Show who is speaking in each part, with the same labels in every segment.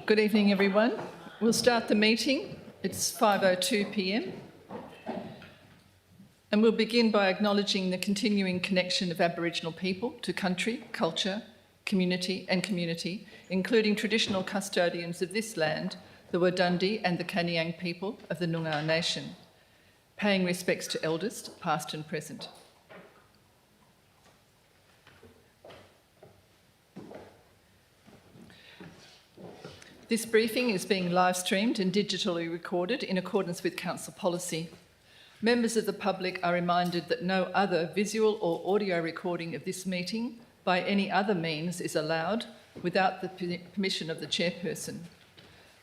Speaker 1: Good evening, everyone. We'll start the meeting. It's 5:02 p.m. And we'll begin by acknowledging the continuing connection of Aboriginal people to country, culture, community, including traditional custodians of this land, the Wadundee and the Kaniang people of the Noongar Nation, paying respects to elders, past and present. This briefing is being live streamed and digitally recorded in accordance with council policy. Members of the public are reminded that no other visual or audio recording of this meeting by any other means is allowed without the permission of the chairperson.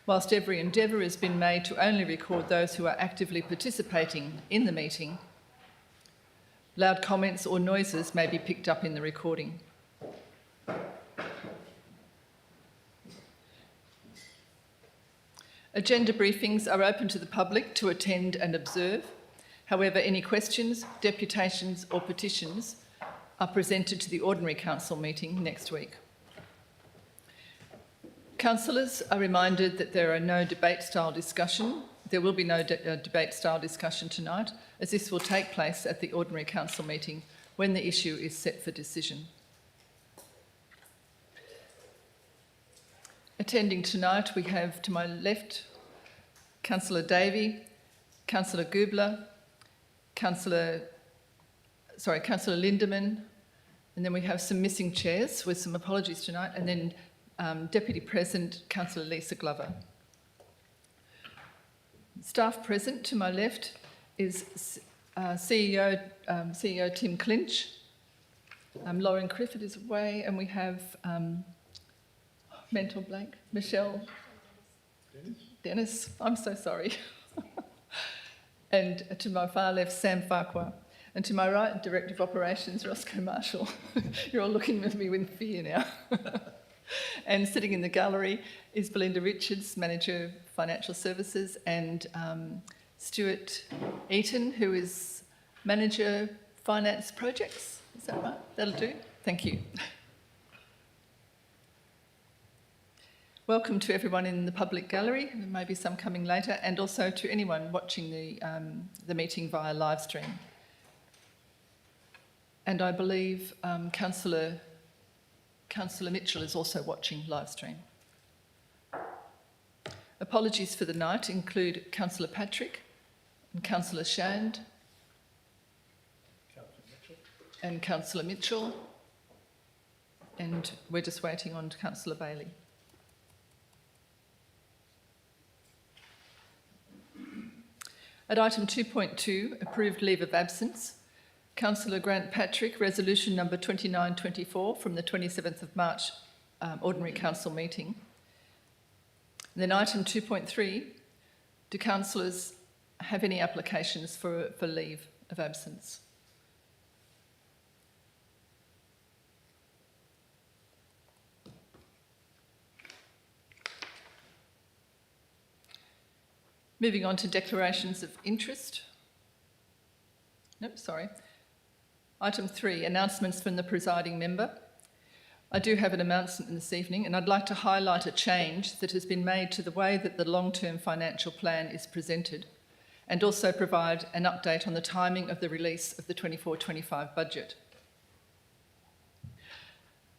Speaker 1: Whilst every endeavour has been made to only record those who are actively participating in the meeting, loud comments or noises may be picked up in the recording. Agenda briefings are open to the public to attend and observe. However, any questions, deputations or petitions are presented to the Ordinary Council meeting next week. Councillors are reminded that there will be no debate-style discussion tonight, as this will take place at the Ordinary Council meeting when the issue is set for decision. Attending tonight, we have to my left Councillor Davey, Councillor Gubler, Councillor Lindeman, and then we have some missing chairs with some apologies tonight, and then Deputy President Councillor Lisa Glover. Staff present to my left is CEO Tim Clinch. Lauren Griffith is away, and we have mental blank, Michelle Dennis, I'm so sorry. And to my far left, Sam Farquhar. And to my right, Director of Operations, Roscoe Marshall. You're all looking at me with fear now. And sitting in the gallery is Belinda Richards, Manager of Financial Services, and Stuart Eaton, who is Manager Finance Projects. Is that right? That'll do. Thank you. Welcome to everyone in the public gallery, there may be some coming later, and also to anyone watching the meeting via live stream. And I believe Councillor Mitchell is also watching live stream. Apologies for the night include Councillor Patrick and Councillor Shand and Councillor Mitchell, and we're just waiting on Councillor Bailey. At item 2.2, approved leave of absence, Councillor Grant Patrick, resolution number 2924 from the 27th of March Ordinary Council meeting. And then item 2.3, do councillors have any applications for leave of absence? Moving on to declarations of interest. Item 3, announcements from the presiding member. I do have an announcement this evening, and I'd like to highlight a change that has been made to the way that the long-term financial plan is presented, and also provide an update on the timing of the release of the 24-25 budget.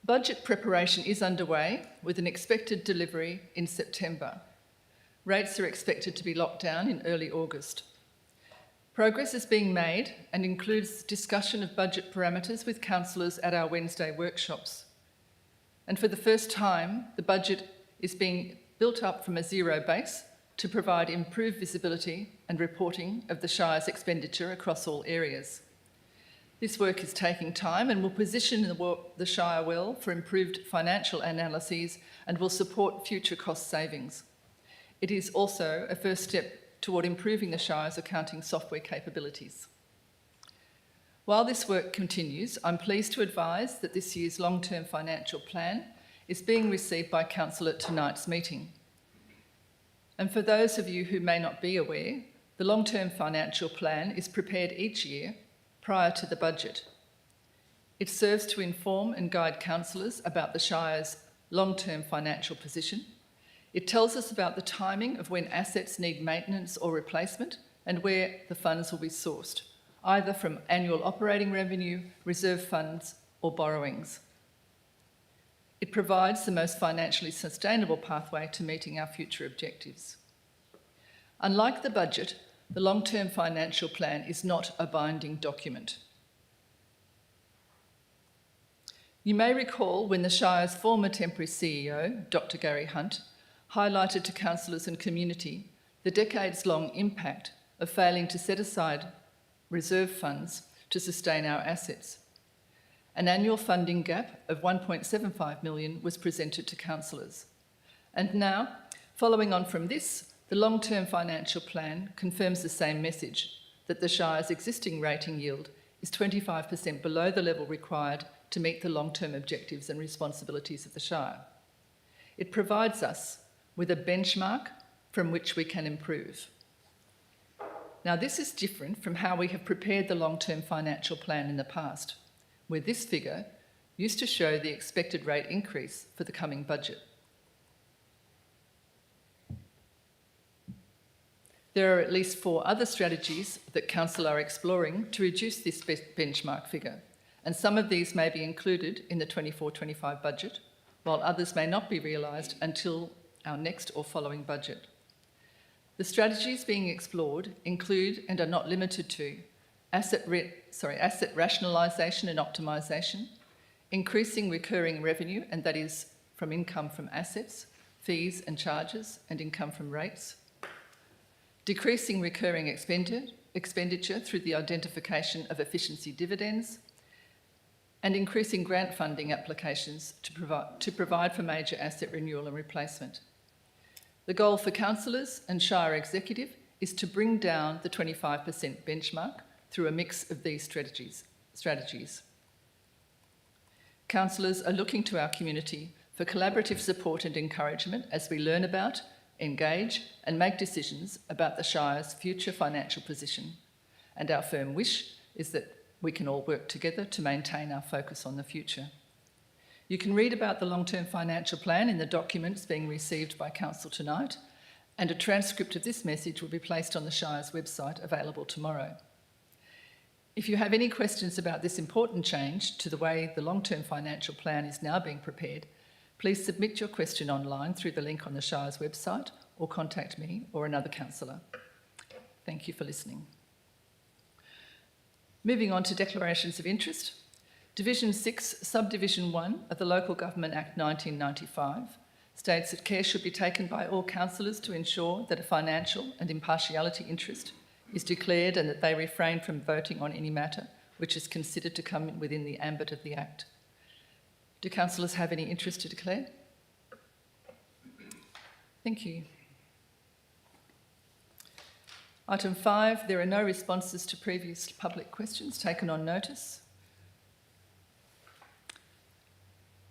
Speaker 1: Budget preparation is underway with an expected delivery in September. Rates are expected to be locked down in early August. Progress is being made and includes discussion of budget parameters with councillors at our Wednesday workshops. And for the first time, the budget is being built up from a zero base to provide improved visibility and reporting of the Shire's expenditure across all areas. This work is taking time and will position the Shire well for improved financial analyses and will support future cost savings. It is also a first step toward improving the Shire's accounting software capabilities. While this work continues, I'm pleased to advise that this year's long-term financial plan is being received by Council at tonight's meeting. And for those of you who may not be aware, the long-term financial plan is prepared each year prior to the budget. It serves to inform and guide councillors about the Shire's long-term financial position. It tells us about the timing of when assets need maintenance or replacement and where the funds will be sourced, either from annual operating revenue, reserve funds, or borrowings. It provides the most financially sustainable pathway to meeting our future objectives. Unlike the budget, the long-term financial plan is not a binding document. You may recall when the Shire's former temporary CEO, Dr. Gary Hunt, highlighted to councillors and community the decades-long impact of failing to set aside reserve funds to sustain our assets. An annual funding gap of $1.75 million was presented to councillors. And now, following on from this, the long-term financial plan confirms the same message, that the Shire's existing rating yield is 25% below the level required to meet the long-term objectives and responsibilities of the Shire. It provides us with a benchmark from which we can improve. Now, this is different from how we have prepared the long-term financial plan in the past, where this figure used to show the expected rate increase for the coming budget. There are at least 4 other strategies that Council are exploring to reduce this benchmark figure, and some of these may be included in the 24-25 budget, while others may not be realised until our next or following budget. The strategies being explored include and are not limited to asset rationalisation and optimisation, increasing recurring revenue, and that is from income from assets, fees and charges, and income from rates, decreasing recurring expenditure through the identification of efficiency dividends, and increasing grant funding applications to provide for major asset renewal and replacement. The goal for councillors and Shire Executive is to bring down the 25% benchmark through a mix of these strategies. Councillors are looking to our community for collaborative support and encouragement as we learn about, engage and make decisions about the Shire's future financial position, and our firm wish is that we can all work together to maintain our focus on the future. You can read about the long-term financial plan in the documents being received by Council tonight, and a transcript of this message will be placed on the Shire's website, available tomorrow. If you have any questions about this important change to the way the long-term financial plan is now being prepared, please submit your question online through the link on the Shire's website, or contact me or another councillor. Thank you for listening. Moving on to declarations of interest. Division 6, Subdivision 1 of the Local Government Act 1995 states that care should be taken by all councillors to ensure that a financial and impartiality interest is declared and that they refrain from voting on any matter which is considered to come within the ambit of the Act. Do councillors have any interest to declare? Thank you. Item 5, there are no responses to previous public questions taken on notice.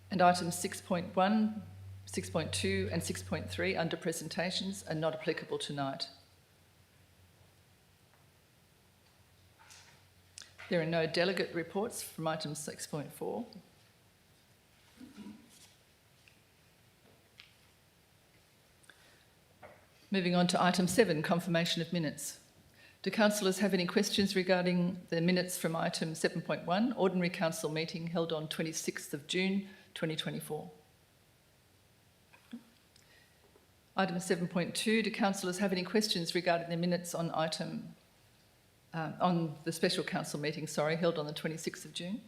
Speaker 1: And items 6.1, 6.2 and 6.3 under presentations are not applicable tonight. There are no delegate reports from item 6.4. Moving on to item 7, confirmation of minutes. Do councillors have any questions regarding the minutes from item 7.1, ordinary council meeting held on 26th of June 2024? Item 7.2, do councillors have any questions regarding the minutes on on the special council meeting, held on the 26th of June?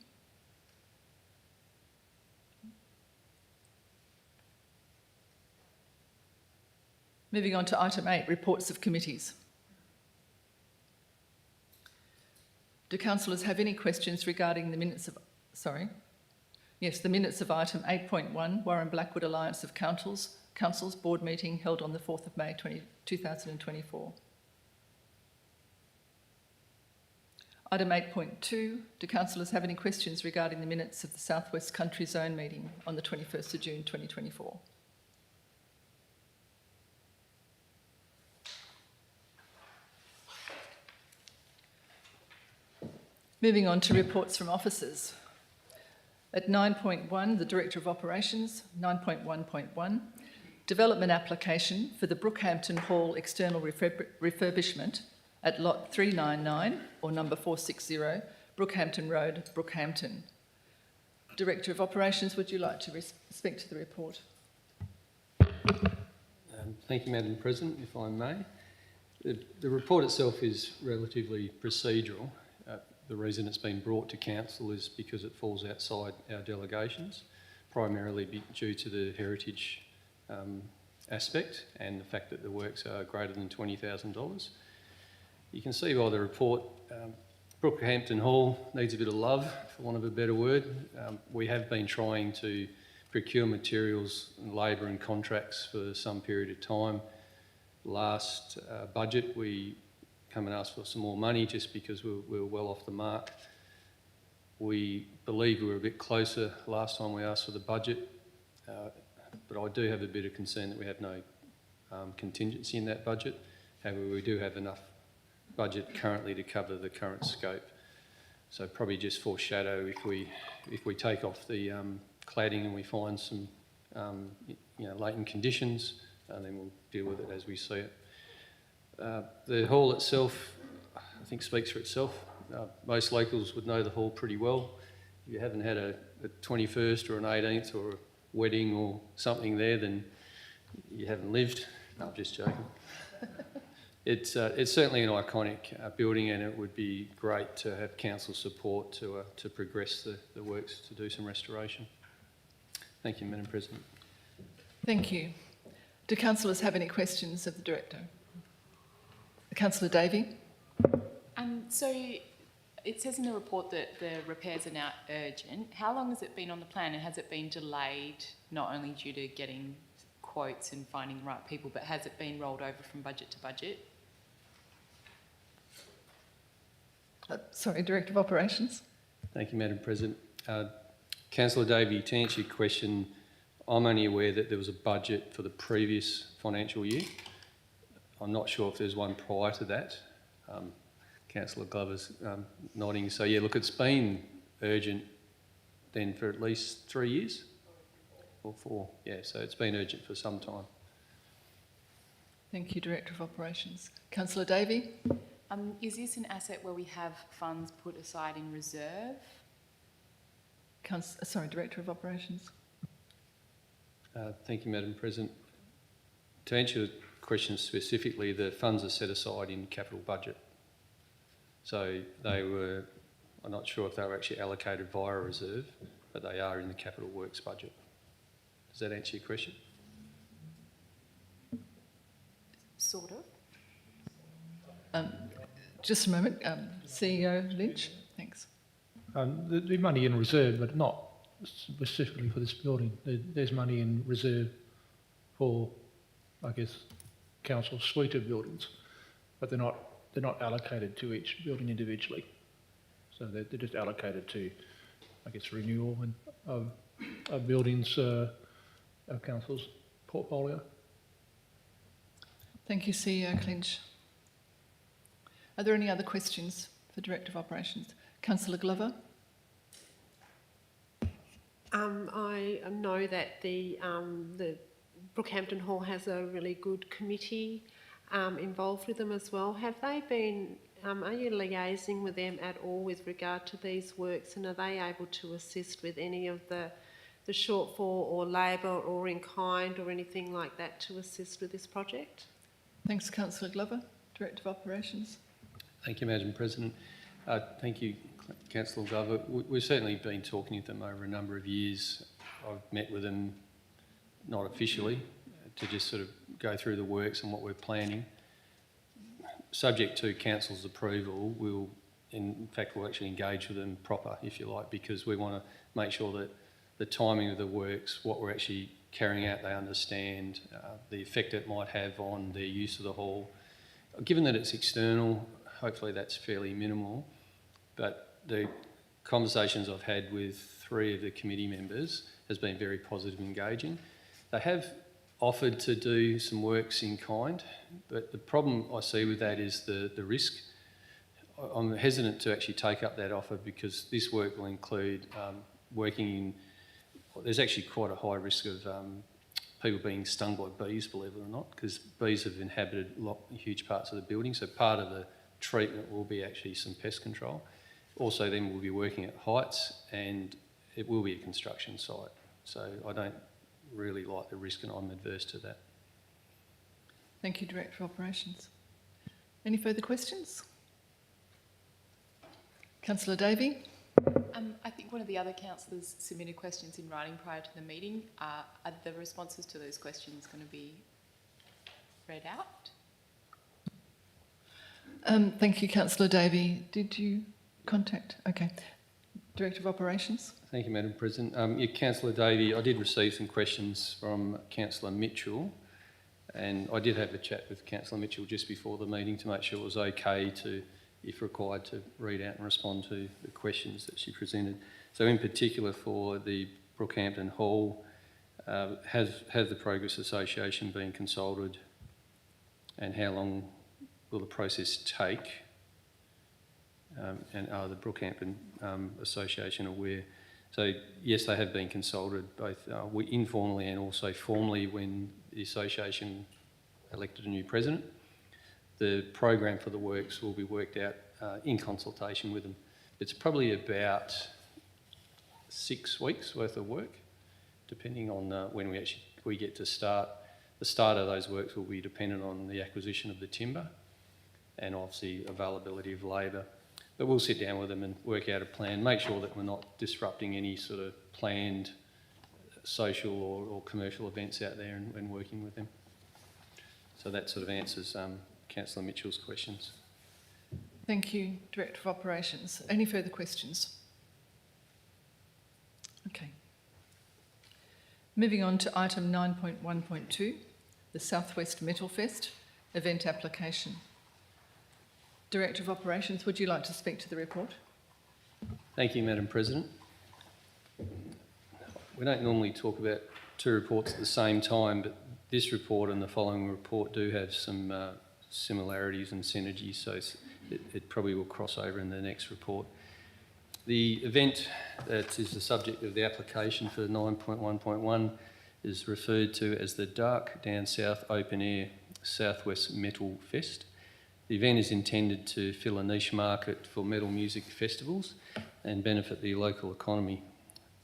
Speaker 1: Moving on to item 8, reports of committees. Do councillors have any questions regarding the minutes of, the minutes of item 8.1, Warren Blackwood Alliance of Councils board meeting held on the 4th of May 2024. Item 8.2, do councillors have any questions regarding the minutes of the South West Country Zone meeting on the 21st of June 2024? Moving on to reports from officers. At 9.1, the Director of Operations, 9.1.1, development application for the Brookhampton Hall external refurbishment at lot 399 or number 460, Brookhampton Road, Brookhampton. Director of Operations, would you like to speak to the report?
Speaker 2: Thank you, Madam President, if I may. The report itself is relatively procedural. The reason it's been brought to Council is because it falls outside our delegations, primarily due to the heritage aspect and the fact that the works are greater than $20,000. You can see by the report, Brookhampton Hall needs a bit of love, for want of a better word. We have been trying to procure materials and labour and contracts for some period of time. Last budget, we come and asked for some more money just because we were well off the mark. We believe we were a bit closer last time we asked for the budget, but I do have a bit of concern that we have no contingency in that budget. However, we do have enough budget currently to cover the current scope. So probably just foreshadow if we take off the cladding and we find some latent conditions, then we'll deal with it as we see it. The hall itself, I think, speaks for itself. Most locals would know the hall pretty well. If you haven't had a 21st or an 18th or a wedding or something there, then you haven't lived. No, I'm just joking. It's certainly an iconic building, and it would be great to have council support to progress the works to do some restoration. Thank you, Madam President.
Speaker 1: Thank you. Do councillors have any questions of the Director? Councillor Davey.
Speaker 3: So it says in the report that the repairs are now urgent. How long has it been on the plan, and has it been delayed not only due to getting quotes and finding the right people, but has it been rolled over from budget to budget?
Speaker 1: Sorry, Director of Operations.
Speaker 2: Thank you, Madam President. Councillor Davey, to answer your question, I'm only aware that there was a budget for the previous financial year. I'm not sure if there's one prior to that. Councillor Glover's nodding. So yeah, look, it's been urgent then for at least 3 years or 4. Yeah, so it's been urgent for some time.
Speaker 1: Thank you, Director of Operations. Councillor Davey.
Speaker 3: Is this an asset where we have funds put aside in reserve?
Speaker 1: Sorry, Director of Operations.
Speaker 2: Thank you, Madam President. To answer your question specifically, the funds are set aside in capital budget. So they were, I'm not sure if they were actually allocated via a reserve, but they are in the capital works budget. Does that answer your question?
Speaker 3: Sort of.
Speaker 1: Just a moment. CEO Lynch, thanks.
Speaker 4: The money in reserve, but not specifically for this building. There's money in reserve for, I guess, council suite of buildings, but they're not allocated to each building individually. So they're just allocated to, I guess, renewal of buildings, our council's portfolio.
Speaker 1: Thank you, CEO Lynch. Are there any other questions for Director of Operations? Councillor Glover.
Speaker 5: I know that the Brookhampton Hall has a really good committee involved with them as well. Have they been, are you liaising with them at all with regard to these works, and are they able to assist with any of the shortfall or labour or in kind or anything like that to assist with this project?
Speaker 1: Thanks, Councillor Glover. Director of Operations.
Speaker 2: Thank you, Madam President. Thank you, Councillor Glover. We've certainly been talking to them over a number of years. I've met with them, not officially, to just sort of go through the works and what we're planning. Subject to Council's approval, we'll actually engage with them proper, if you like, because we want to make sure that the timing of the works, what we're actually carrying out, they understand the effect it might have on their use of the hall. Given that it's external, hopefully that's fairly minimal, but the conversations I've had with 3 of the committee members has been very positive and engaging. They have offered to do some works in kind, but the problem I see with that is the risk. I'm hesitant to actually take up that offer because this work will include working in, there's actually quite a high risk of people being stung by bees, believe it or not, because bees have inhabited huge parts of the building. So part of the treatment will be actually some pest control. Also then we'll be working at heights, and it will be a construction site. So I don't really like the risk, and I'm adverse to that.
Speaker 1: Thank you, Director of Operations. Any further questions? Councillor Davey?
Speaker 3: I think one of the other councillors submitted questions in writing prior to the meeting. Are the responses to those questions going to be read out?
Speaker 1: Thank you, Councillor Davey. Did you contact? Okay. Director of Operations?
Speaker 2: Thank you, Madam President. Yeah, Councillor Davey, I did receive some questions from Councillor Mitchell, and I did have a chat with Councillor Mitchell just before the meeting to make sure it was okay to, if required, to read out and respond to the questions that she presented. So in particular for the Brookhampton Hall, has the Progress Association been consulted, and how long will the process take? And are the Brookhampton Association aware? So yes, they have been consulted, both informally and also formally when the association elected a new president. The program for the works will be worked out in consultation with them. It's probably about 6 weeks worth of work, depending on when we get to start. The start of those works will be dependent on the acquisition of the timber and obviously availability of labour. But we'll sit down with them and work out a plan, make sure that we're not disrupting any sort of planned social or commercial events out there, and working with them. So that sort of answers Councillor Mitchell's questions.
Speaker 1: Thank you, Director of Operations. Any further questions? Okay. Moving on to item 9.1.2, the Southwest Metal Fest event application. Director of Operations, would you like to speak to the report?
Speaker 2: Thank you, Madam President. We don't normally talk about two reports at the same time, but this report and the following report do have some similarities and synergies, so it probably will cross over in the next report. The event that is the subject of the application for 9.1.1 is referred to as the Dark Down South Open Air Southwest Metal Fest. The event is intended to fill a niche market for metal music festivals and benefit the local economy.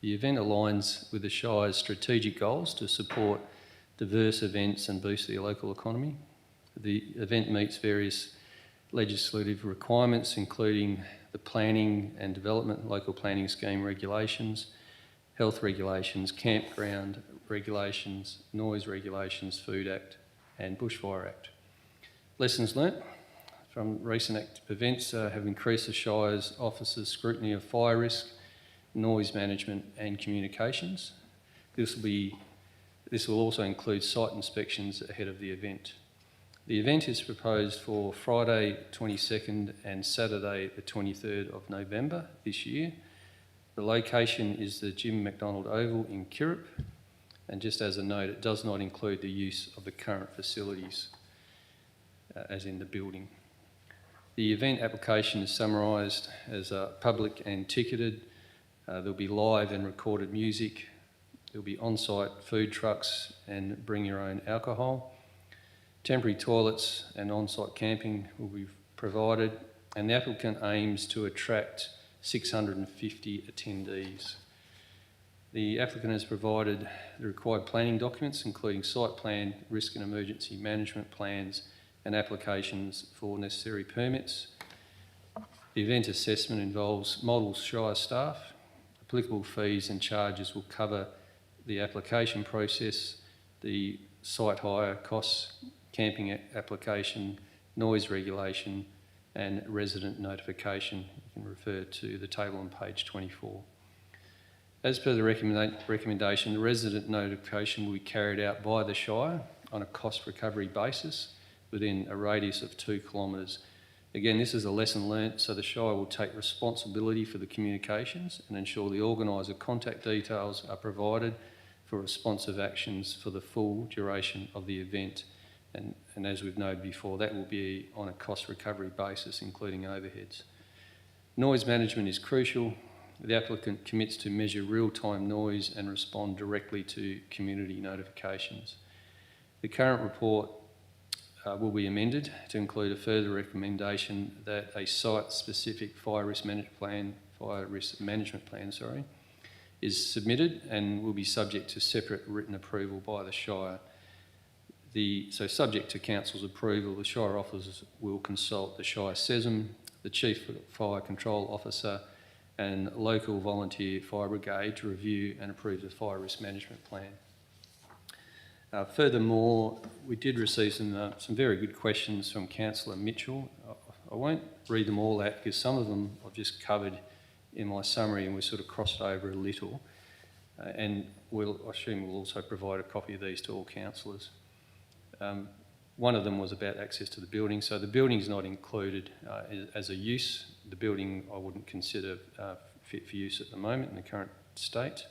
Speaker 2: The event aligns with the Shire's strategic goals to support diverse events and boost the local economy. The event meets various legislative requirements, including the planning and development, local planning scheme regulations, health regulations, campground regulations, noise regulations, Food Act and Bushfire Act. Lessons learnt from recent events have increased the Shire's officers' scrutiny of fire risk, noise management and communications. This will also include site inspections ahead of the event. The event is proposed for Friday 22nd and Saturday the 23rd of November this year. The location is the Jim McDonald Oval in Kirrup, and just as a note, it does not include the use of the current facilities, as in the building. The event application is summarised as public and ticketed. There'll be live and recorded music. There'll be on-site food trucks and bring your own alcohol. Temporary toilets and on-site camping will be provided, and the applicant aims to attract 650 attendees. The applicant has provided the required planning documents, including site plan, risk and emergency management plans, and applications for necessary permits. The event assessment involves multiple Shire staff. Applicable fees and charges will cover the application process, the site hire costs, camping application, noise regulation and resident notification. You can refer to the table on page 24. As per the recommendation, the resident notification will be carried out by the Shire on a cost recovery basis within a radius of 2 kilometres. Again, this is a lesson learnt, so the Shire will take responsibility for the communications and ensure the organiser contact details are provided for responsive actions for the full duration of the event. And as we've noted before, that will be on a cost recovery basis, including overheads. Noise management is crucial. the applicant commits to measure real-time noise and respond directly to community notifications. The current report will be amended to include a further recommendation that a site-specific fire risk management plan, is submitted and will be subject to separate written approval by the Shire. So subject to Council's approval, the Shire officers will consult the Shire SESM, the Chief Fire Control Officer and local volunteer fire brigade to review and approve the fire risk management plan. Furthermore, we did receive some very good questions from Councillor Mitchell. I won't read them all out because some of them I've just covered in my summary and we sort of crossed over a little. And I assume we'll also provide a copy of these to all councillors. One of them was about access to the building. So the building's not included as a use. The building I wouldn't consider fit for use at the moment in the current state.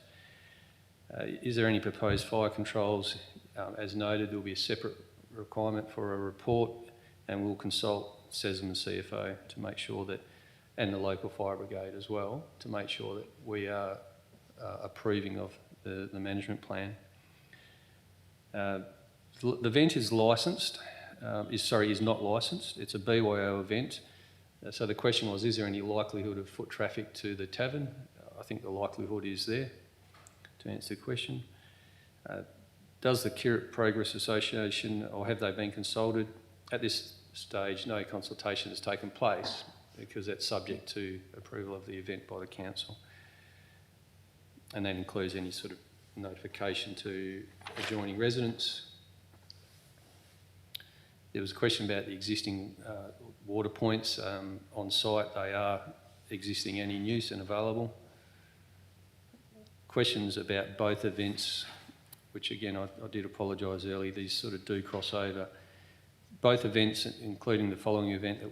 Speaker 2: Is there any proposed fire controls? As noted, there will be a separate requirement for a report and we'll consult SESM and CFO to make sure that, and the local fire brigade as well, to make sure that we are approving of the management plan. The event is licensed, is not licensed. It's a BYO event. So the question was, is there any likelihood of foot traffic to the tavern? I think the likelihood is there, to answer the question. Does the Kirrip Progress Association, or have they been consulted? At this stage, no consultation has taken place because that's subject to approval of the event by the council. And that includes any sort of notification to adjoining residents. There was a question about the existing water points on site. They are existing and in use and available. Questions about both events, which again I did apologise earlier, these sort of do cross over. Both events, including the following event that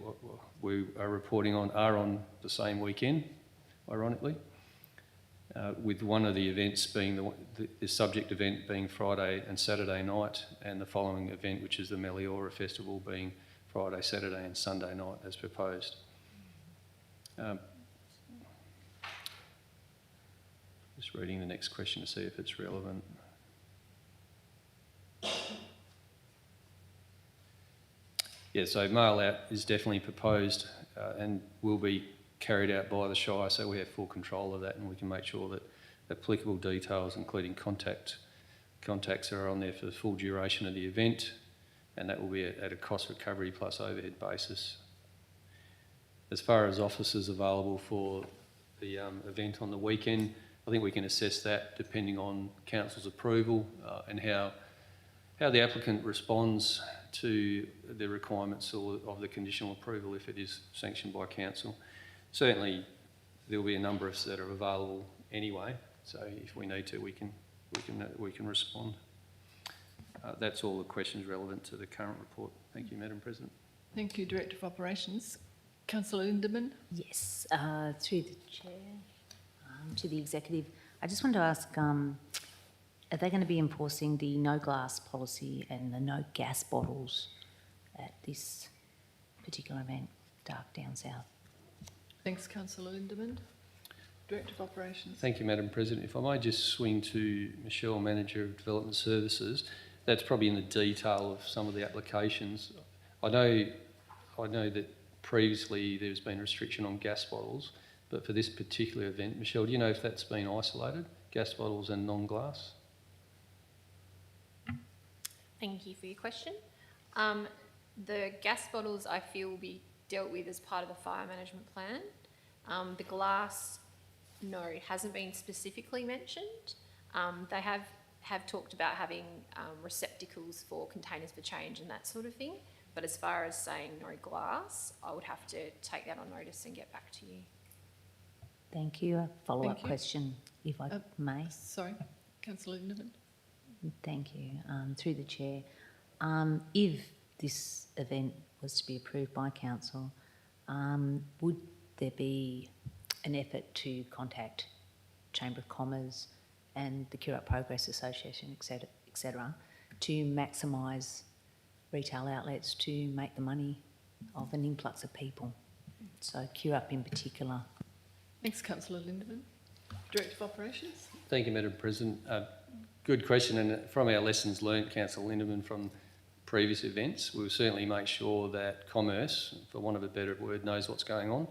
Speaker 2: we are reporting on, are on the same weekend, ironically, with one of the events being the subject event being Friday and Saturday night, and the following event, which is the Meliora Festival, being Friday, Saturday and Sunday night as proposed. Just reading the next question to see if it's relevant. Yeah, so mail out is definitely proposed and will be carried out by the Shire, so we have full control of that and we can make sure that applicable details, including contacts are on there for the full duration of the event, and that will be at a cost recovery plus overhead basis. As far as officers available for the event on the weekend, I think we can assess that depending on council's approval and how the applicant responds to the requirements of the conditional approval if it is sanctioned by council. Certainly there will be a number of us that are available anyway, so if we need to we can respond. That's all the questions relevant to the current report. Thank you, Madam President.
Speaker 1: Thank you, Director of Operations. Councillor Lindeman.
Speaker 6: Yes, through the chair to the executive. I just wanted to ask, are they going to be enforcing the no glass policy and the no gas bottles at this particular event, Dark Down South?
Speaker 1: Thanks, Councillor Lindeman. Director of Operations.
Speaker 2: Thank you, Madam President. If I may just swing to Michelle, Manager of Development Services. That's probably in the detail of some of the applications. I know that previously there's been restriction on gas bottles, but for this particular event, Michelle, do you know if that's been isolated, gas bottles and non-glass?
Speaker 7: Thank you for your question. The gas bottles I feel will be dealt with as part of the fire management plan. The glass, no, hasn't been specifically mentioned. They have talked about having receptacles for containers for change and that sort of thing. But as far as saying no glass, I would have to take that on notice and get back to you.
Speaker 6: Thank you. A follow-up
Speaker 1: Thank you.
Speaker 6: question, if I may.
Speaker 1: Sorry, Councillor Lindeman.
Speaker 6: Thank you. Through the chair. If this event was to be approved by council, would there be an effort to contact Chamber of Commerce and the Kirrip Progress Association, et cetera, to maximise retail outlets to make the money of an influx of people? So Kirrip in particular.
Speaker 1: Thanks, Councillor Lindeman. Director of Operations.
Speaker 2: Thank you, Madam President. Good question, and from our lessons learned, Councillor Lindeman, from previous events, we'll certainly make sure that Commerce, for want of a better word, knows what's going on,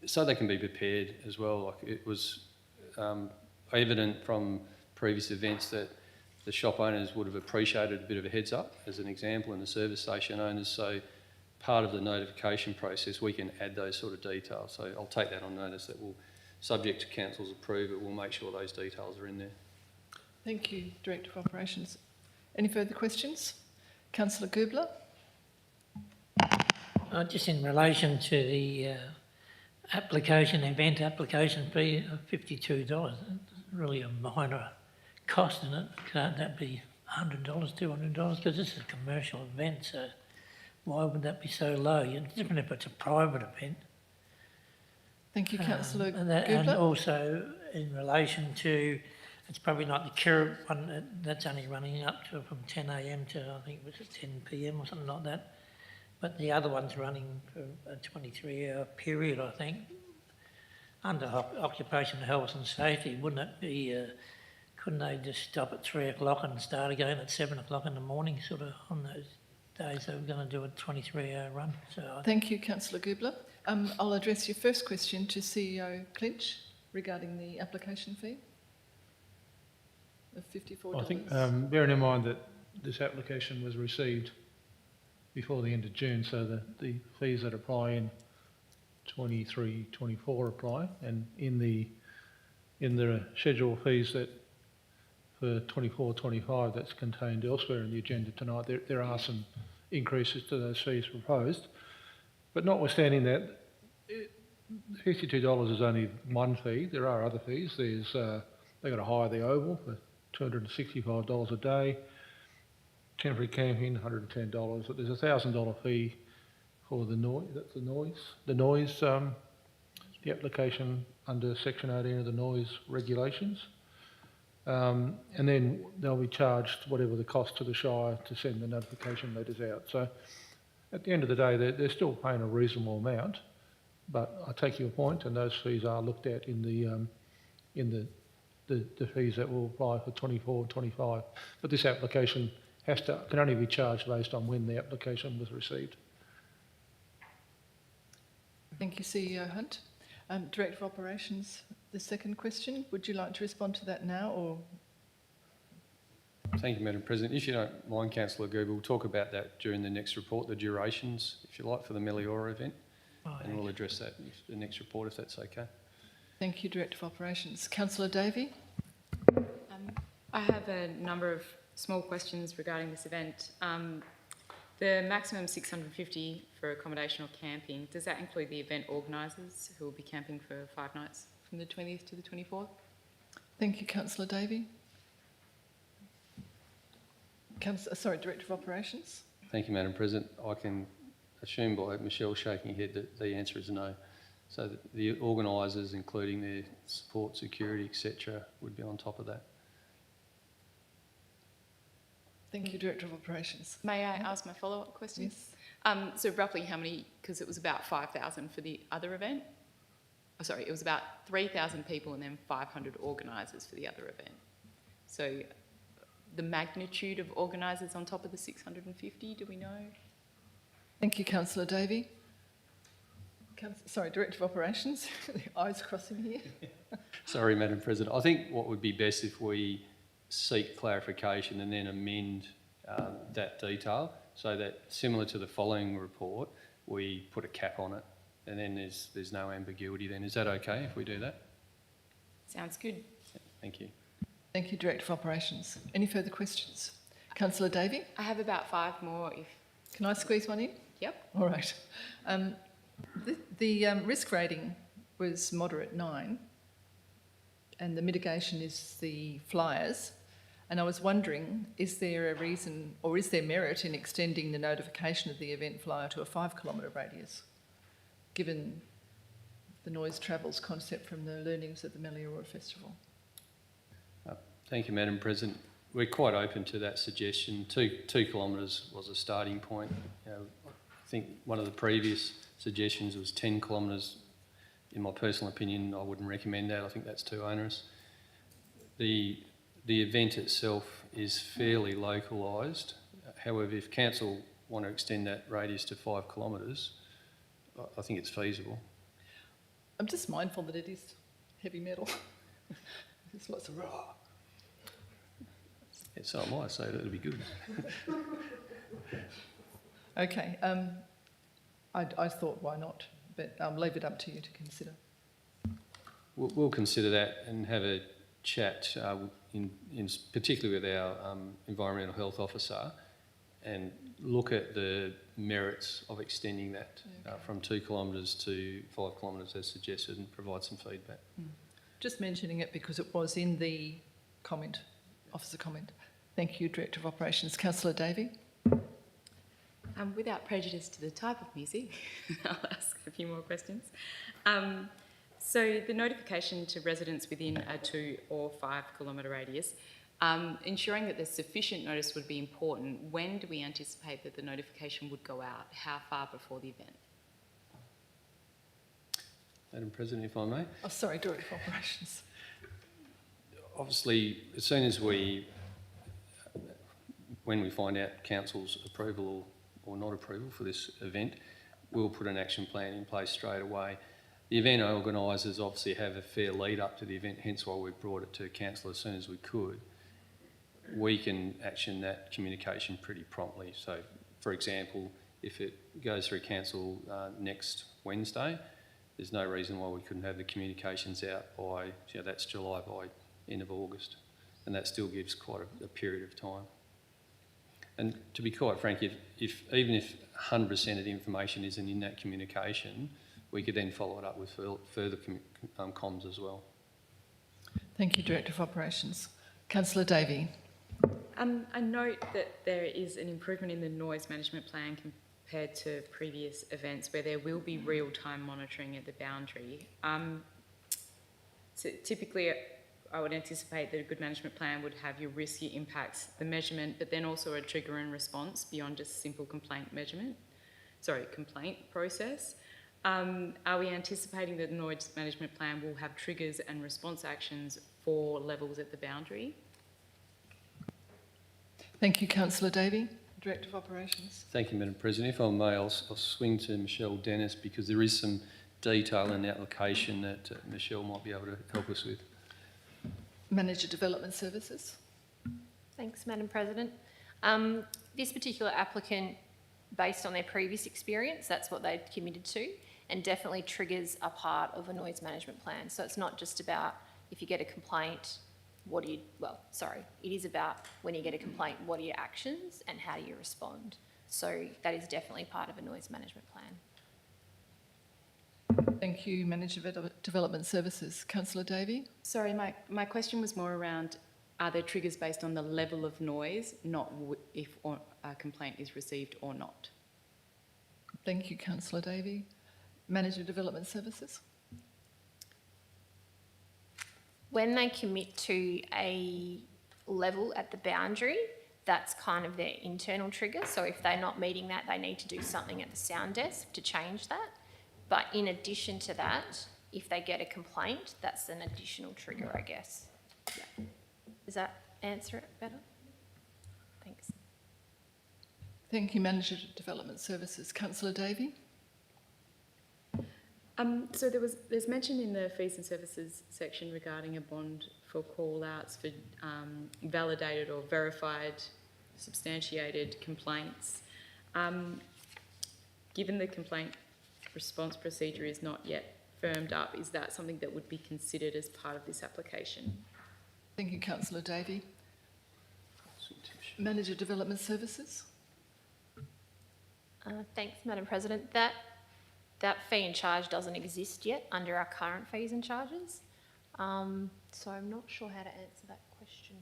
Speaker 2: so they can be prepared as well. Like, it was evident from previous events that the shop owners would have appreciated a bit of a heads up, as an example, and the service station owners. So part of the notification process, we can add those sort of details. So I'll take that on notice, that will, subject to Council's approval, we'll make sure those details are in there.
Speaker 1: Thank you, Director of Operations. Any further questions? Councillor Goobler.
Speaker 8: Just in relation to the event application fee of $52, it's really a minor cost, isn't it? Can't that be $100, $200? Because this is a commercial event, so why would that be so low? It's different if it's a private event.
Speaker 1: Thank you, Councillor
Speaker 8: And
Speaker 1: Goobler.
Speaker 8: also in relation to, it's probably not the Kirrip one, that's only running up to from 10 a.m. to, I think, was it 10 p.m. or something like that. But the other one's running for a 23-hour period, I think. Under occupational health and safety, wouldn't it be, couldn't they just stop at 3 o'clock and start again at 7 o'clock in the morning, sort of, on those days they were going to do a 23-hour run? So
Speaker 1: Thank you, Councillor Goobler. I'll address your first question to CEO Clinch regarding the application fee of $54.
Speaker 4: I think, bearing in mind that this application was received before the end of June, so the fees that apply in 23-24 apply, and in the schedule fees that for 24-25 that's contained elsewhere in the agenda tonight, there are some increases to those fees proposed. But notwithstanding that, $52 is only one fee. There are other fees. There's they've got to hire the Oval for $265 a day. Temporary camping, $110. But there's a $1,000 fee for the noise. That's the noise. The noise. The application under Section 18 of the noise regulations. And then they'll be charged whatever the cost to the Shire to send the notification letters out. So at the end of the day, they're still paying a reasonable amount, but I take your point, and those fees are looked at in the fees that will apply for 24-25. But this application can only be charged based on when the application was received.
Speaker 1: Thank you, CEO Hunt. Director of Operations, the second question, would you like to respond to that now, or?
Speaker 2: Thank you, Madam President. If you don't mind, Councillor Goobler, we'll talk about that during the next report, the durations, if you like, for the Meliora event, and we'll address that in the next report, if that's okay.
Speaker 1: Thank you, Director of Operations. Councillor Davey.
Speaker 3: I have a number of small questions regarding this event. The maximum 650 for accommodation or camping, does that include the event organisers who will be camping for 5 nights from the 20th to the 24th?
Speaker 1: Thank you, Councillor Davey. Director of Operations.
Speaker 2: Thank you, Madam President. I can assume by Michelle shaking her head that the answer is no. So that the organisers, including their support, security, etc., would be on top of that.
Speaker 1: Thank you, Director of Operations.
Speaker 3: May I ask my follow-up question?
Speaker 1: Yes.
Speaker 3: So roughly how many, because it was about 5,000 for the other event? Oh, sorry, it was about 3,000 people and then 500 organisers for the other event. So the magnitude of organisers on top of the 650, do we know?
Speaker 1: Thank you, Councillor Davey. Director of Operations. The eyes crossing here.
Speaker 2: Sorry, Madam President. I think what would be best if we seek clarification and then amend that detail so that, similar to the following report, we put a cap on it, and then there's no ambiguity then. Is that okay if we do that?
Speaker 3: Sounds good.
Speaker 2: Thank you.
Speaker 1: Thank you, Director of Operations. Any further questions? Councillor Davey.
Speaker 3: I have about 5 more if...
Speaker 1: Can I squeeze one in?
Speaker 3: Yep.
Speaker 1: All right. The risk rating was moderate 9, and the mitigation is the flyers. And I was wondering, is there a reason, or is there merit in extending the notification of the event flyer to a 5-kilometre radius, given the noise travels concept from the learnings of the Meliora Festival?
Speaker 2: Thank you, Madam President. We're quite open to that suggestion. 2 kilometres was a starting point. I think one of the previous suggestions was 10 kilometres in my personal opinion, I wouldn't recommend that. I think that's too onerous. The event itself is fairly localised. However, if council want to extend that radius to 5 kilometres, I think it's feasible.
Speaker 1: I'm just mindful that it is heavy metal. There's lots of raw.
Speaker 2: Yeah, so am I, so that'll be good.
Speaker 1: Okay, I thought why not, but leave it up to you to consider.
Speaker 2: We'll consider that and have a chat, particularly with our environmental health officer, and look at the merits of extending that from 2 kilometres to 5 kilometres as suggested, and provide some feedback.
Speaker 1: Just mentioning it because it was in the comment, officer comment. Thank you, Director of Operations. Councillor Davey.
Speaker 3: Without prejudice to the type of music, I'll ask a few more questions. So the notification to residents within a 2 or 5 kilometre radius, ensuring that there's sufficient notice would be important. When do we anticipate that the notification would go out? How far before the event?
Speaker 2: Madam President, if I may.
Speaker 1: Oh, sorry, Director of Operations.
Speaker 2: Obviously, as soon as when we find out council's approval or not approval for this event, we'll put an action plan in place straight away. The event organisers obviously have a fair lead up to the event, hence why we brought it to council as soon as we could. We can action that communication pretty promptly. So, for example, if it goes through council next Wednesday, there's no reason why we couldn't have the communications out by, that's July, by end of August. And that still gives quite a period of time. And to be quite frank, even if 100% of the information isn't in that communication, we could then follow it up with further comms as well.
Speaker 1: Thank you, Director of Operations. Councillor Davey.
Speaker 3: I note that there is an improvement in the noise management plan compared to previous events where there will be real-time monitoring at the boundary. So typically, I would anticipate that a good management plan would have your risky impacts, the measurement, but then also a trigger and response beyond just simple complaint process. Are we anticipating that the noise management plan will have triggers and response actions for levels at the boundary?
Speaker 1: Thank you, Councillor Davey. Director of Operations.
Speaker 2: Thank you, Madam President. If I may, I'll swing to Michelle Dennis because there is some detail in the application that Michelle might be able to help us with.
Speaker 1: Manager Development Services.
Speaker 7: Thanks, Madam President. This particular applicant, based on their previous experience, that's what they've committed to, and definitely triggers are part of a noise management plan. So it's not just about if you get a complaint, it is about when you get a complaint, what are your actions and how do you respond? So that is definitely part of a noise management plan.
Speaker 1: Thank you, Manager Development Services. Councillor Davey.
Speaker 3: Sorry, my question was more around, are there triggers based on the level of noise, not if a complaint is received or not?
Speaker 1: Thank you, Councillor Davey. Manager Development Services.
Speaker 7: When they commit to a level at the boundary, that's kind of their internal trigger. So if they're not meeting that, they need to do something at the sound desk to change that. But in addition to that, if they get a complaint, that's an additional trigger, I guess. Yeah. Does that answer it better? Thanks.
Speaker 1: Thank you, Manager Development Services. Councillor Davey.
Speaker 3: So there's mention in the fees and services section regarding a bond for call-outs for validated or verified, substantiated complaints. Given the complaint response procedure is not yet firmed up, is that something that would be considered as part of this application?
Speaker 1: Thank you, Councillor Davey. Manager Development Services.
Speaker 7: Thanks, Madam President. That fee and charge doesn't exist yet under our current fees and charges. So I'm not sure how to answer that question.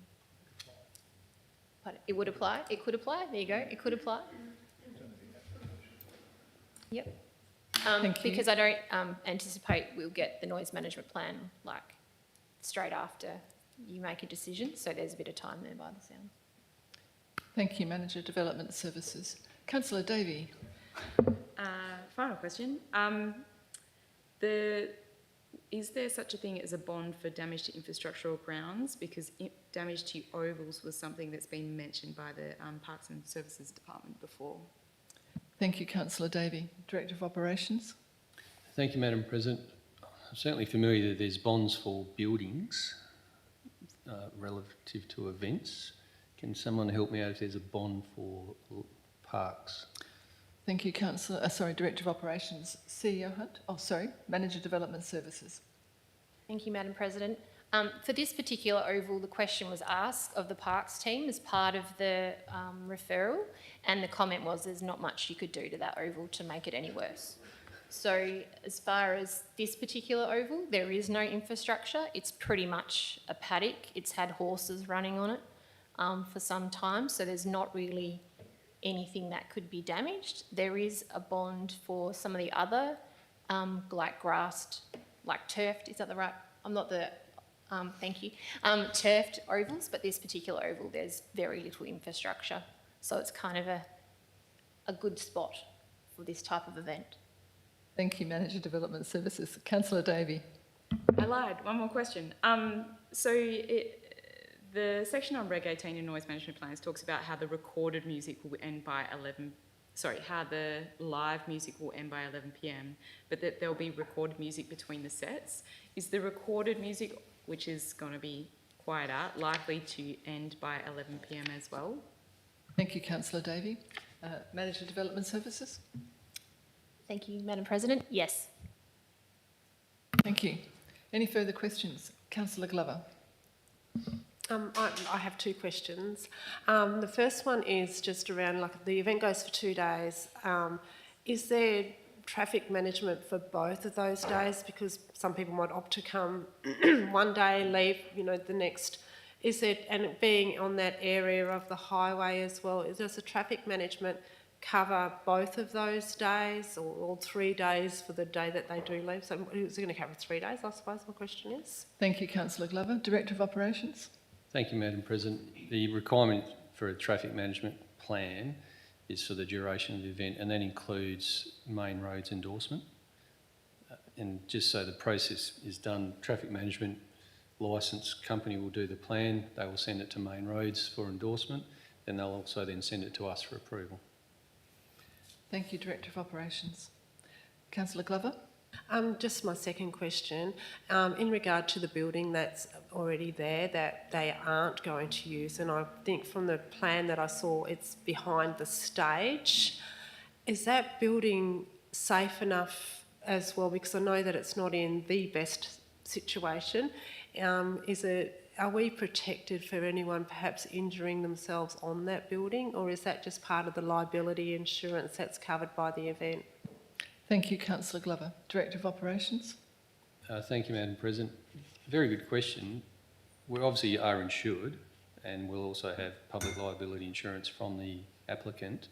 Speaker 7: But it would apply. It could apply. There you go. It could apply. Yep.
Speaker 1: Thank you.
Speaker 7: Because I don't anticipate we'll get the noise management plan like straight after you make a decision. So there's a bit of time there by the sound.
Speaker 1: Thank you, Manager Development Services. Councillor Davey.
Speaker 3: Final question. The is there such a thing as a bond for damage to infrastructural grounds? Because damage to ovals was something that's been mentioned by the Parks and Services Department before.
Speaker 1: Thank you, Councillor Davey. Director of Operations.
Speaker 2: Thank you, Madam President. I'm certainly familiar that there's bonds for buildings relative to events. Can someone help me out if there's a bond for parks?
Speaker 1: Thank you, Director of Operations. CEO Hunt. Oh, sorry, Manager Development Services.
Speaker 7: Thank you, Madam President. For this particular oval, the question was asked of the Parks team as part of the referral, and the comment was there's not much you could do to that oval to make it any worse. So as far as this particular oval, there is no infrastructure. It's pretty much a paddock. It's had horses running on it for some time, so there's not really anything that could be damaged. There is a bond for some of the other, like grassed, like turfed, is that the right? I'm not the, thank you. Turfed ovals, but this particular oval, there's very little infrastructure. So it's kind of a good spot for this type of event.
Speaker 1: Thank you, Manager Development Services. Councillor Davey.
Speaker 3: I lied. One more question. The section on Reg 18 in noise management plans talks about how the recorded music will end by how the live music will end by 11 p.m, but that there'll be recorded music between the sets. Is the recorded music, which is going to be quieter, likely to end by 11 p.m. as well?
Speaker 1: Thank you, Councillor Davey. Manager Development Services.
Speaker 7: Thank you, Madam President. Yes.
Speaker 1: Thank you. Any further questions? Councillor Glover.
Speaker 5: I have two questions. The first one is just around, like, the event goes for 2 days. Is there traffic management for both of those days? Because some people might opt to come one day, leave, the next. Is it, and it being on that area of the highway as well, does the traffic management cover both of those days, or all 3 days for the day that they do leave? So is it going to cover 3 days, I suppose my question is?
Speaker 1: Thank you, Councillor Glover. Director of Operations.
Speaker 2: Thank you, Madam President. The requirement for a traffic management plan is for the duration of the event, and that includes main roads endorsement. And just so the process is done, traffic management licence company will do the plan, they will send it to Main Roads for endorsement, then they'll also then send it to us for approval.
Speaker 1: Thank you, Director of Operations. Councillor Glover.
Speaker 5: Just my second question, in regard to the building that's already there that they aren't going to use, and I think from the plan that I saw it's behind the stage. Is that building safe enough as well? Because I know that it's not in the best situation. Are we protected for anyone perhaps injuring themselves on that building, or is that just part of the liability insurance that's covered by the event?
Speaker 1: Thank you, Councillor Glover. Director of Operations.
Speaker 2: Thank you, Madam President. Very good question. We obviously are insured, and we'll also have public liability insurance from the applicant.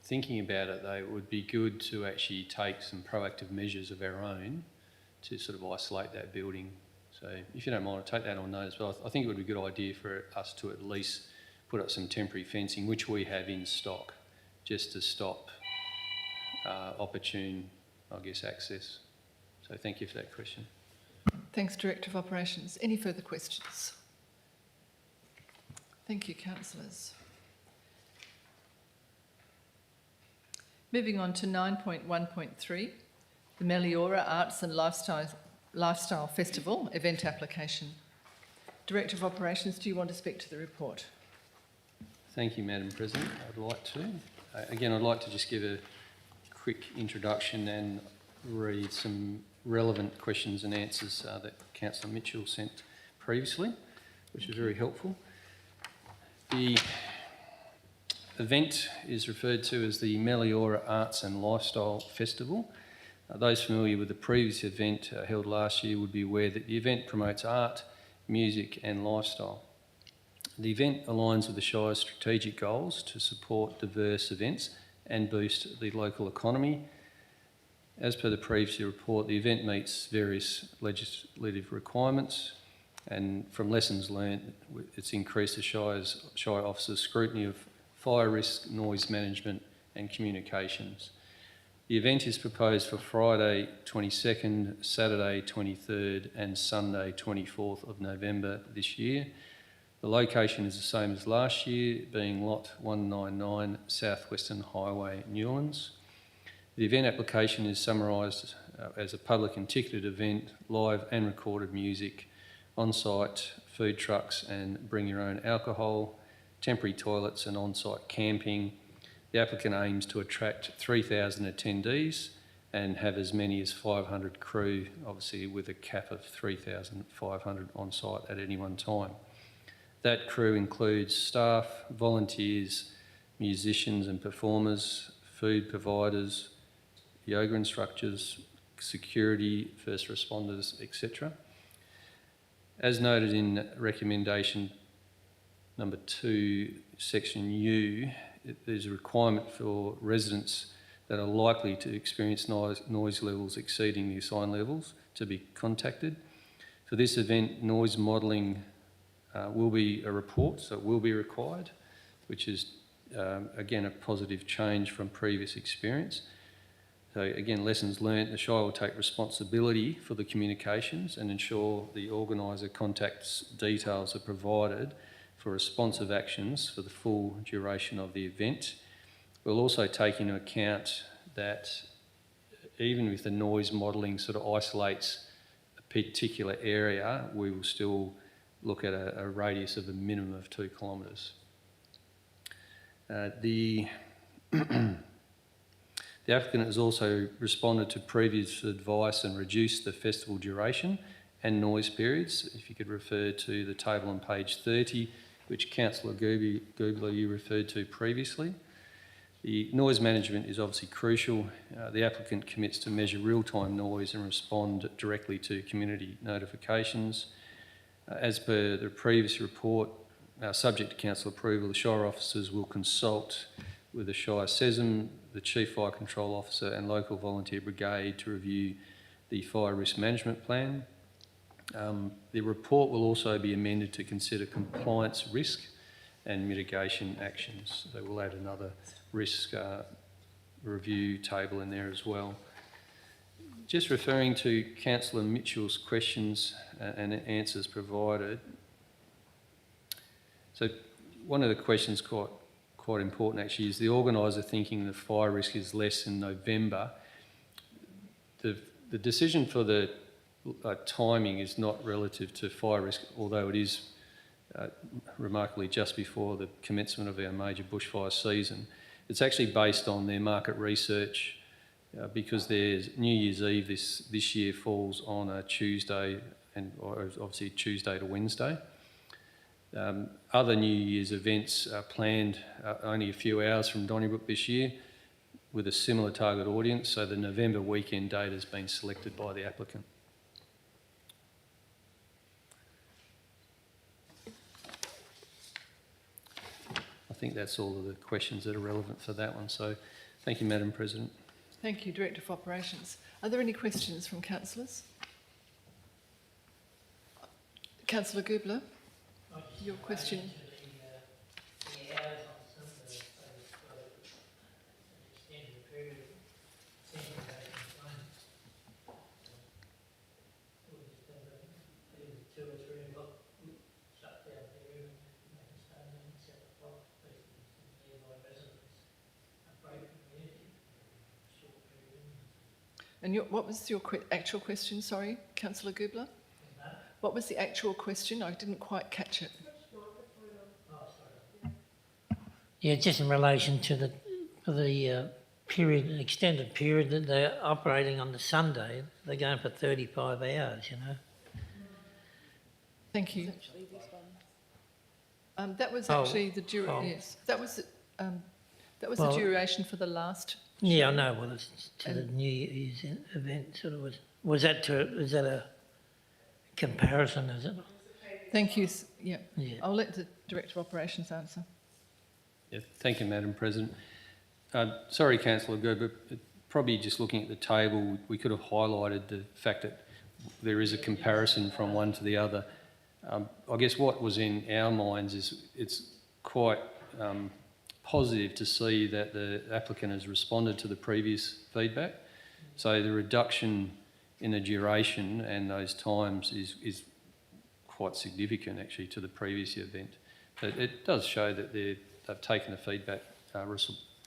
Speaker 2: Thinking about it, though, it would be good to actually take some proactive measures of our own to sort of isolate that building. So if you don't mind, I'll take that on notice. But I think it would be a good idea for us to at least put up some temporary fencing, which we have in stock, just to stop opportune, access. So thank you for that question.
Speaker 1: Thanks, Director of Operations. Any further questions? Thank you, councillors. Moving on to 9.1.3, the Meliora Arts and Lifestyle Festival event application. Director of Operations, do you want to speak to the report?
Speaker 2: Thank you, Madam President. I'd like to. Again, I'd like to just give a quick introduction and read some relevant questions and answers that Councillor Mitchell sent previously, which is very helpful. The event is referred to as the Meliora Arts and Lifestyle Festival. Those familiar with the previous event held last year would be aware that the event promotes art, music and lifestyle. The event aligns with the Shire's strategic goals to support diverse events and boost the local economy. As per the previous report, the event meets various legislative requirements, and from lessons learned, it's increased the Shire officers' scrutiny of fire risk, noise management and communications. The event is proposed for Friday 22nd, Saturday 23rd and Sunday 24th of November this year. The location is the same as last year, being Lot 199 South Western Highway, Newlands. The event application is summarised as a public and ticketed event, live and recorded music, on-site food trucks and bring your own alcohol, temporary toilets and on-site camping. The applicant aims to attract 3,000 attendees and have as many as 500 crew, obviously with a cap of 3,500 on site at any one time. That crew includes staff, volunteers, musicians and performers, food providers, yoga instructors, security, first responders, etc. As noted in recommendation number 2, section U, there's a requirement for residents that are likely to experience noise levels exceeding the assigned levels to be contacted. For this event, noise modelling will be a report, so it will be required, which is again a positive change from previous experience. So again, lessons learnt, the Shire will take responsibility for the communications and ensure the organiser contacts details are provided for responsive actions for the full duration of the event. We'll also take into account that even if the noise modelling sort of isolates a particular area, we will still look at a radius of a minimum of 2 kilometres. The applicant has also responded to previous advice and reduced the festival duration and noise periods. If you could refer to the table on page 30, which Councillor Goobler you referred to previously. The noise management is obviously crucial. The applicant commits to measure real-time noise and respond directly to community notifications. As per the previous report, subject to council approval, the Shire officers will consult with the Shire SESM, the Chief Fire Control Officer and local volunteer brigade to review the fire risk management plan. The report will also be amended to consider compliance risk and mitigation actions. So we'll add another risk review table in there as well. Just referring to Councillor Mitchell's questions and answers provided. So one of the questions quite important actually is the organiser thinking the fire risk is less in November. The decision for the timing is not relative to fire risk, although it is remarkably just before the commencement of our major bushfire season. It's actually based on their market research because there's New Year's Eve this year falls on a Tuesday or obviously Tuesday to Wednesday. Other New Year's events are planned only a few hours from Donnybrook this year with a similar target audience, so the November weekend date has been selected by the applicant. I think that's all of the questions that are relevant for that one. So thank you, Madam President.
Speaker 1: Thank you, Director of Operations. Are there any questions from councillors? Councillor Goobler, your question. And what was your actual question, sorry, Councillor Goobler? What was the actual question? I didn't quite catch it.
Speaker 8: Yeah, just in relation to the period, extended period that they're operating on the Sunday, they're going for 35 hours, you know.
Speaker 1: Thank you. That was actually the duration. Yes, that was the duration for the last.
Speaker 8: Yeah, I know. Well, it's to the New Year's event. Sort of was that a comparison? Is it?
Speaker 1: Thank you. Yeah.
Speaker 8: Yeah.
Speaker 1: I'll let the Director of Operations answer.
Speaker 2: Yeah, thank you, Madam President. Sorry, Councillor Goobler, but probably just looking at the table, we could have highlighted the fact that there is a comparison from one to the other. I guess what was in our minds is it's quite positive to see that the applicant has responded to the previous feedback. So the reduction in the duration and those times is quite significant actually to the previous event. But it does show that they've taken the feedback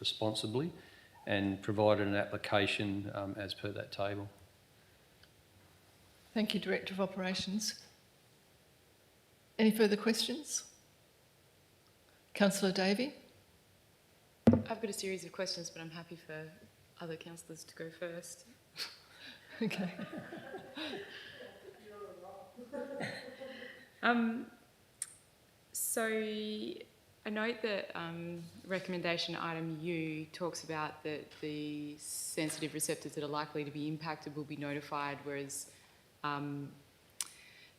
Speaker 2: responsibly and provided an application as per that table.
Speaker 1: Thank you, Director of Operations. Any further questions? Councillor Davey?
Speaker 3: I've got a series of questions, but I'm happy for other councillors to go first.
Speaker 1: Okay.
Speaker 3: So I note that recommendation item U talks about that the sensitive receptors that are likely to be impacted will be notified, whereas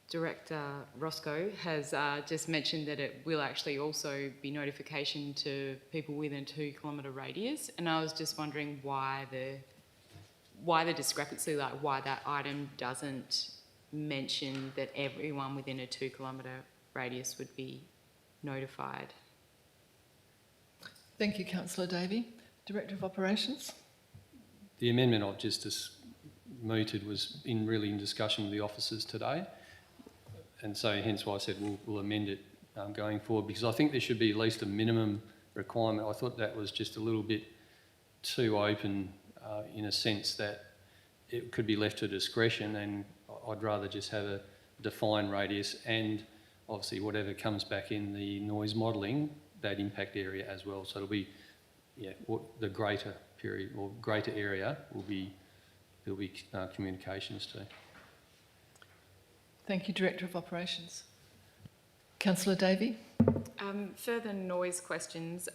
Speaker 3: Director Roscoe has just mentioned that it will actually also be notification to people within a 2 kilometre radius. And I was just wondering why the discrepancy, like why that item doesn't mention that everyone within a 2 kilometre radius would be notified.
Speaker 1: Thank you, Councillor Davey. Director of Operations?
Speaker 2: The amendment I've just mooted was really in discussion with the officers today. And so hence why I said we'll amend it going forward, because I think there should be at least a minimum requirement. I thought that was just a little bit too open in a sense that it could be left to discretion, and I'd rather just have a defined radius and obviously whatever comes back in the noise modelling, that impact area as well. So it'll be, what the greater period or greater area there'll be communications to.
Speaker 1: Thank you, Director of Operations. Councillor Davey?
Speaker 3: Further noise questions.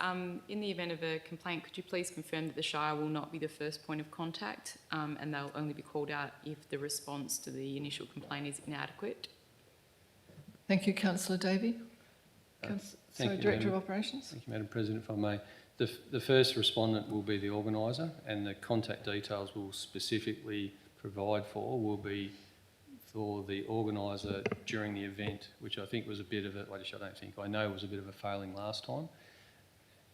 Speaker 3: In the event of a complaint, could you please confirm that the Shire will not be the first point of contact and they'll only be called out if the response to the initial complaint is inadequate?
Speaker 1: Thank you, Councillor Davey.
Speaker 2: Thank you,
Speaker 1: Director
Speaker 2: Madam.
Speaker 1: of Operations?
Speaker 2: Thank you, Madam President, if I may. The first respondent will be the organiser, and the contact details we'll specifically provide for will be for the organiser during the event, which I think was a bit of a, I know was a bit of a failing last time.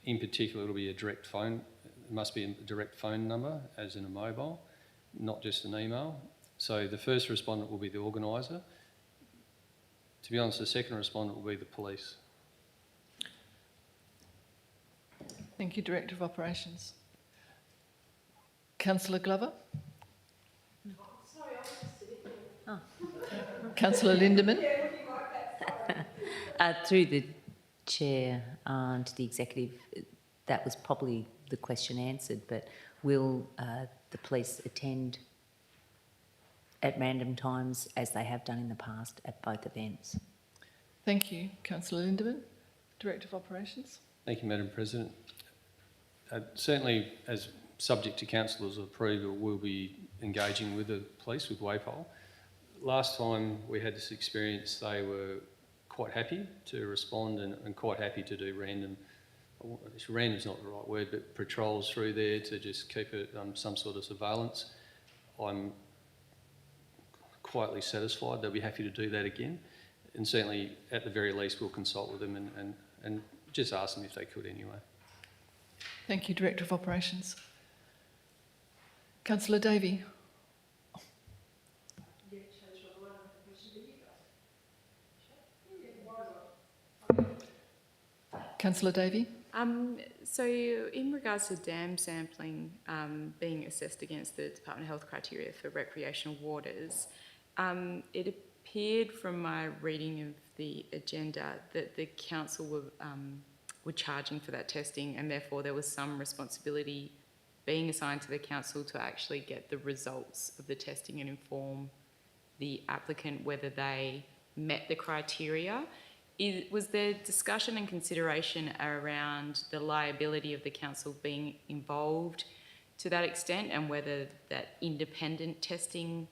Speaker 2: In particular, it'll be a direct phone, it must be a direct phone number, as in a mobile, not just an email. So the first respondent will be the organiser. To be honest, the second respondent will be the police.
Speaker 1: Thank you, Director of Operations. Councillor Glover? Councillor Lindemann?
Speaker 6: Through the chair to the executive, that was probably the question answered, but will the police attend at random times as they have done in the past at both events?
Speaker 1: Thank you, Councillor Lindemann. Director of Operations?
Speaker 2: Thank you, Madam President. Certainly, as subject to councillors' approval, we'll be engaging with the police, with WAPOL. Last time we had this experience, they were quite happy to respond and quite happy to do random's not the right word, but patrols through there to just keep it some sort of surveillance. I'm quietly satisfied they'll be happy to do that again. And certainly, at the very least, we'll consult with them and just ask them if they could anyway.
Speaker 1: Thank you, Director of Operations. Councillor Davey? Councillor Davey?
Speaker 3: So in regards to dam sampling being assessed against the Department of Health criteria for recreational waters, it appeared from my reading of the agenda that the council were charging for that testing, and therefore there was some responsibility being assigned to the council to actually get the results of the testing and inform the applicant whether they met the criteria. Was there discussion and consideration around the liability of the council being involved to that extent, and whether that independent testing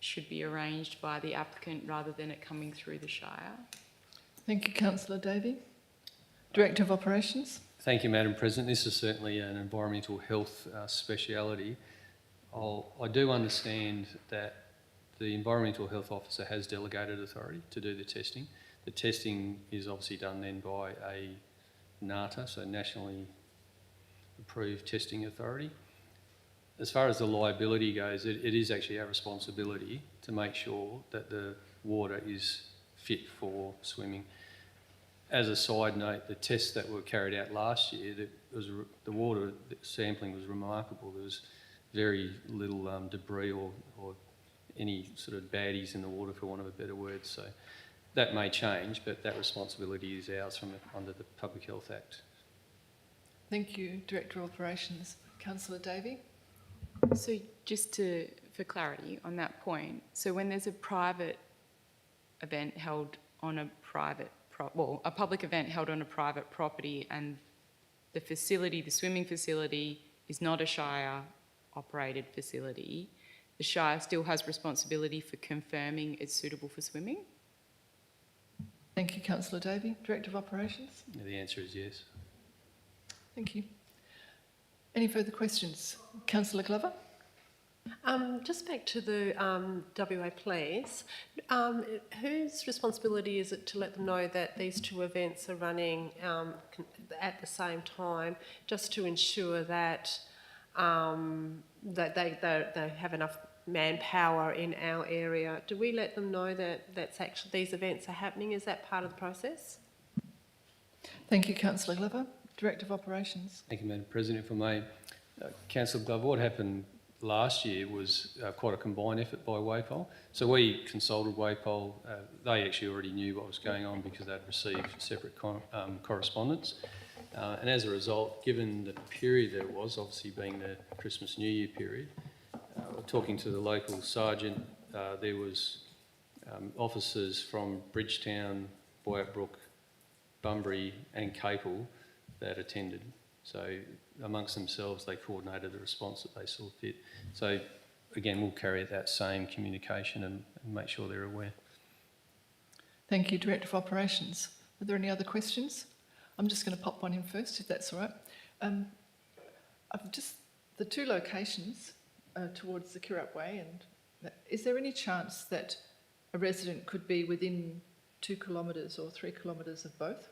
Speaker 3: should be arranged by the applicant rather than it coming through the Shire?
Speaker 1: Thank you, Councillor Davey. Director of Operations?
Speaker 2: Thank you, Madam President. This is certainly an environmental health speciality. I do understand that the Environmental Health Officer has delegated authority to do the testing. The testing is obviously done then by NATA, so Nationally Approved Testing Authority. As far as the liability goes, it is actually our responsibility to make sure that the water is fit for swimming. As a side note, the tests that were carried out last year, the water sampling was remarkable. There was very little debris or any sort of baddies in the water, for want of a better word. So that may change, but that responsibility is ours under the Public Health Act.
Speaker 1: Thank you, Director of Operations. Councillor Davey?
Speaker 3: So just for clarity on that point, so when there's a private event held on a a public event held on a private property and the facility, the swimming facility, is not a Shire operated facility, the Shire still has responsibility for confirming it's suitable for swimming?
Speaker 1: Thank you, Councillor Davey. Director of Operations?
Speaker 2: The answer is yes.
Speaker 1: Thank you. Any further questions? Councillor Glover?
Speaker 5: Just back to the WA Police, whose responsibility is it to let them know that these two events are running at the same time, just to ensure that that they have enough manpower in our area? Do we let them know that these events are happening? Is that part of the process?
Speaker 1: Thank you, Councillor Glover. Director of Operations.
Speaker 2: Thank you, Madam President. If I may, Councillor Glover, what happened last year was quite a combined effort by WAPOL. So we consulted WAPOL. They actually already knew what was going on because they'd received separate correspondence. And as a result, given the period that it was, obviously being the Christmas New Year period, talking to the local sergeant, there was officers from Bridgetown, Boyatbrook, Bunbury and Capel that attended. So amongst themselves, they coordinated the response that they saw fit. So again, we'll carry that same communication and make sure they're aware.
Speaker 1: Thank you, Director of Operations. Are there any other questions? I'm just going to pop one in first, if that's all right. The two locations towards the Kirrap Way, and is there any chance that a resident could be within 2 kilometres or 3 kilometres of both?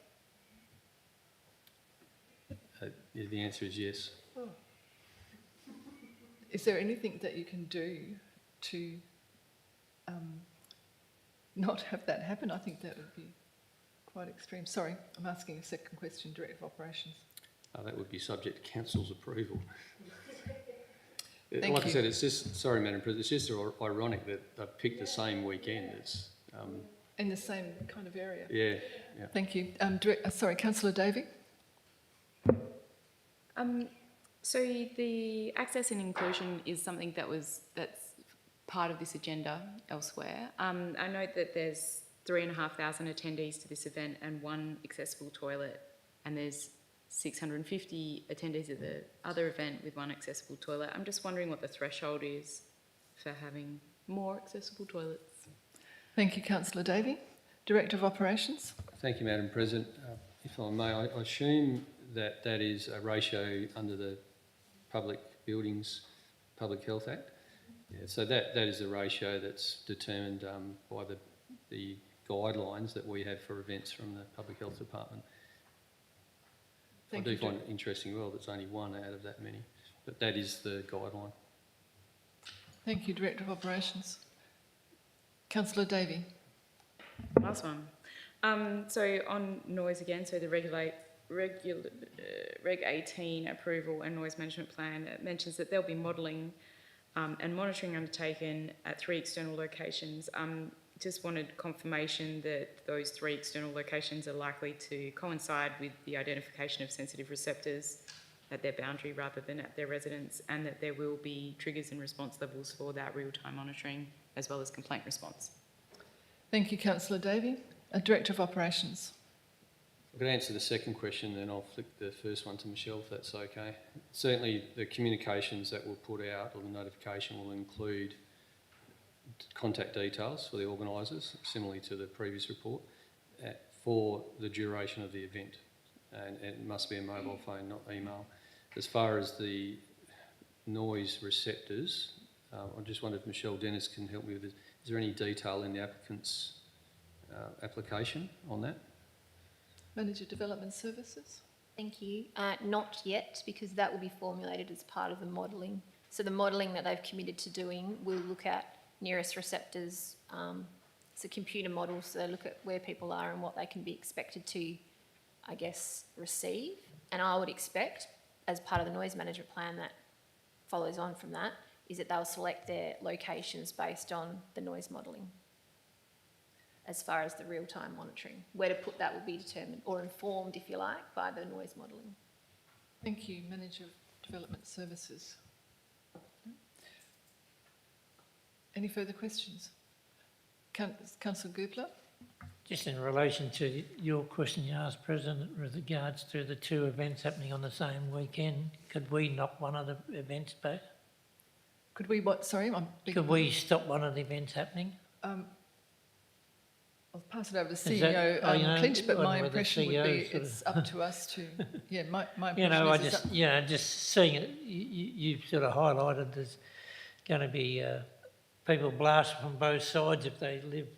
Speaker 2: Yeah, the answer is yes.
Speaker 1: Oh. Is there anything that you can do to not have that happen? I think that would be quite extreme. Sorry, I'm asking a second question, Director of Operations.
Speaker 2: That would be subject to Council's approval.
Speaker 1: Thank
Speaker 2: like
Speaker 1: you.
Speaker 2: I said, it's just, sorry Madam President, it's just ironic that they've picked the same weekend. It's
Speaker 1: In the same kind of area?
Speaker 2: yeah.
Speaker 1: Thank you. Councillor Davey?
Speaker 3: So the access and inclusion is something that's part of this agenda elsewhere. I note that there's 3,500 attendees to this event and 1 accessible toilet, and there's 650 attendees at the other event with 1 accessible toilet. I'm just wondering what the threshold is for having more accessible toilets.
Speaker 1: Thank you, Councillor Davey. Director of Operations?
Speaker 2: Thank you, Madam President. If I may, I assume that is a ratio under the Public Buildings Public Health Act. Yeah, so that is a ratio that's determined by the guidelines that we have for events from the Public Health Department. I do find it interesting, well, there's only 1 out of that many, but that is the guideline.
Speaker 1: Thank you, Director of Operations. Councillor Davey.
Speaker 3: Last one. So on noise again, so the Reg 18 approval and noise management plan, it mentions that there'll be modelling and monitoring undertaken at 3 external locations. Just wanted confirmation that those 3 external locations are likely to coincide with the identification of sensitive receptors at their boundary rather than at their residence, and that there will be triggers and response levels for that real-time monitoring as well as complaint response.
Speaker 1: Thank you, Councillor Davey. Director of Operations.
Speaker 2: I could answer the second question, then I'll flick the first one to Michelle, if that's okay. Certainly the communications that we'll put out, or the notification, will include contact details for the organisers, similarly to the previous report, for the duration of the event. And it must be a mobile phone, not email. As far as the noise receptors, I just wondered if Michelle Dennis can help me with this. Is there any detail in the applicant's application on that?
Speaker 1: Manager Development Services.
Speaker 7: Thank you. Not yet, because that will be formulated as part of the modelling. So the modelling that they've committed to doing will look at nearest receptors. It's a computer model, so they look at where people are and what they can be expected to, I guess, receive. And I would expect, as part of the noise management plan that follows on from that, is that they'll select their locations based on the noise modelling. As far as the real-time monitoring, where to put that will be determined or informed, if you like, by the noise modelling.
Speaker 1: Thank you, Manager of Development Services. Any further questions? Councillor Goobler?
Speaker 8: Just in relation to your question you asked, President, with regards to the two events happening on the same weekend, could we knock one of the events back?
Speaker 1: Could we what? Sorry,
Speaker 8: Could we stop one of the events happening?
Speaker 1: I'll pass it over to
Speaker 8: Is
Speaker 1: CEO
Speaker 8: that-
Speaker 1: Clinch, but
Speaker 8: I
Speaker 1: my
Speaker 8: wonder whether
Speaker 1: impression would be
Speaker 8: CEO sort of-
Speaker 1: it's up to us to. Yeah, my impression
Speaker 8: You know,
Speaker 1: is it's up.
Speaker 8: just seeing it, you've sort of highlighted there's going to be people blasted from both sides if they live,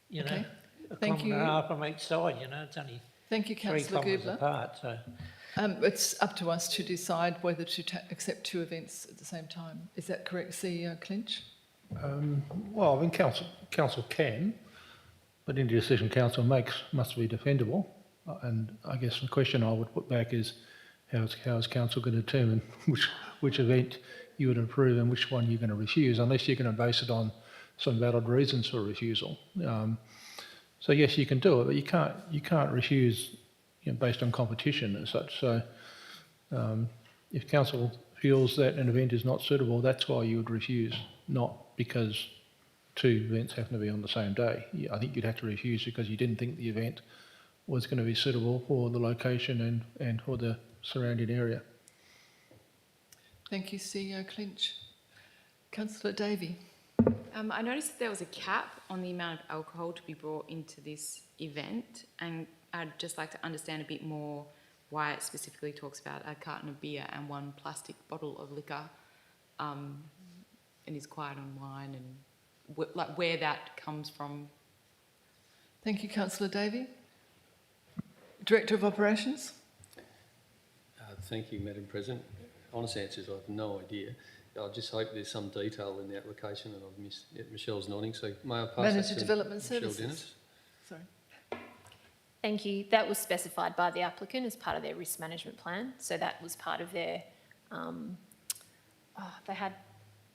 Speaker 8: you know,
Speaker 1: Okay.
Speaker 8: a
Speaker 1: Thank
Speaker 8: kilometre
Speaker 1: you.
Speaker 8: and a half from each side, you know, it's only
Speaker 1: Thank you,
Speaker 8: 3
Speaker 1: Councillor
Speaker 8: kilometres
Speaker 1: Goobler.
Speaker 8: apart, so.
Speaker 1: It's up to us to decide whether to accept two events at the same time. Is that correct, CEO Clinch?
Speaker 4: Well, I mean, council can, but any decision council makes must be defendable. And I guess the question I would put back is, how is council going to determine which event you would approve and which one you're going to refuse, unless you're going to base it on some valid reasons for refusal. So yes, you can do it, but you can't refuse, you know, based on competition as such. So if council feels that an event is not suitable, that's why you would refuse, not because two events happen to be on the same day. I think you'd have to refuse because you didn't think the event was going to be suitable for the location and for the surrounding area.
Speaker 1: Thank you, CEO Clinch. Councillor Davey.
Speaker 3: I noticed that there was a cap on the amount of alcohol to be brought into this event, and I'd just like to understand a bit more why it specifically talks about a carton of beer and 1 plastic bottle of liquor, and is quiet on wine, and like where that comes from.
Speaker 1: Thank you, Councillor Davey. Director of Operations.
Speaker 2: Thank you, Madam President. Honest answer is I have no idea. I just hope there's some detail in the application that I've missed. Yeah, Michelle's nodding, so may I pass that
Speaker 1: Manager
Speaker 2: to
Speaker 1: Development
Speaker 2: Michelle
Speaker 1: Services.
Speaker 2: Dennis?
Speaker 1: Sorry.
Speaker 7: Thank you. That was specified by the applicant as part of their risk management plan. So that was part of their, they had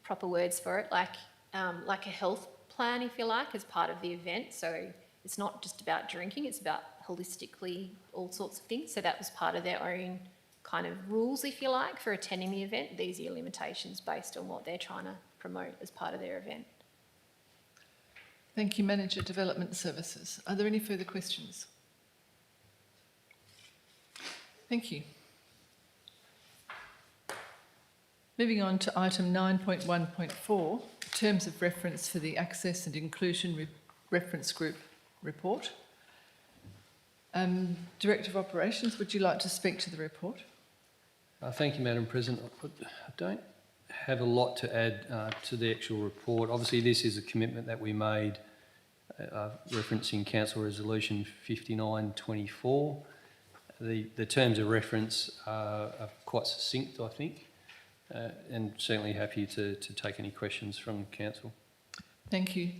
Speaker 7: proper words for it, like a health plan, if you like, as part of the event. So it's not just about drinking, it's about holistically all sorts of things. So that was part of their own kind of rules, if you like, for attending the event. These are your limitations based on what they're trying to promote as part of their event.
Speaker 1: Thank you, Manager Development Services. Are there any further questions? Thank you. Moving on to item 9.1.4, terms of reference for the Access and Inclusion Reference Group report. Director of Operations, would you like to speak to the report?
Speaker 2: Thank you, Madam President. I don't have a lot to add to the actual report. Obviously, this is a commitment that we made referencing Council Resolution 5924. The terms of reference are quite succinct, I think, and certainly happy to take any questions from Council.
Speaker 1: Thank you,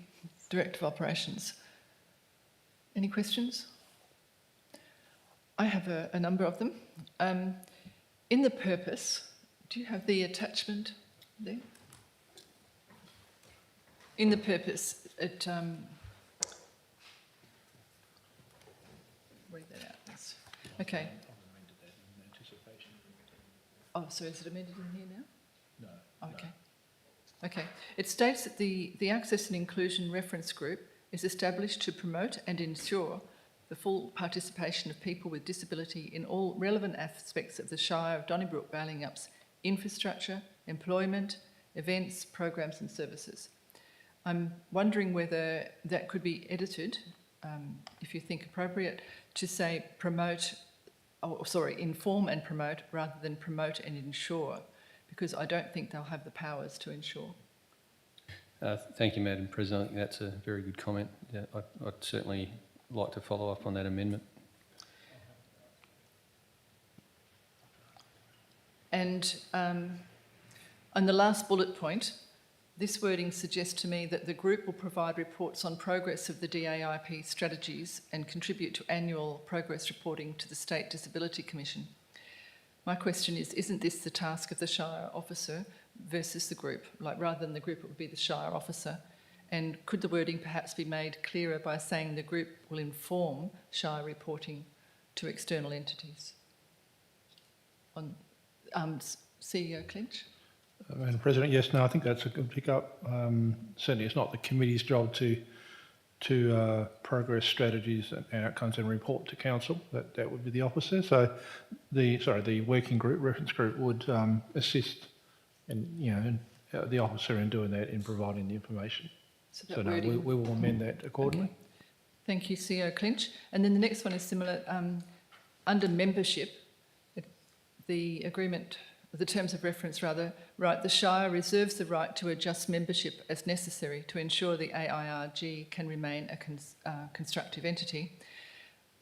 Speaker 1: Director of Operations. Any questions? I have a number of them. In the purpose, do you have the attachment there? In the purpose, it... read that out. Yes. Okay. Oh, so is it amended in here now? No. Okay. Okay. It states that the Access and Inclusion Reference Group is established to promote and ensure the full participation of people with disability in all relevant aspects of the Shire of Donnybrook-Balingup's infrastructure, employment, events, programs and services. I'm wondering whether that could be edited, if you think appropriate, to say inform and promote rather than promote and ensure, because I don't think they'll have the powers to ensure.
Speaker 2: Thank you, Madam President. I think that's a very good comment. Yeah, I'd certainly like to follow up on that amendment.
Speaker 1: And on the last bullet point, this wording suggests to me that the group will provide reports on progress of the DAIP strategies and contribute to annual progress reporting to the State Disability Commission. My question is, isn't this the task of the Shire officer versus the group? Like, rather than the group, it would be the Shire officer. And could the wording perhaps be made clearer by saying the group will inform Shire reporting to external entities? On CEO Clinch?
Speaker 4: Madam President, yes, no, I think that's a good pick-up. Certainly it's not the committee's job to progress strategies and outcomes and report to council. That would be the officer. So the working group, reference group, would assist the officer in doing that, in providing the information. So no, we will amend that accordingly.
Speaker 1: Okay. Thank you, CEO Clinch. And then the next one is similar. Under membership, the agreement, the terms of reference rather, right, the Shire reserves the right to adjust membership as necessary to ensure the AIRG can remain a constructive entity.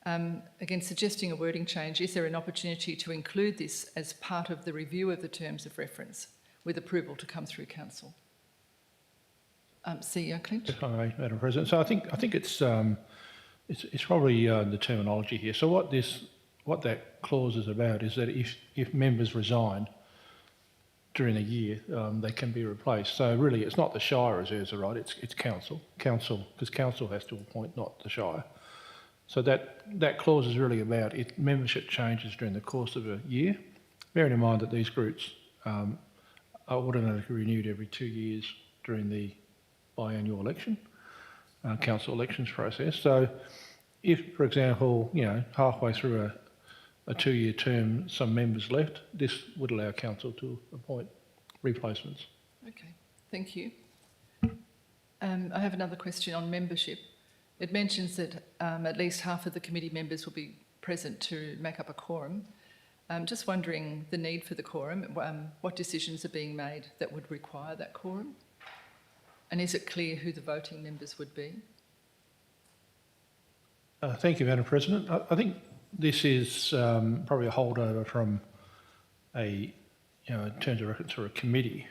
Speaker 1: Again, suggesting a wording change, is there an opportunity to include this as part of the review of the terms of reference with approval to come through council? CEO Clinch?
Speaker 4: If I may, Madam President. So I think it's probably the terminology here. So what that clause is about is that if members resign during a year, they can be replaced. So really, it's not the Shire reserves the right; it's council, because council has to appoint, not the Shire. So that clause is really about if membership changes during the course of a year, bearing in mind that these groups are automatically renewed every 2 years during the biannual election, council elections process. So if, for example, halfway through a 2-year term, some members left, this would allow council to appoint replacements.
Speaker 1: Okay, thank you. I have another question on membership. It mentions that at least half of the committee members will be present to make up a quorum. Just wondering the need for the quorum, what decisions are being made that would require that quorum? And is it clear who the voting members would be?
Speaker 4: Thank you, Madam President. I think this is probably a holdover from in terms of reference to a committee.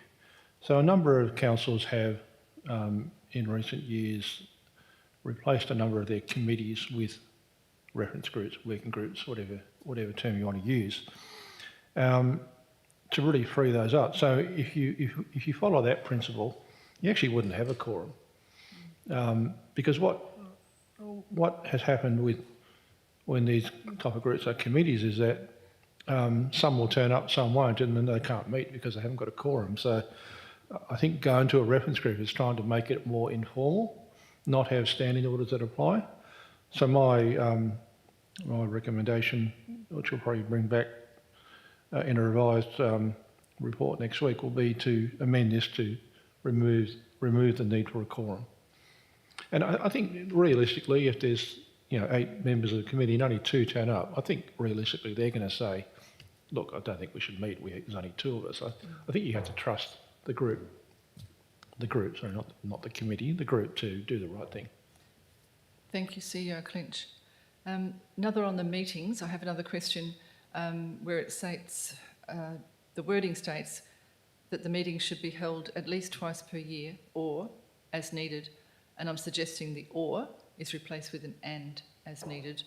Speaker 4: So a number of councils have, in recent years, replaced a number of their committees with reference groups, working groups, whatever term you want to use, to really free those up. So if you follow that principle, you actually wouldn't have a quorum, because what has happened when these type of groups are committees is that some will turn up, some won't, and then they can't meet because they haven't got a quorum. So I think going to a reference group is trying to make it more informal, not have standing orders that apply. So my recommendation, which we'll probably bring back in a revised report next week, will be to amend this to remove the need for a quorum. And I think realistically, if there's 8 members of the committee and only 2 turn up, I think realistically they're going to say, look, I don't think we should meet, there's only 2 of us. I think you have to trust the group, sorry, not the committee, the group, to do the right thing.
Speaker 1: Thank you, CEO Clinch. Another on the meetings, I have another question where it states, the wording states that the meetings should be held at least twice per year or as needed, and I'm suggesting the or is replaced with an and as needed,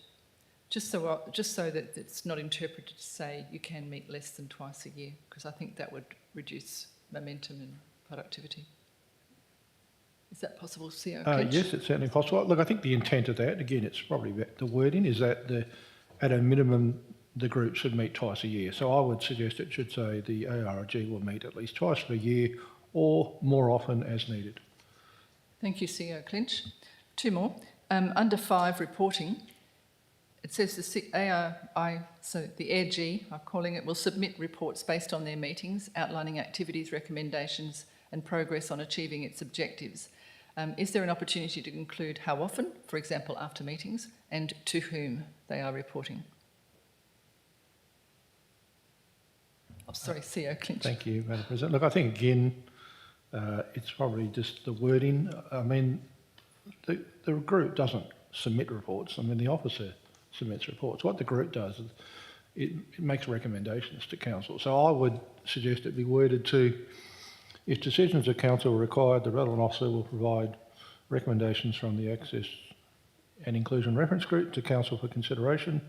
Speaker 1: just so that it's not interpreted to say you can meet less than twice a year, because I think that would reduce momentum and productivity. Is that possible, CEO Clinch?
Speaker 4: Yes, it's certainly possible. Look, I think the intent of that, again, it's probably the wording, is that at a minimum the group should meet twice a year. So I would suggest it should say the AIRG will meet at least twice per year or more often as needed.
Speaker 1: Thank you, CEO Clinch. 2 more. Under 5, reporting, it says the AIRG, I'm calling it, will submit reports based on their meetings, outlining activities, recommendations and progress on achieving its objectives. Is there an opportunity to include how often, for example, after meetings, and to whom they are reporting? Oh, sorry, CEO Clinch.
Speaker 4: Thank you, Madam President. Look, I think, again, it's probably just the wording. I mean, the group doesn't submit reports. I mean, the officer submits reports. What the group does it makes recommendations to council. So I would suggest it be worded to, if decisions of council are required, the relevant officer will provide recommendations from the Access and Inclusion Reference Group to council for consideration.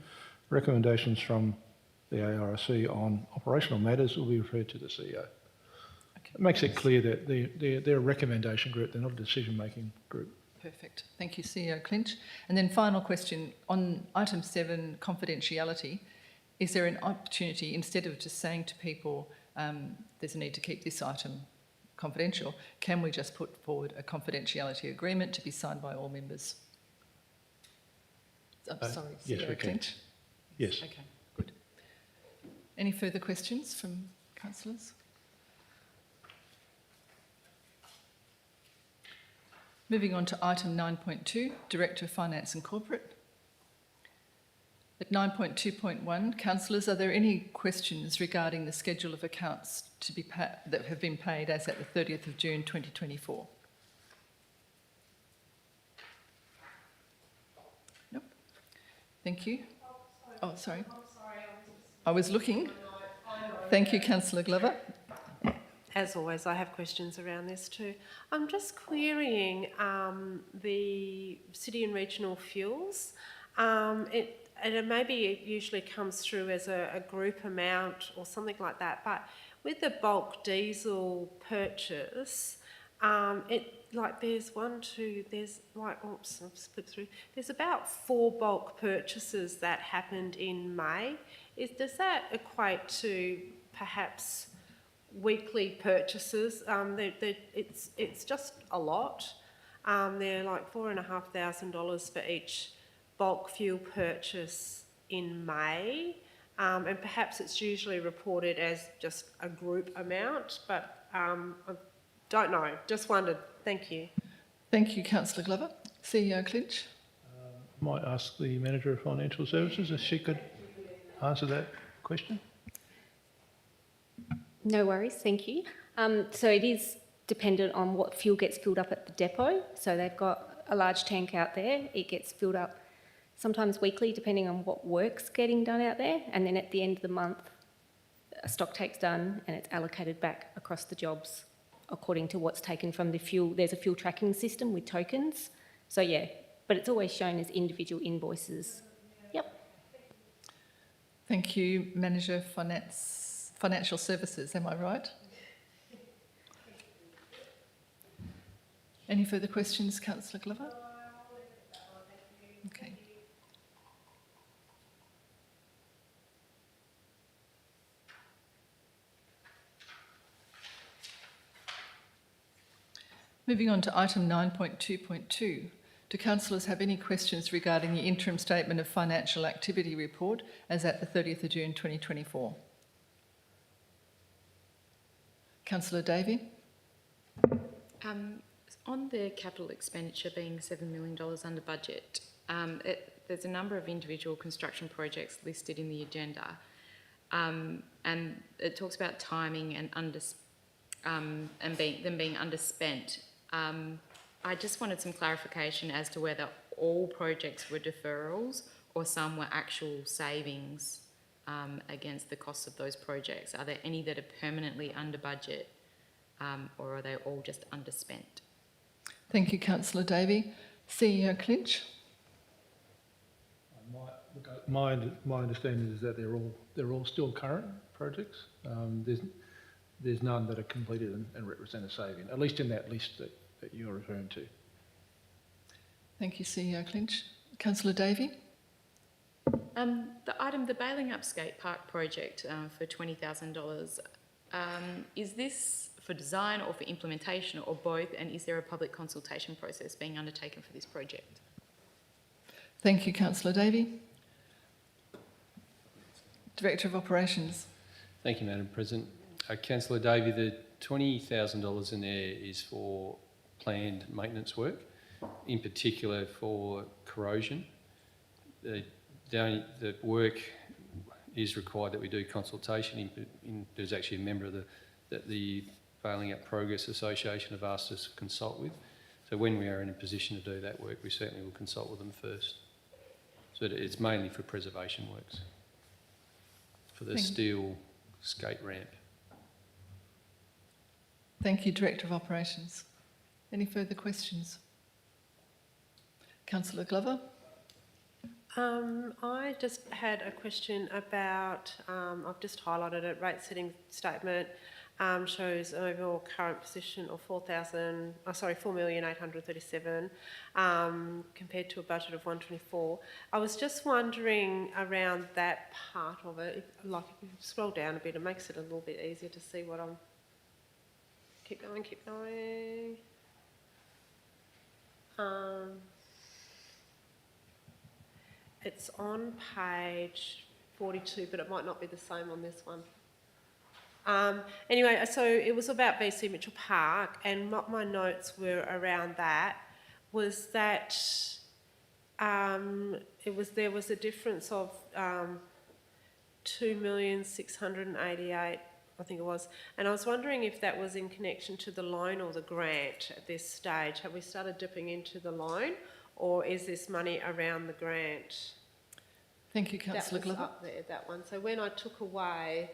Speaker 4: Recommendations from the ARC on operational matters will be referred to the CEO. It makes it clear that they're a recommendation group, they're not a decision-making group.
Speaker 1: Perfect. Thank you, CEO Clinch. And then final question, on item 7, confidentiality, is there an opportunity, instead of just saying to people, there's a need to keep this item confidential, can we just put forward a confidentiality agreement to be signed by all members? Sorry,
Speaker 4: yes,
Speaker 1: CEO
Speaker 4: we can.
Speaker 1: Clinch?
Speaker 4: Yes.
Speaker 1: Okay, good. Any further questions from councillors? Moving on to item 9.2, Director of Finance and Corporate. At 9.2.1, councillors, are there any questions regarding the schedule of accounts to be that have been paid as at the 30th of June 2024? Nope. Thank you. Oh, sorry. I was looking. Thank you, Councillor Glover.
Speaker 5: As always, I have questions around this too. I'm just querying the city and regional fuels. Maybe it usually comes through as a group amount or something like that, but with the bulk diesel purchase, there's there's about 4 bulk purchases that happened in May. Does that equate to perhaps weekly purchases? It's just a lot. They're like $4,500 for each bulk fuel purchase in May, and perhaps it's usually reported as just a group amount, but I don't know, just wondered. Thank you.
Speaker 1: Thank you, Councillor Glover. CEO Clinch.
Speaker 4: I might ask the Manager of Financial Services if she could answer that question.
Speaker 9: No worries, thank you. So it is dependent on what fuel gets filled up at the depot. So they've got a large tank out there. It gets filled up sometimes weekly, depending on what work's getting done out there. And then at the end of the month, a stock take's done and it's allocated back across the jobs according to what's taken from the fuel. There's a fuel tracking system with tokens. So yeah, but it's always shown as individual invoices. Yep.
Speaker 1: Thank you, Manager Financial Services, am I right? Any further questions, Councillor Glover? Okay. Moving on to item 9.2.2. Do councillors have any questions regarding the interim statement of financial activity report as at the 30th of June 2024? Councillor Davey.
Speaker 3: On the capital expenditure being $7 million under budget, there's a number of individual construction projects listed in the agenda, and it talks about timing and being underspent. I just wanted some clarification as to whether all projects were deferrals or some were actual savings against the costs of those projects. Are there any that are permanently under budget, or are they all just underspent?
Speaker 1: Thank you, Councillor Davey. CEO Clinch.
Speaker 4: My understanding is that they're all still current projects. There's none that are completed and represent a saving, at least in that list that you're referring to.
Speaker 1: Thank you, CEO Clinch. Councillor Davey.
Speaker 3: The Bailing Up Skate Park project for $20,000, is this for design or for implementation or both, and is there a public consultation process being undertaken for this project?
Speaker 1: Thank you, Councillor Davey. Director of Operations.
Speaker 2: Thank you, Madam President. Councillor Davey, the $20,000 in there is for planned maintenance work, in particular for corrosion. The work is required that we do consultation. There's actually a member of the Bailing Up Progress Association have asked us to consult with. So when we are in a position to do that work, we certainly will consult with them first. So it's mainly for preservation works. for the
Speaker 1: Thank-
Speaker 2: steel skate ramp.
Speaker 1: Thank you, Director of Operations. Any further questions? Councillor Glover?
Speaker 5: I just had a question about, I've just highlighted it, rate setting statement shows an overall current position of 4,837,000 compared to a budget of 124. I was just wondering around that part of it, if you scroll down a bit, it makes it a little bit easier to see what I'm... Keep going. It's on page 42, but it might not be the same on this one. Anyway, so it was about BC Mitchell Park, and what my notes were around that was that there was a difference of 2,688,000, I think it was, and I was wondering if that was in connection to the loan or the grant at this stage. Have we started dipping into the loan, or is this money around the grant?
Speaker 1: Thank you, Councillor
Speaker 5: That was
Speaker 1: Glover.
Speaker 5: up there, that one. So when I took away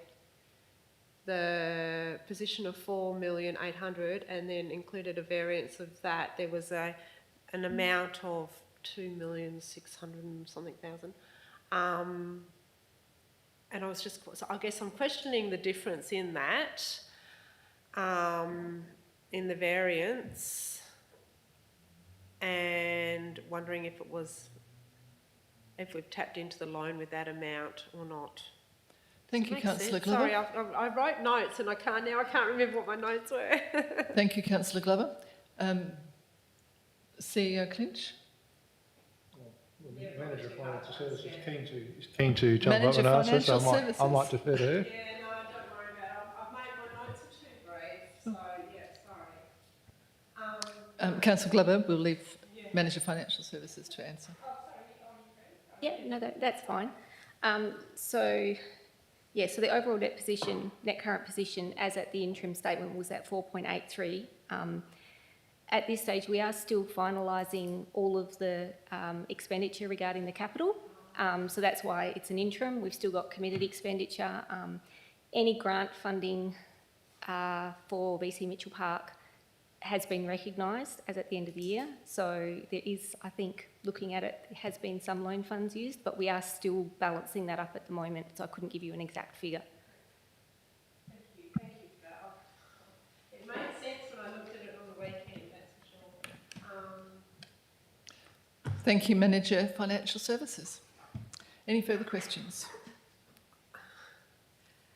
Speaker 5: the position of 4,800,000 and then included a variance of that, there was an amount of 2,600,000 and something thousand. And I was just, so I guess I'm questioning the difference in that, in the variance, and wondering if we've tapped into the loan with that amount or not.
Speaker 1: Thank you,
Speaker 5: Makes sense.
Speaker 1: Councillor Glover.
Speaker 5: Sorry, I wrote notes and I can't remember what my notes were.
Speaker 1: Thank you, Councillor Glover. CEO Clinch?
Speaker 4: The Manager of Financial Services is keen to jump
Speaker 1: Manager
Speaker 4: up and answer, so
Speaker 1: Financial
Speaker 4: I
Speaker 1: Services.
Speaker 4: might defer to her.
Speaker 5: Yeah, no, don't worry about it. I've made my notes are too brief, so yeah, sorry.
Speaker 1: Councillor Glover, we'll leave Manager Financial Services to answer.
Speaker 9: Yeah, no, that's fine. So the overall net current position, as at the interim statement, was at 4.83. At this stage, we are still finalising all of the expenditure regarding the capital. So that's why it's an interim. We've still got committed expenditure. Any grant funding for BC Mitchell Park has been recognised as at the end of the year. So there is, I think, looking at it, there has been some loan funds used, but we are still balancing that up at the moment, so I couldn't give you an exact figure.
Speaker 5: Thank you for that. It made sense when I looked at it on the weekend, that's for sure.
Speaker 1: Thank you, Manager Financial Services. Any further questions?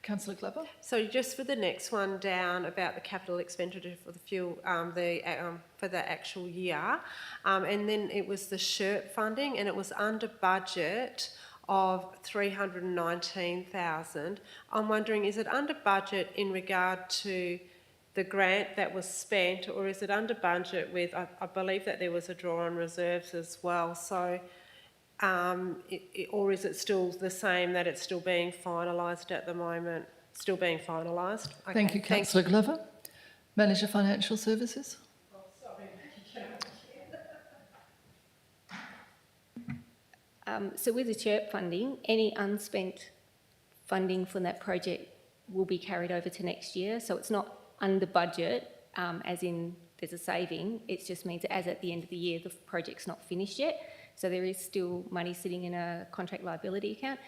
Speaker 1: Councillor Glover?
Speaker 5: So just for the next one down about the capital expenditure for the fuel, for the actual year, and then it was the SHRP funding, and it was under budget of 319,000. I'm wondering, is it under budget in regard to the grant that was spent, or is it under budget with? I believe that there was a draw on reserves as well. So. Or is it still the same, that it's still being finalised at the moment? Still being finalised? Okay,
Speaker 1: Thank you, Councillor Glover. Manager Financial Services?
Speaker 9: So with the SHRP funding, any unspent funding from that project will be carried over to next year. So it's not under budget, as in there's a saving. It just means that as at the end of the year, the project's not finished yet. So there is still money sitting in a contract liability account.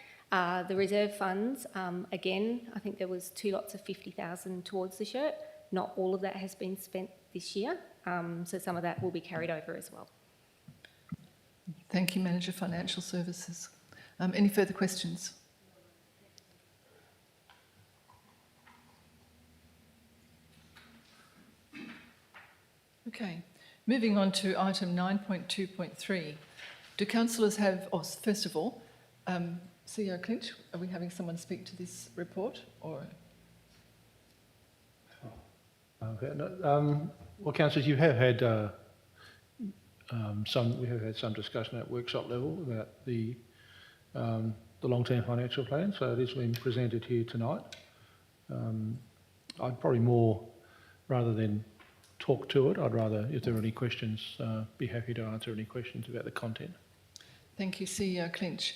Speaker 9: The reserve funds, again, I think there was 2 lots of 50,000 towards the SHRP. Not all of that has been spent this year, so some of that will be carried over as well.
Speaker 1: Thank you, Manager Financial Services. Any further questions? Okay, moving on to item 9.2.3. Do councillors have, first of all, CEO Clinch, are we having someone speak to this report, or?
Speaker 4: Okay. No, well, councillors, you have had we have had some discussion at workshop level about the long-term financial plan, so it is being presented here tonight. I'd probably more, rather than talk to it, I'd rather, if there are any questions, be happy to answer any questions about the content.
Speaker 1: Thank you, CEO Clinch.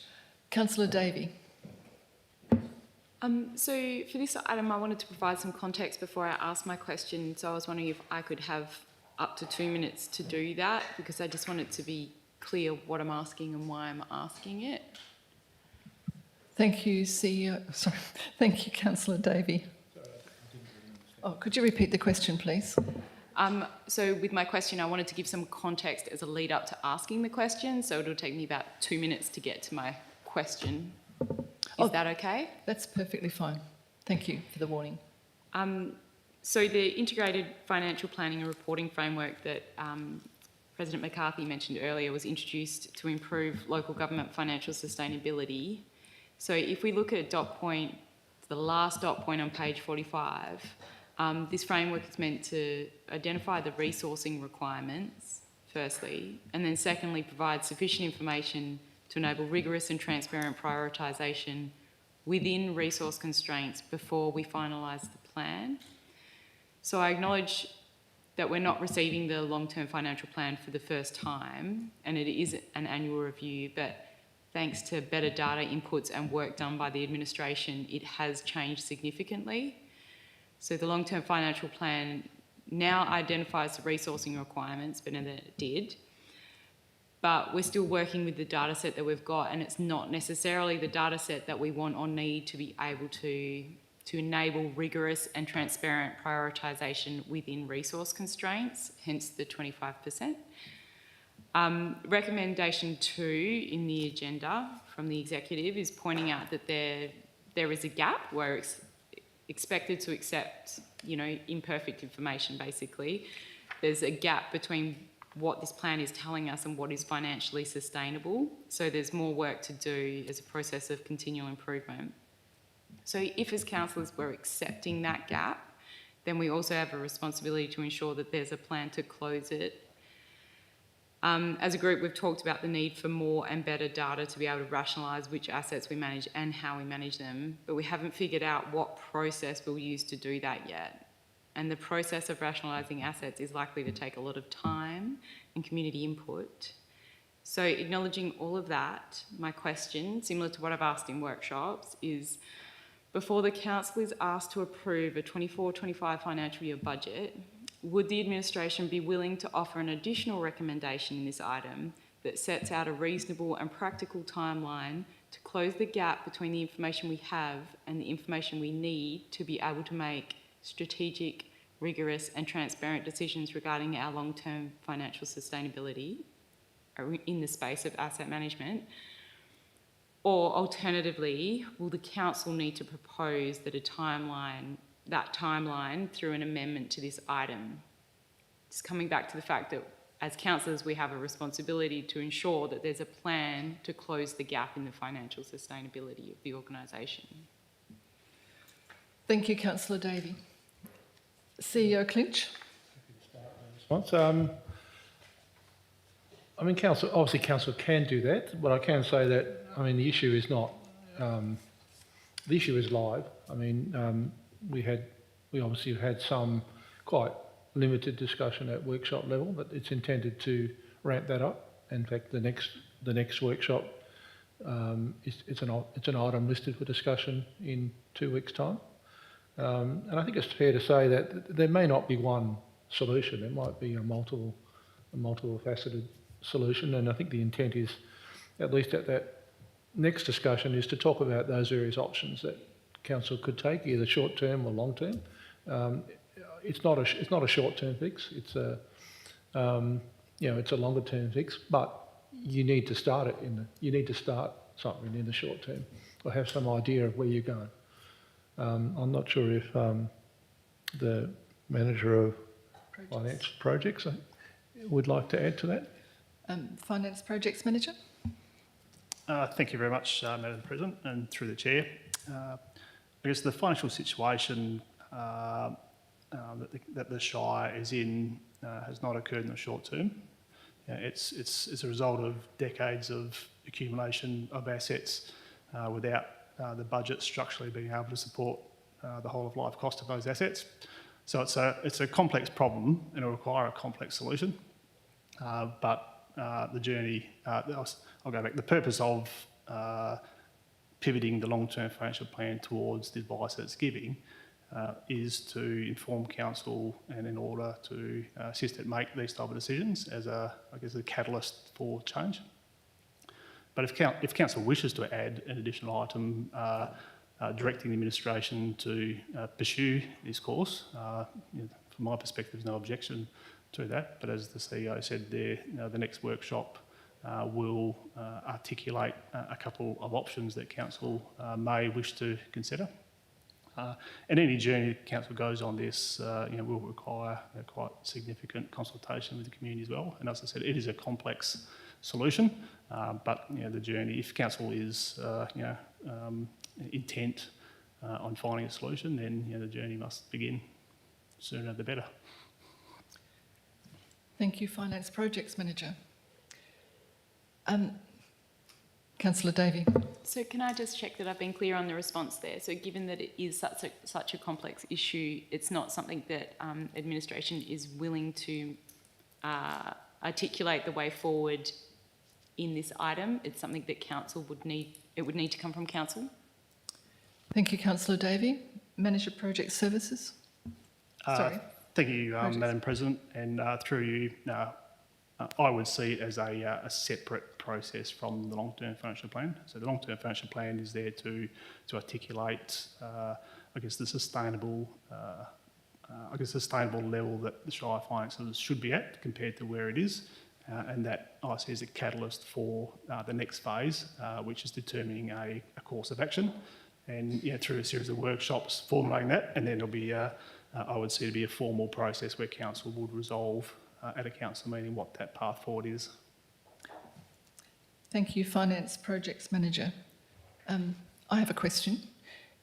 Speaker 1: Councillor Davey.
Speaker 3: So for this item, I wanted to provide some context before I ask my question. So I was wondering if I could have up to 2 minutes to do that, because I just want it to be clear what I'm asking and why I'm asking it.
Speaker 1: Thank you, CEO. Sorry, thank you, Councillor Davey. Oh, could you repeat the question, please?
Speaker 3: So with my question, I wanted to give some context as a lead up to asking the question. So it'll take me about 2 minutes to get to my question. Is that okay?
Speaker 1: That's perfectly fine. Thank you for the warning.
Speaker 3: So the integrated financial planning and reporting framework that President McCarthy mentioned earlier was introduced to improve local government financial sustainability. So if we look at dot point, the last dot point on page 45, this framework is meant to identify the resourcing requirements, firstly, and then secondly, provide sufficient information to enable rigorous and transparent prioritisation within resource constraints before we finalise the plan. So I acknowledge that we're not receiving the long-term financial plan for the first time, and it is an annual review, but thanks to better data inputs and work done by the administration, it has changed significantly. So the long-term financial plan now identifies the resourcing requirements better than it did, but we're still working with the data set that we've got, and it's not necessarily the data set that we want or need to be able to enable rigorous and transparent prioritisation within resource constraints, hence the 25%. Recommendation 2 in the agenda from the executive is pointing out that there is a gap where it's expected to accept, imperfect information, basically. There's a gap between what this plan is telling us and what is financially sustainable. So there's more work to do as a process of continual improvement. So if as councillors we're accepting that gap, then we also have a responsibility to ensure that there's a plan to close it. As a group, we've talked about the need for more and better data to be able to rationalise which assets we manage and how we manage them, but we haven't figured out what process we'll use to do that yet. And the process of rationalising assets is likely to take a lot of time and community input. So acknowledging all of that, my question, similar to what I've asked in workshops, is before the council is asked to approve a 24-25 financial year budget, would the administration be willing to offer an additional recommendation in this item that sets out a reasonable and practical timeline to close the gap between the information we have and the information we need to be able to make strategic, rigorous and transparent decisions regarding our long-term financial sustainability in the space of asset management? Or alternatively, will the council need to propose that that timeline through an amendment to this item? Just coming back to the fact that as councillors we have a responsibility to ensure that there's a plan to close the gap in the financial sustainability of the organisation.
Speaker 1: Thank you, Councillor Davey. CEO Clinch.
Speaker 4: Response. Obviously council can do that, but I can say that, the issue is not, the issue is live. We obviously had some quite limited discussion at workshop level, but it's intended to ramp that up. In fact, the next workshop, it's an item listed for discussion in 2 weeks' time. And I think it's fair to say that there may not be one solution. There might be a multiple faceted solution, and I think the intent is, at least at that next discussion, is to talk about those various options that council could take, either short term or long term. It's not a short term fix. It's a longer term fix, but you need to start something in the short term, or have some idea of where you're going. I'm not sure if the manager of finance projects would like to add to that.
Speaker 1: Finance Projects Manager.
Speaker 10: Thank you very much, Madam President, and through the Chair. I guess the financial situation that the Shire is in has not occurred in the short term. It's a result of decades of accumulation of assets without the budget structurally being able to support the whole of life cost of those assets. So it's a complex problem and it'll require a complex solution. But the journey, I'll go back. The purpose of pivoting the long-term financial plan towards the advice that it's giving is to inform council and in order to assist it make these type of decisions as a catalyst for change. But if council wishes to add an additional item directing the administration to pursue this course, from my perspective, there's no objection to that. But as the CEO said there, the next workshop will articulate a couple of options that council may wish to consider. And any journey council goes on this, will require quite significant consultation with the community as well. And as I said, it is a complex solution, but the journey, if council is intent on finding a solution, then the journey must begin sooner the better.
Speaker 1: Thank you, Finance Projects Manager. Councillor Davey.
Speaker 3: So can I just check that I've been clear on the response there? So given that it is such a complex issue, it's not something that administration is willing to articulate the way forward in this item. It's something that council would need to come from council.
Speaker 1: Thank you, Councillor Davey. Manager Project Services. Sorry.
Speaker 10: Thank you, Madam President, and through you, I would see it as a separate process from the long-term financial plan. So the long-term financial plan is there to articulate, the sustainable, sustainable level that the Shire finances should be at compared to where it is, and that I see as a catalyst for the next phase, which is determining a course of action, and through a series of workshops formulating that, and then there'll be I would see it to be a formal process where council would resolve at a council meeting what that path forward is.
Speaker 1: Thank you, Finance Projects Manager. I have a question.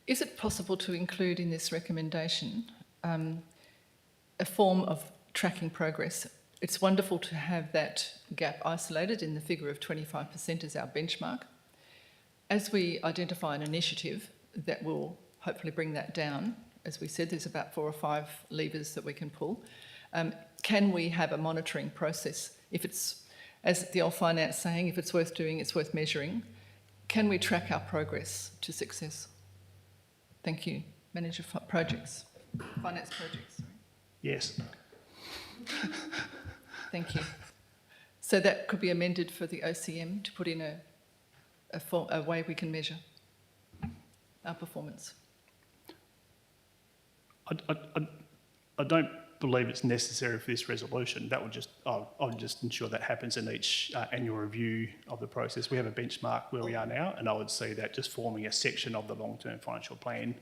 Speaker 1: Is it possible to include in this recommendation a form of tracking progress? It's wonderful to have that gap isolated in the figure of 25% as our benchmark. As we identify an initiative that will hopefully bring that down, as we said, there's about 4 or 5 levers that we can pull. Can we have a monitoring process? If it's, as the old finance saying, if it's worth doing, it's worth measuring. Can we track our progress to success? Thank you. Manager Projects. Finance Projects. Sorry.
Speaker 10: Yes.
Speaker 1: Thank you. So that could be amended for the OCM to put in a way we can measure our performance.
Speaker 10: I don't believe it's necessary for this resolution. That would just, I would just ensure that happens in each annual review of the process. We have a benchmark where we are now, and I would see that just forming a section of the long-term financial plan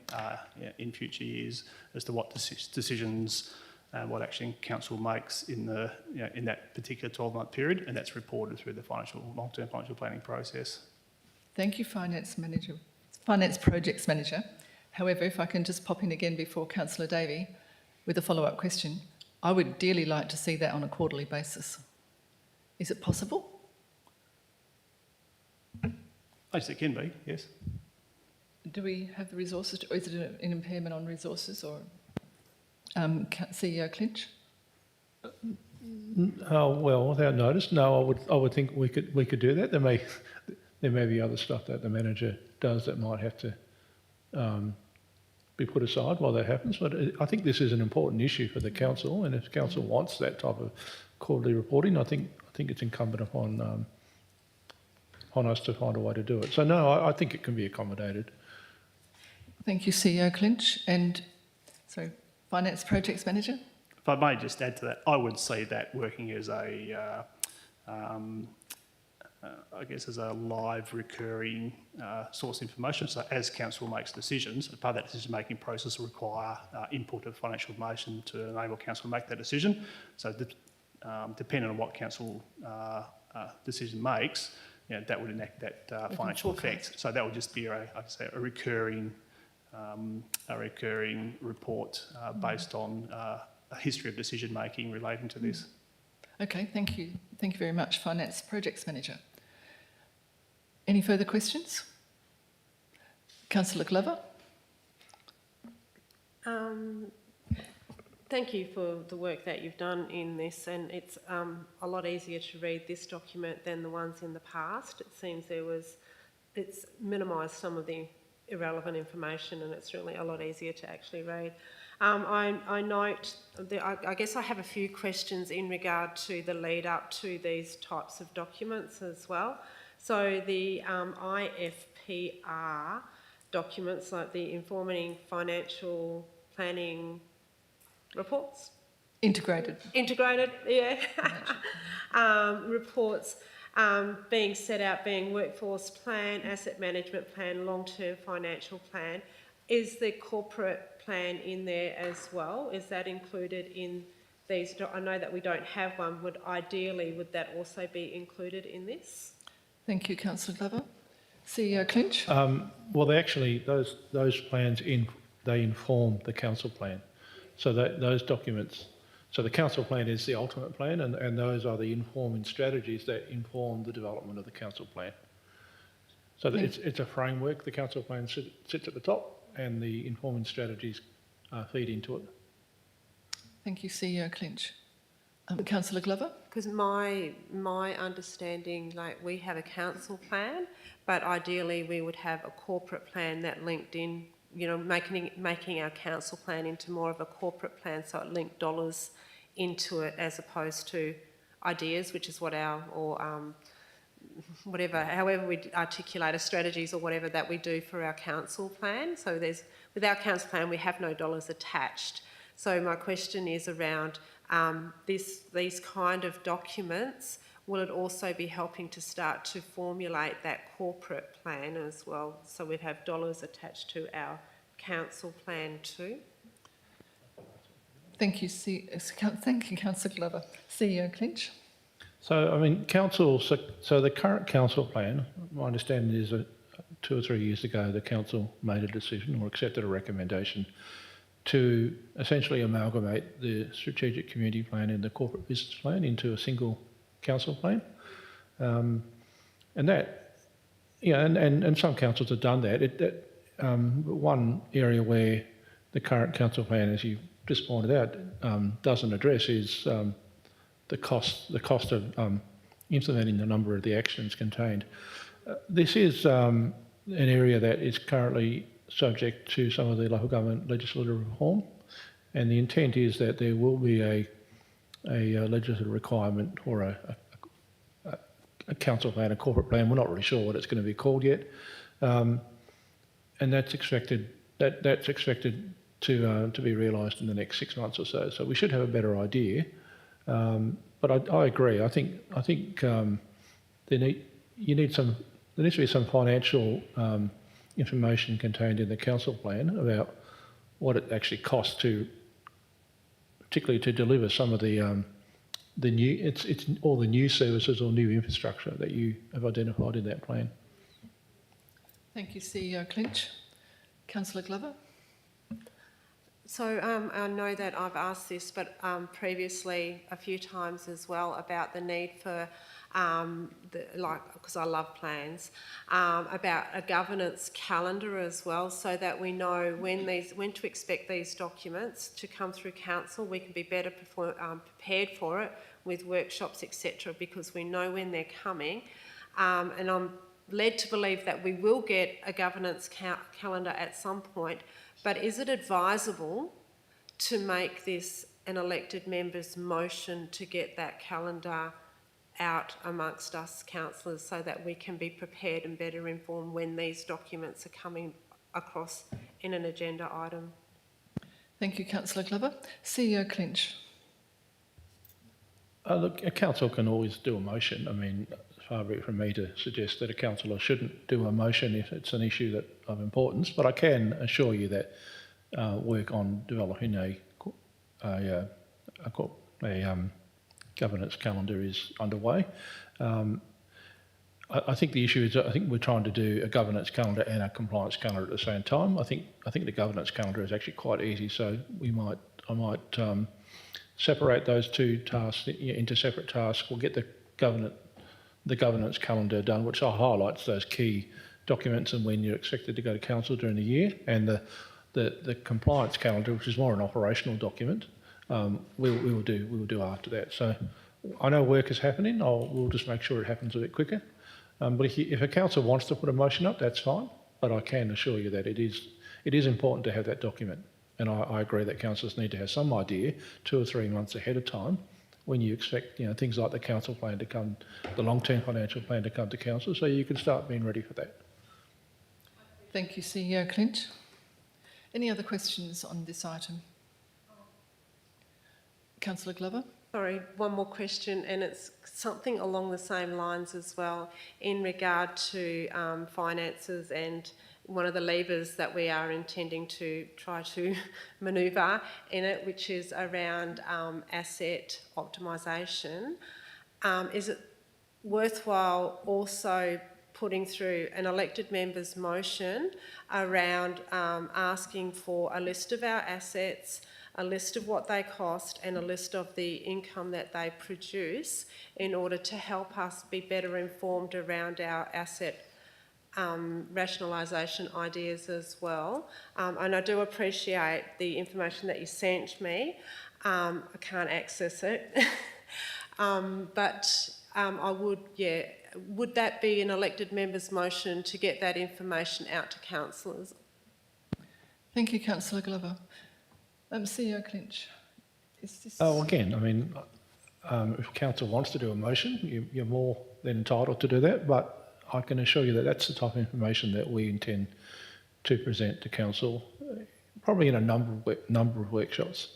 Speaker 10: in future years as to what decisions and what action council makes in the in that particular 12-month period, and that's reported through the long-term financial planning process.
Speaker 1: Thank you, Finance Projects Manager. However, if I can just pop in again before Councillor Davey with a follow-up question, I would dearly like to see that on a quarterly basis. Is it possible?
Speaker 10: Yes, it can be, yes.
Speaker 1: Do we have the resources, or is it an impairment on resources, or CEO Clinch?
Speaker 4: Well, without notice, no. I would think we could do that. There may be other stuff that the manager does that might have to be put aside while that happens. But I think this is an important issue for the council, and if council wants that type of quarterly reporting, I think it's incumbent upon us to find a way to do it. So no, I think it can be accommodated.
Speaker 1: Thank you, CEO Clinch. And so, Finance Projects Manager.
Speaker 10: If I may just add to that, I would see that working as a as a live recurring source information. So as council makes decisions, part of that decision-making process will require input of financial information to enable council to make that decision. So depending on what council decision makes, that would enact that financial effect. So that would just be a recurring report based on a history of decision-making relating to this.
Speaker 1: Okay, thank you. Thank you very much, Finance Projects Manager. Any further questions? Councillor Glover.
Speaker 5: Thank you for the work that you've done in this, and it's a lot easier to read this document than the ones in the past. It seems there it's minimised some of the irrelevant information, and it's really a lot easier to actually read. I note that I guess I have a few questions in regard to the lead up to these types of documents as well. So the IFPR documents, like the informing financial planning reports.
Speaker 1: Integrated.
Speaker 5: Integrated, yeah. Reports being set out, being workforce plan, asset management plan, long-term financial plan. Is the corporate plan in there as well? Is that included in these? I know that we don't have one. Would that also be included in this?
Speaker 1: Thank you, Councillor Glover. CEO Clinch.
Speaker 4: Well, they actually, those plans, they inform the council plan. So those documents, so the council plan is the ultimate plan, and those are the informing strategies that inform the development of the council plan. So it's a framework. The council plan sits at the top, and the informing strategies feed into it.
Speaker 1: Thank you, CEO Clinch. Councillor Glover.
Speaker 5: Because my understanding, like, we have a council plan, but ideally we would have a corporate plan that linked in, you know, making our council plan into more of a corporate plan, so it linked dollars into it as opposed to ideas, which is what however we articulate our strategies or whatever that we do for our council plan. So with our council plan, we have no dollars attached. So my question is around these kind of documents. Will it also be helping to start to formulate that corporate plan as well? So we'd have dollars attached to our council plan too.
Speaker 1: Thank you, Councillor Glover. CEO Clinch.
Speaker 4: So, I mean, so the current council plan, my understanding is that 2 or 3 years ago, the council made a decision or accepted a recommendation to essentially amalgamate the strategic community plan and the corporate business plan into a single council plan. And that, yeah, and some councils have done that. One area where the current council plan, as you just pointed out, doesn't address is the cost of implementing the number of the actions contained. This is an area that is currently subject to some of the local government legislative reform, and the intent is that there will be a legislative requirement or a council plan, a corporate plan. We're not really sure what it's going to be called yet, and that's expected to be realised in the next 6 months or so. So we should have a better idea. But I agree. I think there needs to be some financial information contained in the council plan about what it actually costs particularly to deliver some of the new. It's all the new services or new infrastructure that you have identified in that plan.
Speaker 1: Thank you, CEO Clinch. Councillor Glover.
Speaker 5: So I know that I've asked this, but previously a few times as well about the need for, because I love plans, about a governance calendar as well, so that we know when to expect these documents to come through council. We can be better prepared for it with workshops, etc., because we know when they're coming. And I'm led to believe that we will get a governance calendar at some point. But is it advisable to make this an elected member's motion to get that calendar out amongst us councillors so that we can be prepared and better informed when these documents are coming across in an agenda item?
Speaker 1: Thank you, Councillor Glover. CEO Clinch.
Speaker 4: Look, a council can always do a motion. I mean, far be it from me to suggest that a councillor shouldn't do a motion if it's an issue of importance, but I can assure you that work on developing a governance calendar is underway. I think the issue is I think we're trying to do a governance calendar and a compliance calendar at the same time. I think the governance calendar is actually quite easy, so I might separate those two tasks into separate tasks. We'll get the governance calendar done, which highlights those key documents and when you're expected to go to council during the year, and the compliance calendar, which is more an operational document, we will do after that. So I know work is happening. We'll just make sure it happens a bit quicker. But if a council wants to put a motion up, that's fine. But I can assure you that it is important to have that document. And I agree that councillors need to have some idea 2 or 3 months ahead of time when you expect, things like the council plan to come, the long-term financial plan to come to council, so you can start being ready for that.
Speaker 1: Thank you, CEO Clinch. Any other questions on this item? Councillor Glover?
Speaker 5: Sorry, one more question, and it's something along the same lines as well in regard to finances and one of the levers that we are intending to try to manoeuvre in it, which is around asset optimisation. Is it worthwhile also putting through an elected member's motion around asking for a list of our assets, a list of what they cost and a list of the income that they produce in order to help us be better informed around our asset rationalisation ideas as well. And I do appreciate the information that you sent me. I can't access it. But I would, would that be an elected member's motion to get that information out to councillors?
Speaker 1: Thank you, Councillor Glover. CEO Clinch, is this...
Speaker 4: Oh, again, I mean, if council wants to do a motion, you're more than entitled to do that, but I can assure you that that's the type of information that we intend to present to council, probably in a number of workshops.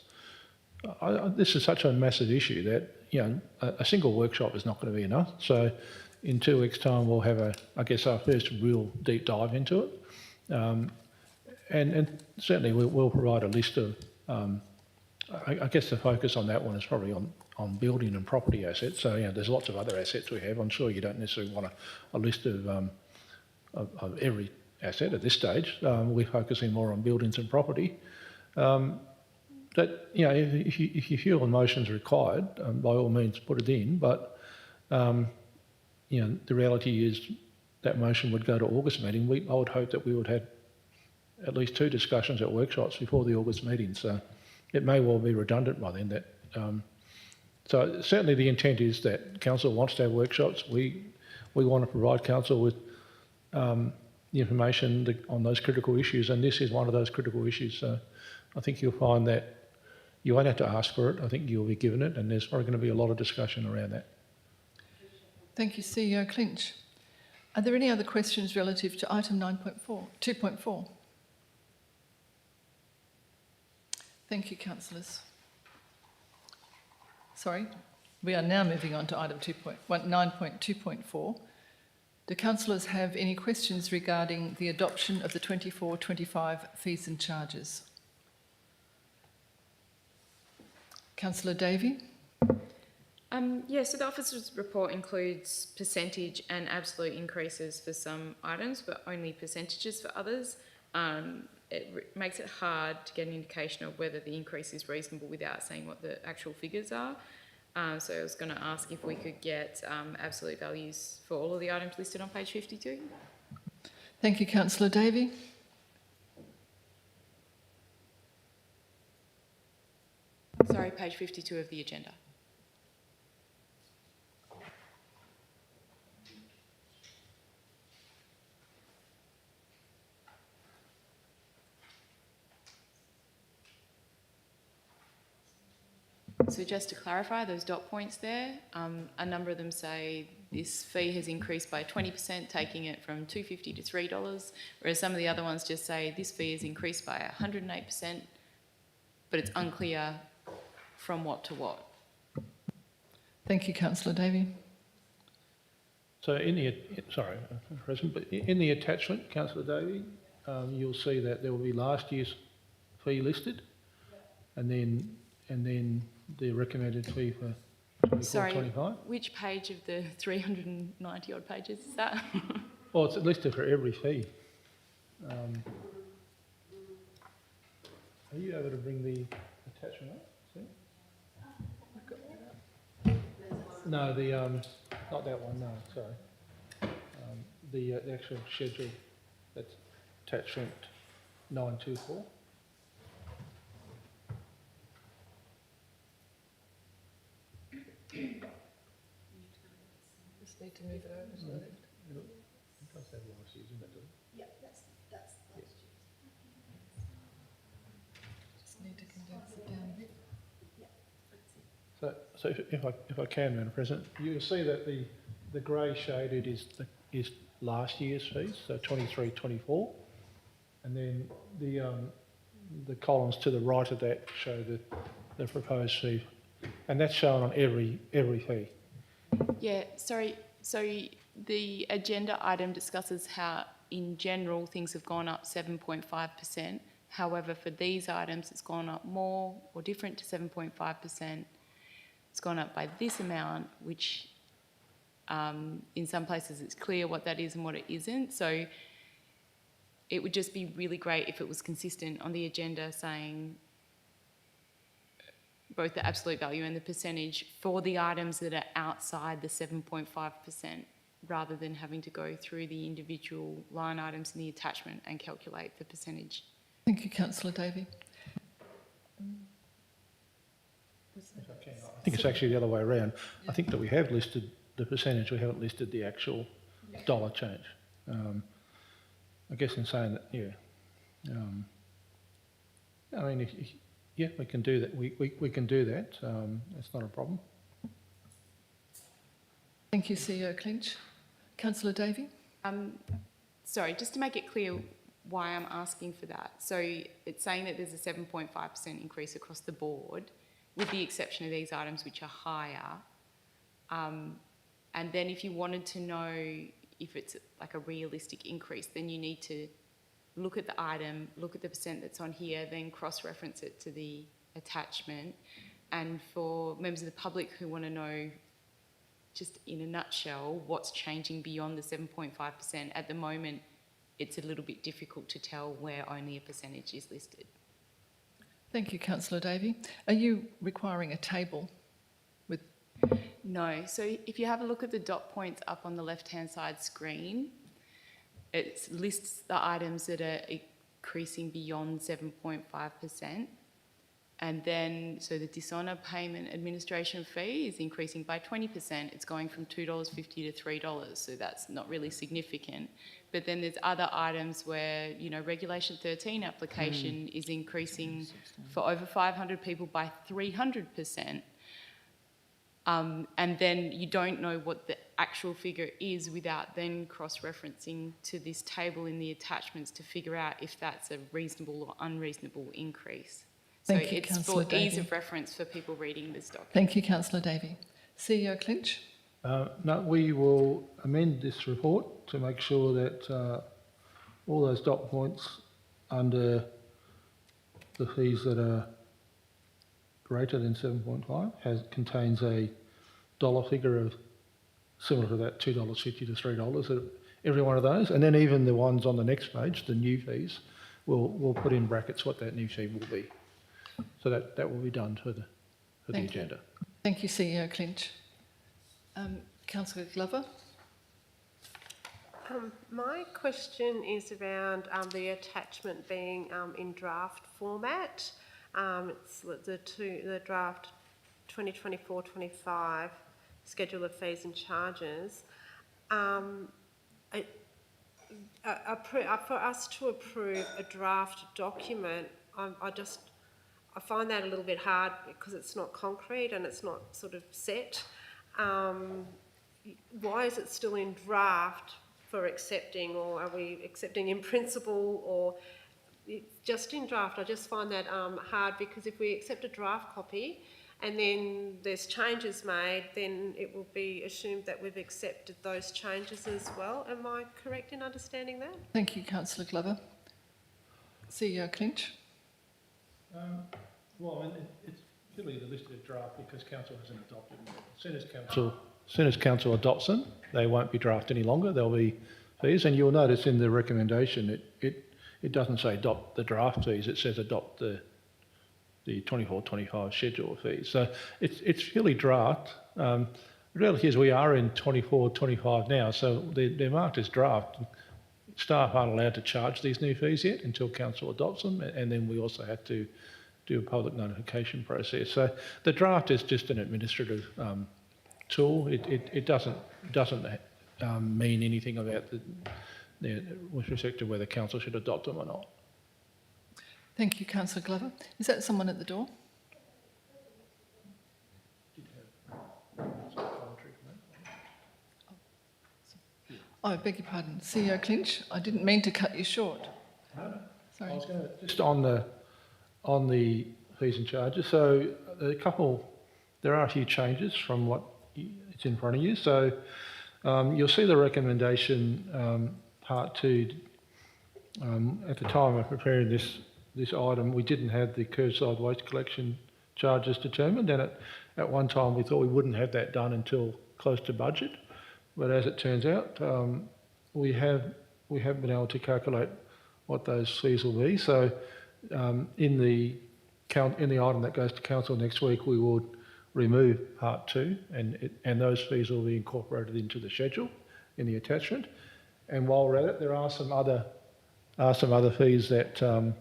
Speaker 4: This is such a massive issue that, a single workshop is not going to be enough. So in 2 weeks' time, we'll have our first real deep dive into it. And certainly we'll provide a list of, I guess the focus on that one is probably on building and property assets. So, there's lots of other assets we have. I'm sure you don't necessarily want a list of every asset at this stage. We're focusing more on buildings and property. That, if you feel a motion's required, by all means put it in. But, the reality is that motion would go to August meeting. I would hope that we would have at least 2 discussions at workshops before the August meeting. So it may well be redundant by then. So certainly the intent is that council wants to have workshops. We want to provide council with the information on those critical issues, and this is one of those critical issues. So I think you'll find that you won't have to ask for it. I think you'll be given it, and there's probably going to be a lot of discussion around that.
Speaker 1: Thank you, CEO Clinch. Are there any other questions relative to item 2.4? Thank you, councillors. Sorry, we are now moving on to item 9.2.4. Do councillors have any questions regarding the adoption of the 24-25 fees and charges? Councillor Davey?
Speaker 3: So the officer's report includes percentage and absolute increases for some items, but only percentages for others. It makes it hard to get an indication of whether the increase is reasonable without saying what the actual figures are. So I was going to ask if we could get absolute values for all of the items listed on page 52.
Speaker 1: Thank you, Councillor Davey.
Speaker 3: Sorry, page 52 of the agenda. So just to clarify, those dot points there, a number of them say this fee has increased by 20%, taking it from $2.50 to $3, whereas some of the other ones just say this fee has increased by 108%, but it's unclear from what to what.
Speaker 1: Thank you, Councillor Davey.
Speaker 4: So in the attachment, Councillor Davey, you'll see that there will be last year's fee listed, and then the recommended fee for 24-25.
Speaker 3: Sorry, which page of the 390 odd pages is that?
Speaker 4: Well, it's listed for every fee. Are you able to bring the attachment up? See? No, not that one. No, sorry. The actual schedule. That's attachment 924.
Speaker 1: Just need to move it over to the left.
Speaker 4: It does have last year's, isn't it?
Speaker 1: Just need to condense it down a bit.
Speaker 4: So if I can, Madam President, you'll see that the grey shaded is last year's fees, so 23, 24, and then the columns to the right of that show the proposed fee, and that's shown on every fee.
Speaker 3: Yeah, sorry. So the agenda item discusses how, in general, things have gone up 7.5%. However, for these items, it's gone up more or different to 7.5%. It's gone up by this amount, which in some places it's clear what that is and what it isn't. So it would just be really great if it was consistent on the agenda saying both the absolute value and the percentage for the items that are outside the 7.5%, rather than having to go through the individual line items in the attachment and calculate the percentage.
Speaker 1: Thank you, Councillor Davey.
Speaker 4: I think it's actually the other way around. I think that we have listed the percentage, we haven't listed the actual dollar change. I guess in saying that, yeah. I mean, yeah, we can do that. We can do that. It's not a problem.
Speaker 1: Thank you, CEO Clinch. Councillor Davey?
Speaker 3: Sorry, just to make it clear why I'm asking for that. So it's saying that there's a 7.5% increase across the board, with the exception of these items which are higher. And then if you wanted to know if it's like a realistic increase, then you need to look at the item, look at the percent that's on here, then cross-reference it to the attachment. And for members of the public who want to know, just in a nutshell, what's changing beyond the 7.5%, at the moment, it's a little bit difficult to tell where only a percentage is listed.
Speaker 1: Thank you, Councillor Davey. Are you requiring a table with...
Speaker 3: No. So if you have a look at the dot points up on the left-hand side screen, it lists the items that are increasing beyond 7.5%. And then, so the dishonour payment administration fee is increasing by 20%. It's going from $2.50 to $3. So that's not really significant. But then there's other items where, you know, Regulation 13 application is increasing for over 500 people by 300%. And then you don't know what the actual figure is without then cross-referencing to this table in the attachments to figure out if that's a reasonable or unreasonable increase.
Speaker 1: Thank
Speaker 3: So
Speaker 1: you,
Speaker 3: it's
Speaker 1: Councillor
Speaker 3: for ease
Speaker 1: Davey.
Speaker 3: of reference for people reading this document.
Speaker 1: Thank you, Councillor Davey. CEO Clinch?
Speaker 4: No, we will amend this report to make sure that all those dot points under the fees that are greater than 7.5 contains a dollar figure of similar to that $2.50 to $3 every one of those, and then even the ones on the next page, the new fees, we'll put in brackets what that new fee will be. So that will be done for the agenda.
Speaker 1: Thank you, CEO Clinch. Councillor Glover?
Speaker 5: My question is around the attachment being in draft format. It's the draft 2024-25 schedule of fees and charges. For us to approve a draft document, I find that a little bit hard because it's not concrete and it's not sort of set. Why is it still in draft for accepting, or are we accepting in principle, or just in draft? I just find that hard, because if we accept a draft copy and then there's changes made, then it will be assumed that we've accepted those changes as well. Am I correct in understanding that?
Speaker 1: Thank you, Councillor Glover. CEO Clinch?
Speaker 4: Well, I mean, it's purely the listed draft because council hasn't adopted them. As soon as council adopts them, they won't be draft any longer. There'll be fees, and you'll notice in the recommendation it doesn't say adopt the draft fees. It says adopt the 24-25 schedule of fees. So it's purely draft. The reality is we are in 24-25 now, so they're marked as draft. Staff aren't allowed to charge these new fees yet until council adopts them, and then we also have to do a public notification process. So the draft is just an administrative tool. It doesn't mean anything about with respect to whether council should adopt them or not.
Speaker 1: Thank you, Councillor Glover. Is that someone at the door? Oh, I beg your pardon. CEO Clinch, I didn't mean to cut you short.
Speaker 4: No.
Speaker 1: Sorry.
Speaker 4: I was going to, just on the fees and charges, so there are a few changes from what it's in front of you. So you'll see the recommendation part 2. At the time of preparing this item, we didn't have the curbside waste collection charges determined, and at one time we thought we wouldn't have that done until close to budget. But as it turns out, we have been able to calculate what those fees will be. So in the item that goes to council next week, we will remove part 2, and those fees will be incorporated into the schedule in the attachment. And while we're at it, there are some other fees that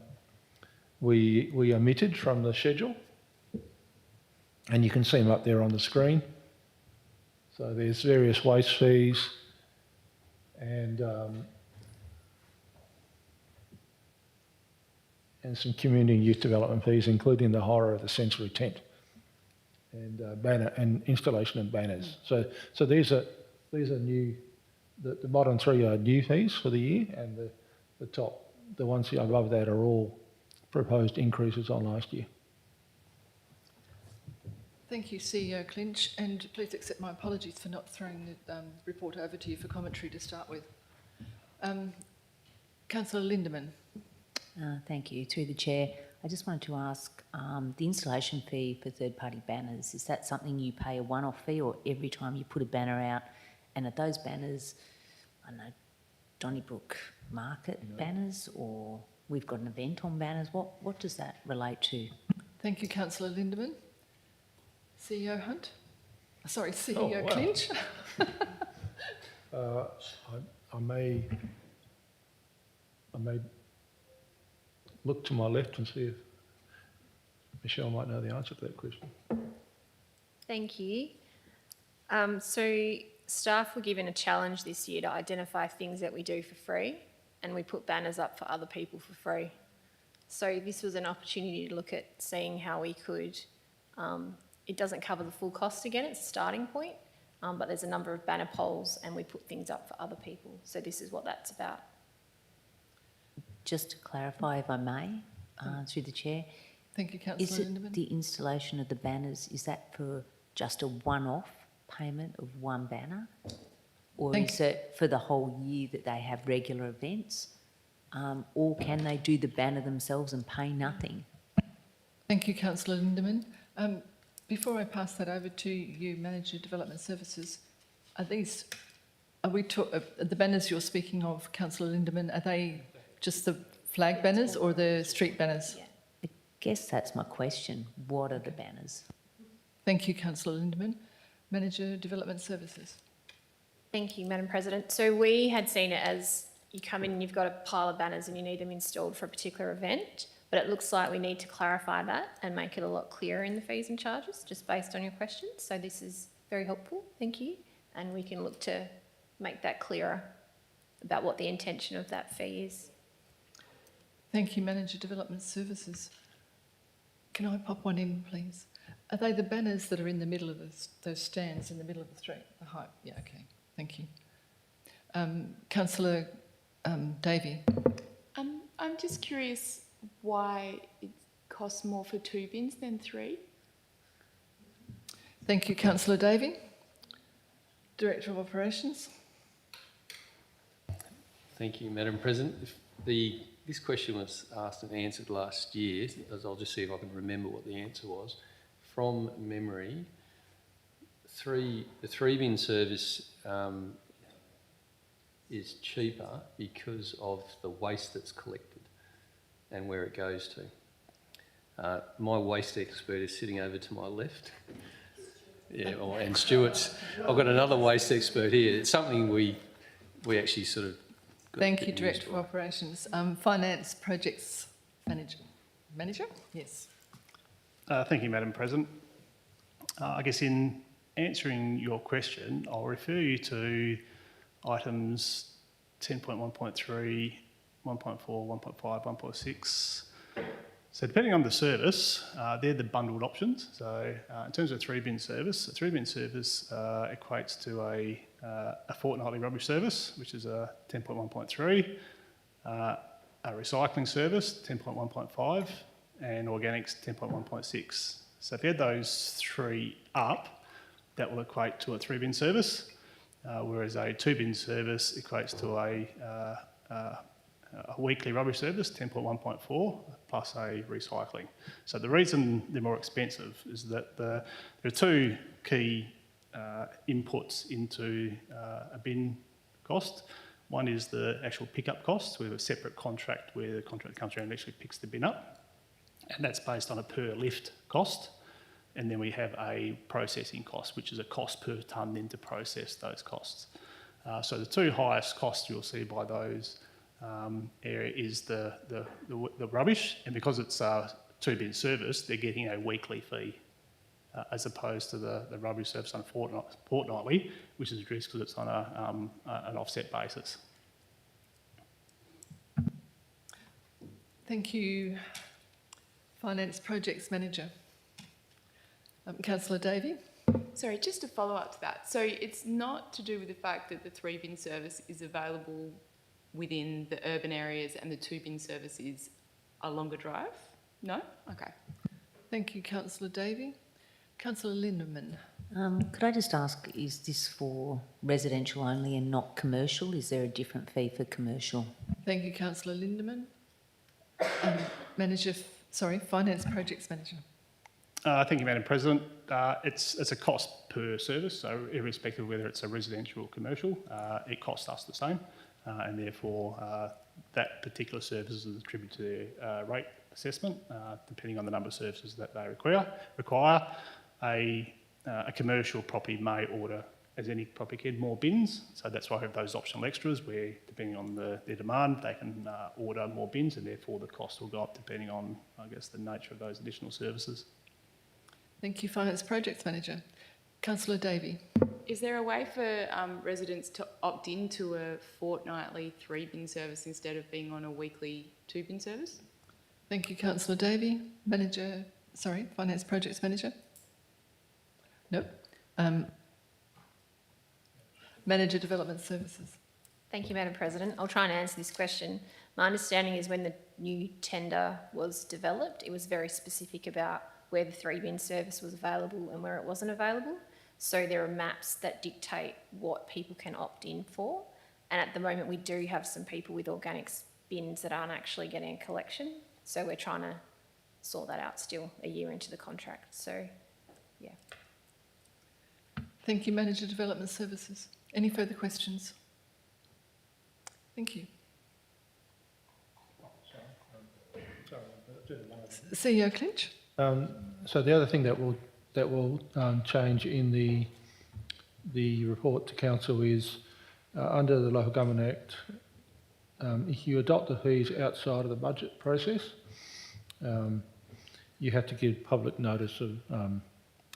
Speaker 4: we omitted from the schedule, and you can see them up there on the screen. So there's various waste fees and some community and youth development fees, including the hire of the sensory tent and banner and installation of banners. So these are new. The bottom 3 are new fees for the year, and the ones above that are all proposed increases on last year.
Speaker 1: Thank you, CEO Clinch, and please accept my apologies for not throwing the report over to you for commentary to start with. Councillor Lindeman.
Speaker 6: Thank you. Through the chair, I just wanted to ask, the installation fee for third-party banners, is that something you pay a one-off fee, or every time you put a banner out? And are those banners, I don't know, Donnybrook Market banners, or we've got an event on banners? What does that relate to?
Speaker 1: Thank you, Councillor Lindeman. CEO Hunt? Sorry, CEO
Speaker 4: wow.
Speaker 1: Clinch?
Speaker 4: I may look to my left and see if Michelle might know the answer to that question.
Speaker 7: Thank you. So staff were given a challenge this year to identify things that we do for free, and we put banners up for other people for free. So this was an opportunity to look at seeing how we could, it doesn't cover the full cost again, it's a starting point, but there's a number of banner poles and we put things up for other people. So this is what that's about.
Speaker 6: Just to clarify, if I may, through the chair,
Speaker 1: Thank you,
Speaker 6: is
Speaker 1: Councillor
Speaker 6: it
Speaker 1: Lindeman.
Speaker 6: the installation of the banners, is that for just a one-off payment of one banner? Or is it for the whole year that they have regular events? Or can they do the banner themselves and pay nothing?
Speaker 1: Thank you, Councillor Lindeman. Before I pass that over to you, Manager Development Services, the banners you're speaking of, Councillor Lindeman, are they just the flag banners or the street banners?
Speaker 6: Yeah. I guess that's my question. What are the banners?
Speaker 1: Thank you, Councillor Lindeman. Manager Development Services.
Speaker 7: Thank you, Madam President. So we had seen it as you come in and you've got a pile of banners and you need them installed for a particular event, but it looks like we need to clarify that and make it a lot clearer in the fees and charges, just based on your questions. So this is very helpful, thank you. And we can look to make that clearer about what the intention of that fee is.
Speaker 1: Thank you, Manager Development Services. Can I pop one in, please? Are they the banners that are in the middle of those stands in the middle of the street? The height? Yeah, okay. Thank you. Councillor Davey.
Speaker 3: I'm just curious why it costs more for 2 bins than 3.
Speaker 1: Thank you, Councillor Davey. Director of Operations.
Speaker 2: Thank you, Madam President. This question was asked and answered last year, as I'll just see if I can remember what the answer was. From memory, the 3-bin service is cheaper because of the waste that's collected and where it goes to. My waste expert is sitting over to my left. Yeah, and Stuart's. I've got another waste expert here. It's something we actually sort of.
Speaker 1: Thank you, Director of Operations. Finance Projects Manager? Yes.
Speaker 10: Thank you, Madam President. I guess in answering your question, I'll refer you to items 10.1.3, 1.4, 1.5, 1.6. So depending on the service, they're the bundled options. So in terms of three-bin service, a three-bin service equates to a fortnightly rubbish service, which is a 10.1.3, a recycling service, 10.1.5, and organics, 10.1.6. So if you add those three up, that will equate to a three-bin service, whereas a two-bin service equates to a weekly rubbish service, 10.1.4, plus a recycling. So the reason they're more expensive is that there are two key inputs into a bin cost. One is the actual pickup cost. We have a separate contract where the contract comes around and actually picks the bin up, and that's based on a per lift cost. And then we have a processing cost, which is a cost per tonne then to process those costs. So the two highest costs you'll see by those area is the rubbish, and because it's a two-bin service, they're getting a weekly fee as opposed to the rubbish service on fortnightly, which is reduced because it's on an offset basis.
Speaker 1: Thank you, Finance Projects Manager. Councillor Davey.
Speaker 3: Sorry, just to follow up to that. So it's not to do with the fact that the three-bin service is available within the urban areas and the two-bin service is a longer drive? No? Okay.
Speaker 1: Thank you, Councillor Davey. Councillor Lindeman.
Speaker 6: Could I just ask, is this for residential only and not commercial? Is there a different fee for commercial?
Speaker 1: Thank you, Councillor Lindeman. Finance Projects Manager.
Speaker 10: Thank you, Madam President. It's a cost per service, so irrespective of whether it's a residential or commercial, it costs us the same, and therefore that particular service is attributed to their rate assessment, depending on the number of services that they require. A commercial property may order, as any property can, more bins, so that's why I have those optional extras where, depending on their demand, they can order more bins, and therefore the cost will go up depending on, I guess, the nature of those additional services.
Speaker 1: Thank you, Finance Projects Manager. Councillor Davey.
Speaker 3: Is there a way for residents to opt into a fortnightly three-bin service instead of being on a weekly two-bin service?
Speaker 1: Thank you, Councillor Davey. Finance Projects Manager. Nope. Manager Development Services.
Speaker 7: Thank you, Madam President. I'll try and answer this question. My understanding is when the new tender was developed, it was very specific about where the three-bin service was available and where it wasn't available. So there are maps that dictate what people can opt in for. And at the moment, we do have some people with organics bins that aren't actually getting a collection. So we're trying to sort that out still a year into the contract. So, yeah.
Speaker 1: Thank you, Manager Development Services. Any further questions? Thank you. CEO Clinch.
Speaker 4: So the other thing that will change in the report to council is under the Local Government Act, if you adopt the fees outside of the budget process, you have to give public notice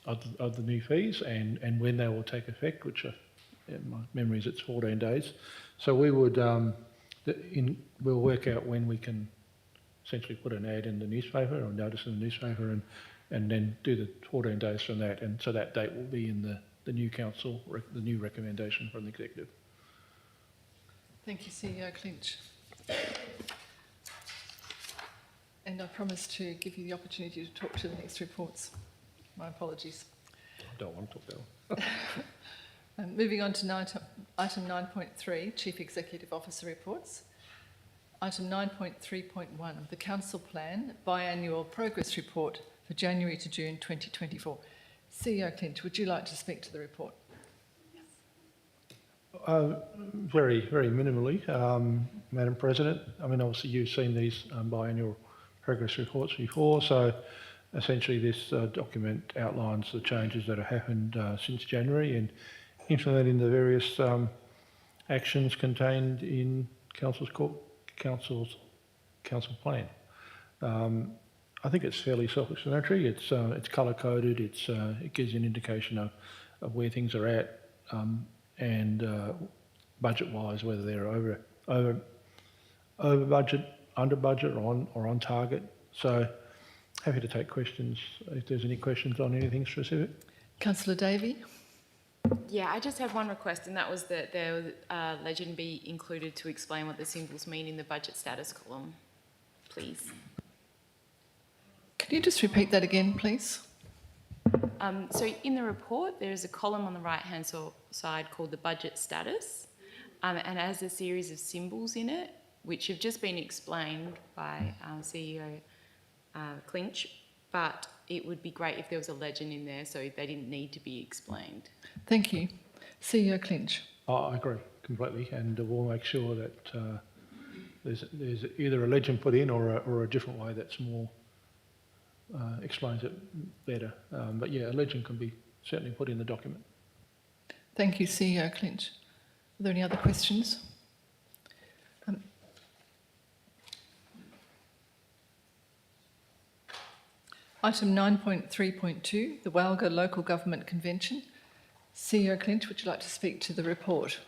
Speaker 4: of the new fees and when they will take effect, which in my memory is it's 14 days. So we would we'll work out when we can essentially put an ad in the newspaper or notice in the newspaper and then do the 14 days from that, and so that date will be in the new council, the new recommendation from the executive.
Speaker 1: Thank you, CEO Clinch. And I promise to give you the opportunity to talk to the next reports. My apologies.
Speaker 4: I don't want to talk that one.
Speaker 1: Moving on to item 9.3, Chief Executive Officer Reports. Item 9.3.1, the Council Plan Biannual Progress Report for January to June 2024. CEO Clinch, would you like to speak to the report?
Speaker 4: Very, very minimally, Madam President. I mean, obviously you've seen these biannual progress reports before, so essentially this document outlines the changes that have happened since January and implementing the various actions contained in Council plan. I think it's fairly self-explanatory. It's colour-coded. It gives you an indication of where things are at, and budget-wise, whether they're over budget, under budget, or on target. So happy to take questions if there's any questions on anything specific.
Speaker 1: Councillor Davey?
Speaker 3: Yeah, I just have one request, and that was that the legend be included to explain what the symbols mean in the budget status column, please.
Speaker 1: Can you just repeat that again, please?
Speaker 3: So in the report, there is a column on the right-hand side called the budget status, and it has a series of symbols in it, which have just been explained by CEO Clinch, but it would be great if there was a legend in there so they didn't need to be explained.
Speaker 1: Thank you. CEO Clinch?
Speaker 4: I agree completely, and we'll make sure that there's either a legend put in or a different way that's more explains it better. But yeah, a legend can be certainly put in the document.
Speaker 1: Thank you, CEO Clinch. Are there any other questions? Item 9.3.2, the Walga Local Government Convention. CEO Clinch, would you like to speak to the report?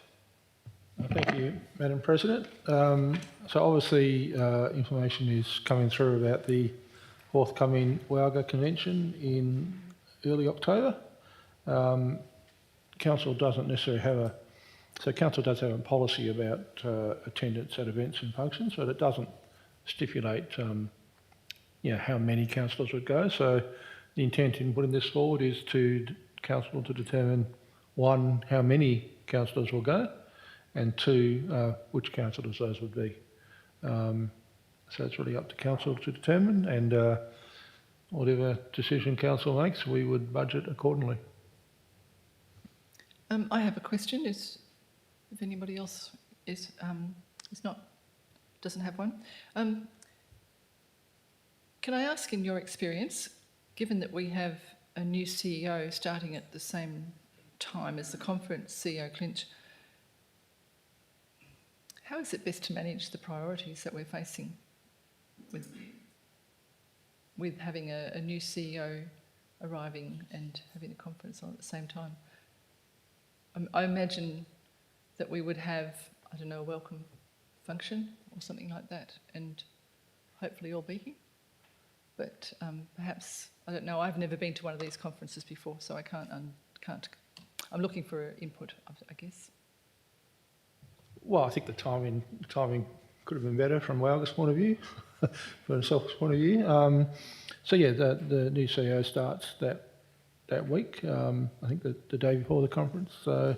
Speaker 4: Thank you, Madam President. So obviously information is coming through about the forthcoming Walga Convention in early October. Council doesn't necessarily have a... So Council does have a policy about attendance at events and functions, but it doesn't stipulate how many councillors would go. So the intent in putting this forward is to Council to determine, one, how many councillors will go, and two, which councillors those would be. So it's really up to Council to determine, and whatever decision Council makes, we would budget accordingly.
Speaker 1: I have a question. If anybody else doesn't have one. Can I ask, in your experience, given that we have a new CEO starting at the same time as the conference, CEO Clinch, how is it best to manage the priorities that we're facing with having a new CEO arriving and having a conference on at the same time? I imagine that we would have, I don't know, a welcome function or something like that, and hopefully all be here. But perhaps, I don't know, I've never been to one of these conferences before, so I can't. I'm looking for input, I guess.
Speaker 4: Well, I think the timing could have been better from Walga's point of view, from Self's point of view. So yeah, the new CEO starts that week. I think the day before the conference. So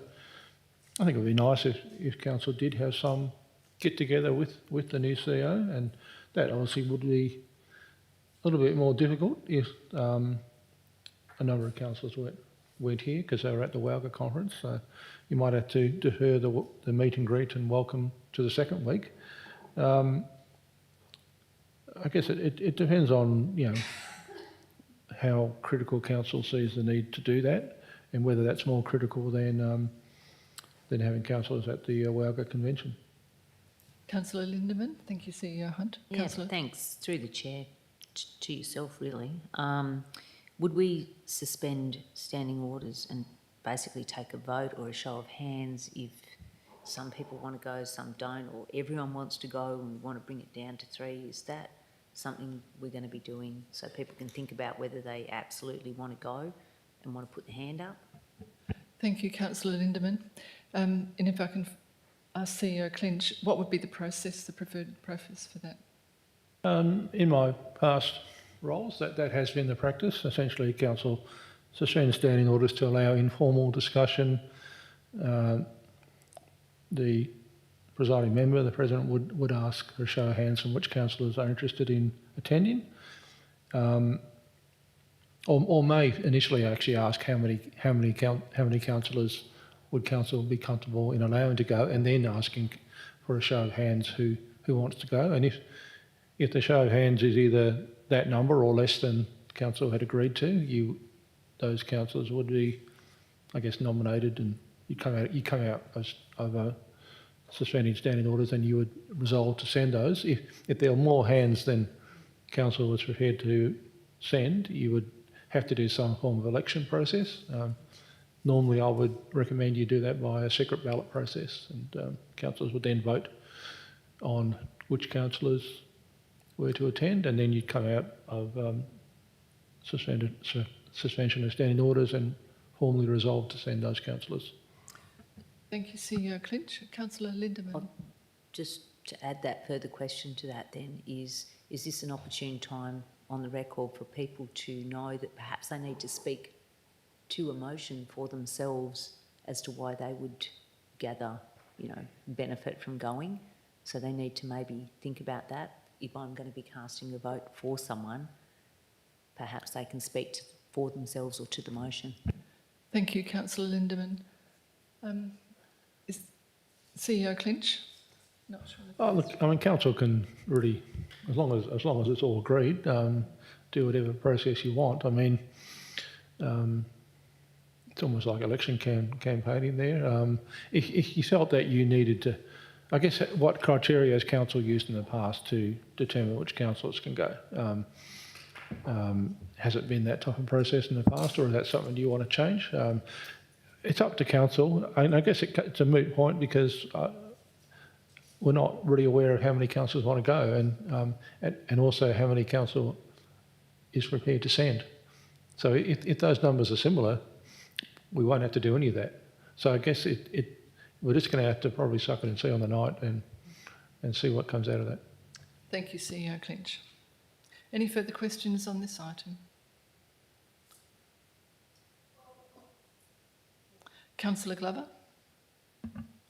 Speaker 4: I think it would be nice if Council did have some get together with the new CEO, and that obviously would be a little bit more difficult if a number of councillors weren't here because they were at the Walga conference. So you might have to defer the meet and greet and welcome to the second week. I guess it depends on how critical Council sees the need to do that, and whether that's more critical than having councillors at the Walga convention.
Speaker 1: Councillor Lindeman, thank you, CEO Hunt.
Speaker 6: Yeah,
Speaker 1: Councillor.
Speaker 6: thanks. Through the chair, to yourself, really. Would we suspend standing orders and basically take a vote or a show of hands if some people want to go, some don't, or everyone wants to go and we want to bring it down to 3? Is that something we're going to be doing so people can think about whether they absolutely want to go and want to put their hand up?
Speaker 1: Thank you, Councillor Lindeman. And if I can ask CEO Clinch, what would be the process, the preferred process for that?
Speaker 4: In my past roles, that has been the practice. Essentially, Council suspends standing orders to allow informal discussion. The presiding member, the President, would ask for a show of hands from which councillors are interested in attending, or may initially actually ask how many councillors would Council be comfortable in allowing to go, and then asking for a show of hands who wants to go. And if the show of hands is either that number or less than Council had agreed to, those councillors would be, I guess, nominated, and you come out of suspending standing orders, and you would resolve to send those. If there were more hands than Council was prepared to send, you would have to do some form of election process. normally I would recommend you do that by a secret ballot process, and councillors would then vote on which councillors were to attend, and then you'd come out of suspension of standing orders and formally resolve to send those councillors.
Speaker 1: Thank you, CEO Clinch. Councillor Lindemann.
Speaker 6: Just to add that further question to that then, is this an opportune time on the record for people to know that perhaps they need to speak to a motion for themselves as to why they would gather, benefit from going? So they need to maybe think about that. If I'm going to be casting a vote for someone, perhaps they can speak for themselves or to the motion.
Speaker 1: Thank you, Councillor Lindemann. Is CEO Clinch? Not sure.
Speaker 4: Oh, look, I mean, council can really, as long as it's all agreed, do whatever process you want. I mean, it's almost like election campaigning there. If you felt that you needed to, I guess, what criteria has council used in the past to determine which councillors can go? Has it been that type of process in the past, or is that something you want to change? It's up to council, and I guess it's a moot point because we're not really aware of how many councillors want to go, and also how many council is prepared to send. So if those numbers are similar, we won't have to do any of that. So I guess we're just going to have to probably suck it and see on the night and see what comes out of that.
Speaker 1: Thank you, CEO Clinch. Any further questions on this item? Councillor Glover.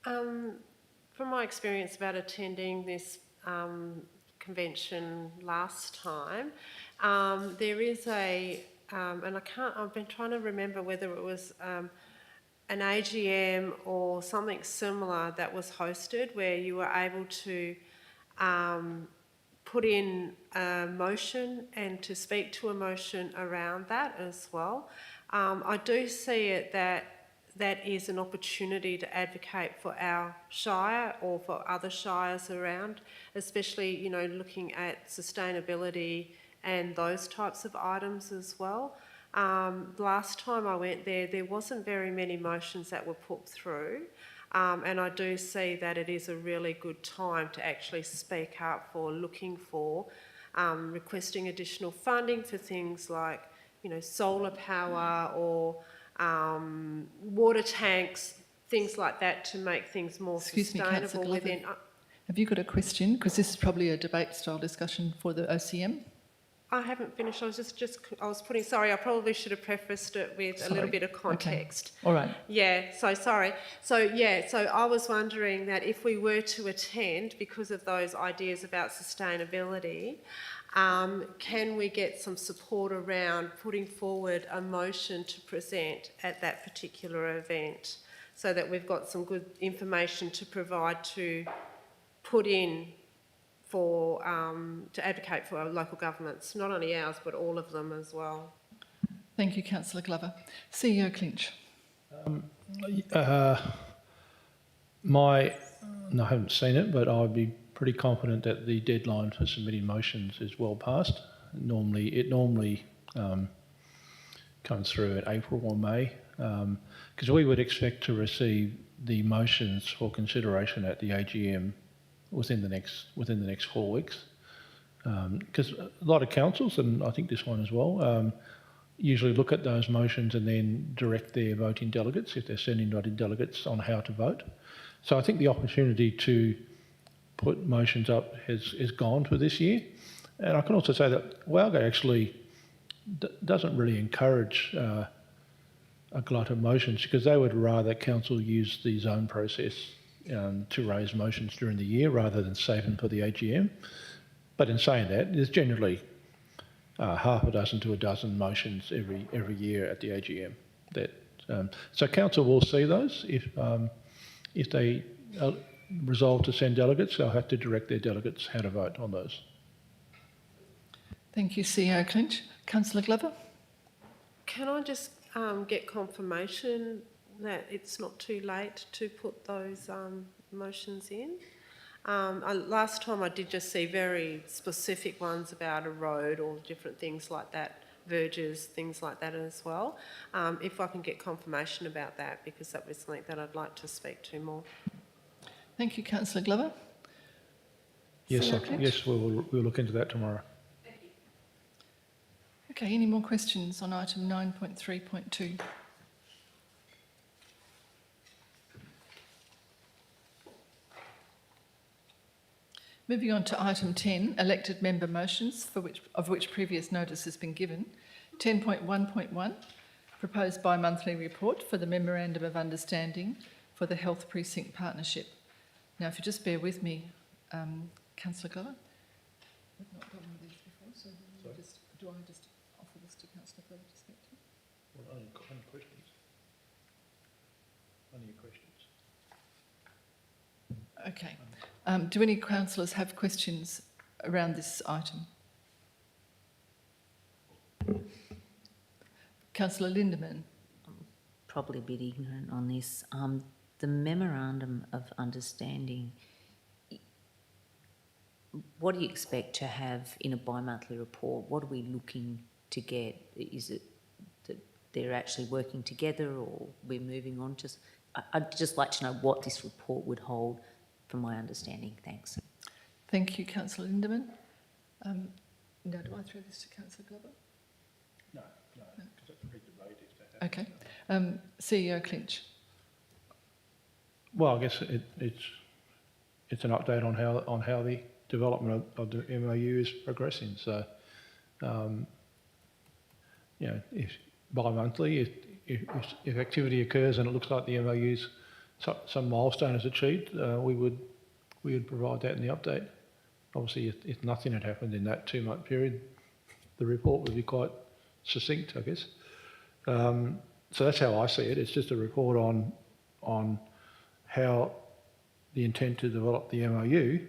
Speaker 5: From my experience about attending this convention last time, there is and I've been trying to remember whether it was an AGM or something similar that was hosted where you were able to put in a motion and to speak to a motion around that as well. I do see it that is an opportunity to advocate for our shire or for other shires around, especially, looking at sustainability and those types of items as well. Last time I went there wasn't very many motions that were put through. And I do see that it is a really good time to actually speak up for looking for, requesting additional funding for things like, solar power or water tanks, things like that to make things more sustainable within.
Speaker 1: Have you got a question? Because this is probably a debate style discussion for the OCM.
Speaker 5: I haven't finished. I was putting, sorry, I probably should have prefaced it with a little bit of context.
Speaker 1: Okay. All right.
Speaker 5: Yeah, so sorry. So I was wondering that if we were to attend because of those ideas about sustainability, can we get some support around putting forward a motion to present at that particular event so that we've got some good information to provide to put in for to advocate for our local governments, not only ours but all of them as well.
Speaker 1: Thank you, Councillor Glover. CEO Clinch.
Speaker 4: I haven't seen it, but I'd be pretty confident that the deadline for submitting motions is well past. It normally comes through in April or May, because we would expect to receive the motions for consideration at the AGM within the next 4 weeks, because a lot of councils, and I think this one as well, usually look at those motions and then direct their voting delegates, if they're sending voting delegates, on how to vote. So I think the opportunity to put motions up is gone for this year. And I can also say that WALGA actually doesn't really encourage a glut of motions, because they would rather council use the zone process to raise motions during the year rather than save them for the AGM. But in saying that, there's generally half a dozen to a dozen motions every year at the AGM. So council will see those. If they resolve to send delegates, they'll have to direct their delegates how to vote on those.
Speaker 1: Thank you, CEO Clinch. Councillor Glover.
Speaker 5: Can I just get confirmation that it's not too late to put those motions in? Last time I did just see very specific ones about a road or different things like that verges, things like that as well. If I can get confirmation about that, because that was something that I'd like to speak to more.
Speaker 1: Thank you, Councillor Glover.
Speaker 4: Yes,
Speaker 1: CEO Clinch?
Speaker 4: yes, we'll look into that tomorrow.
Speaker 1: Okay, any more questions on item 9.3.2? Moving on to item 10, elected member motions, of which previous notice has been given. 10.1.1, proposed bi-monthly report for the Memorandum of Understanding for the Health Precinct Partnership. Now, if you just bear with me, Councillor Glover. I've not done one of these before, so do I just offer this to Councillor Glover to speak to?
Speaker 4: Well, only questions. Only your questions.
Speaker 1: Okay. Do any councillors have questions around this item? Councillor Lindemann.
Speaker 6: Probably a bit ignorant on this. The Memorandum of Understanding, what do you expect to have in a bi-monthly report? What are we looking to get? Is it that they're actually working together, or we're moving on? I'd just like to know what this report would hold, from my understanding. Thanks.
Speaker 1: Thank you, Councillor Lindemann. Now, do I throw this to Councillor Glover?
Speaker 4: No, because that's pre-debate.
Speaker 1: Okay. CEO Clinch.
Speaker 4: Well, I guess it's an update on how the development of the MOU is progressing. So, if bi-monthly, if activity occurs and it looks like the MOU's some milestone is achieved, we would provide that in the update. Obviously, if nothing had happened in that 2-month period, the report would be quite succinct, I guess. So that's how I see it. It's just a report on how the intent to develop the MOU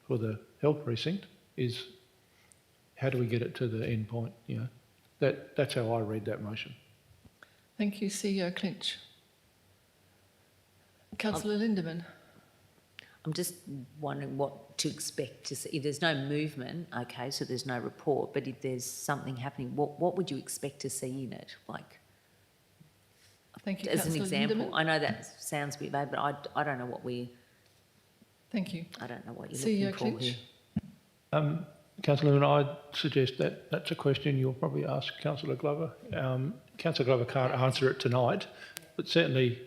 Speaker 4: for the health precinct is. How do we get it to the end point? That's how I read that motion.
Speaker 1: Thank you, CEO Clinch. Councillor Lindemann.
Speaker 6: I'm just wondering what to expect to see. If there's no movement, okay, so there's no report, but if there's something happening, what would you expect to see in it? Like,
Speaker 1: Thank you,
Speaker 6: as an
Speaker 1: Councillor
Speaker 6: example,
Speaker 1: Lindemann.
Speaker 6: I know that sounds a bit vague, but I don't know what
Speaker 1: Thank you.
Speaker 6: I don't know what you're
Speaker 1: CEO
Speaker 6: looking for
Speaker 1: Clinch.
Speaker 6: here.
Speaker 4: Councillor, I'd suggest that that's a question you'll probably ask Councillor Glover. Councillor Glover can't answer it tonight, but certainly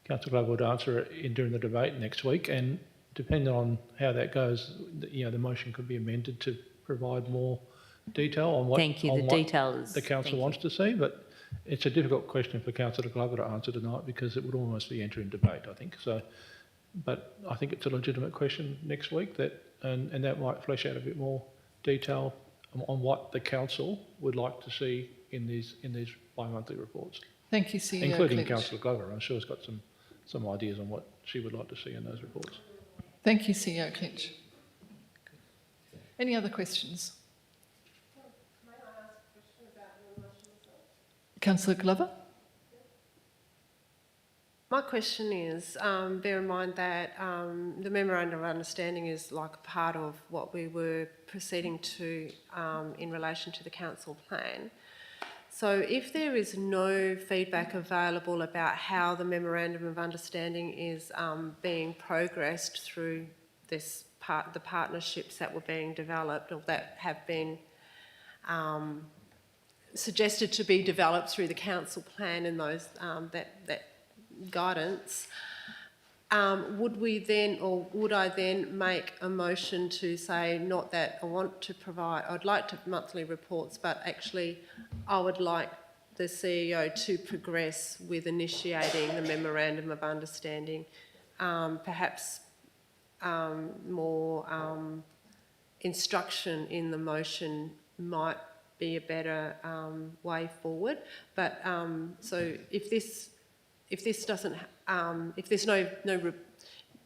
Speaker 4: Councillor Glover would answer it during the debate next week, and depending on how that goes, the motion could be amended to provide more detail on what,
Speaker 6: Thank you.
Speaker 4: on
Speaker 6: The
Speaker 4: what
Speaker 6: details.
Speaker 4: the council wants to see. But it's a difficult question for Councillor Glover to answer tonight because it would almost be entering debate, I think. So, but I think it's a legitimate question next week, and that might flesh out a bit more detail on what the council would like to see in these bi-monthly reports,
Speaker 1: Thank you, CEO
Speaker 4: including
Speaker 1: Clinch.
Speaker 4: Councillor Glover. I'm sure has got some ideas on what she would like to see in those reports.
Speaker 1: Thank you, CEO Clinch. Any other questions?
Speaker 5: May I ask a question about your motion as well?
Speaker 1: Councillor Glover?
Speaker 5: My question is, bear in mind that the Memorandum of Understanding is like a part of what we were proceeding to in relation to the council plan. So if there is no feedback available about how the Memorandum of Understanding is being progressed through the partnerships that were being developed or that have been suggested to be developed through the council plan and those that guidance, would I then make a motion to say not that I want to provide, I'd like to monthly reports, but actually I would like the CEO to progress with initiating the Memorandum of Understanding, perhaps more instruction in the motion might be a better way forward. But so if this doesn't, if there's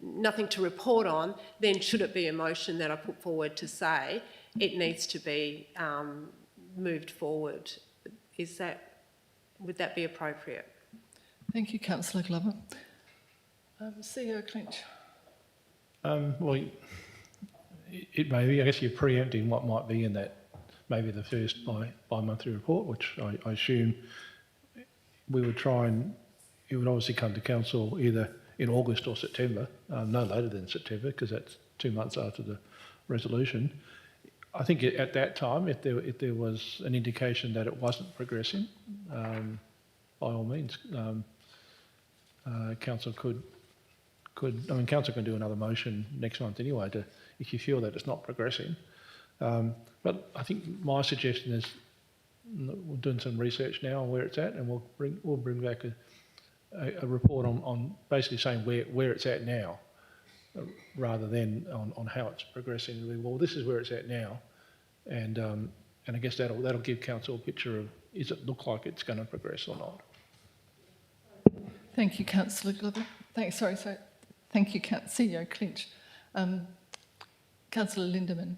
Speaker 5: nothing to report on, then should it be a motion that I put forward to say it needs to be moved forward? Would that be appropriate?
Speaker 1: Thank you, Councillor Glover. CEO Clinch.
Speaker 4: Well, it may be. I guess you're preempting what might be in that maybe the first bi-monthly report, which I assume we would try and it would obviously come to council either in August or September, no later than September, because that's 2 months after the resolution. I think at that time, if there was an indication that it wasn't progressing, by all means, council council can do another motion next month anyway, if you feel that it's not progressing. But I think my suggestion is we're doing some research now on where it's at, and we'll bring back a report on basically saying where it's at now, rather than on how it's progressing. Well, this is where it's at now, and I guess that'll give council a picture of, does it look like it's going to progress or not?
Speaker 1: Thank you, Councillor Glover. Thank you, CEO Clinch. Councillor Lindeman.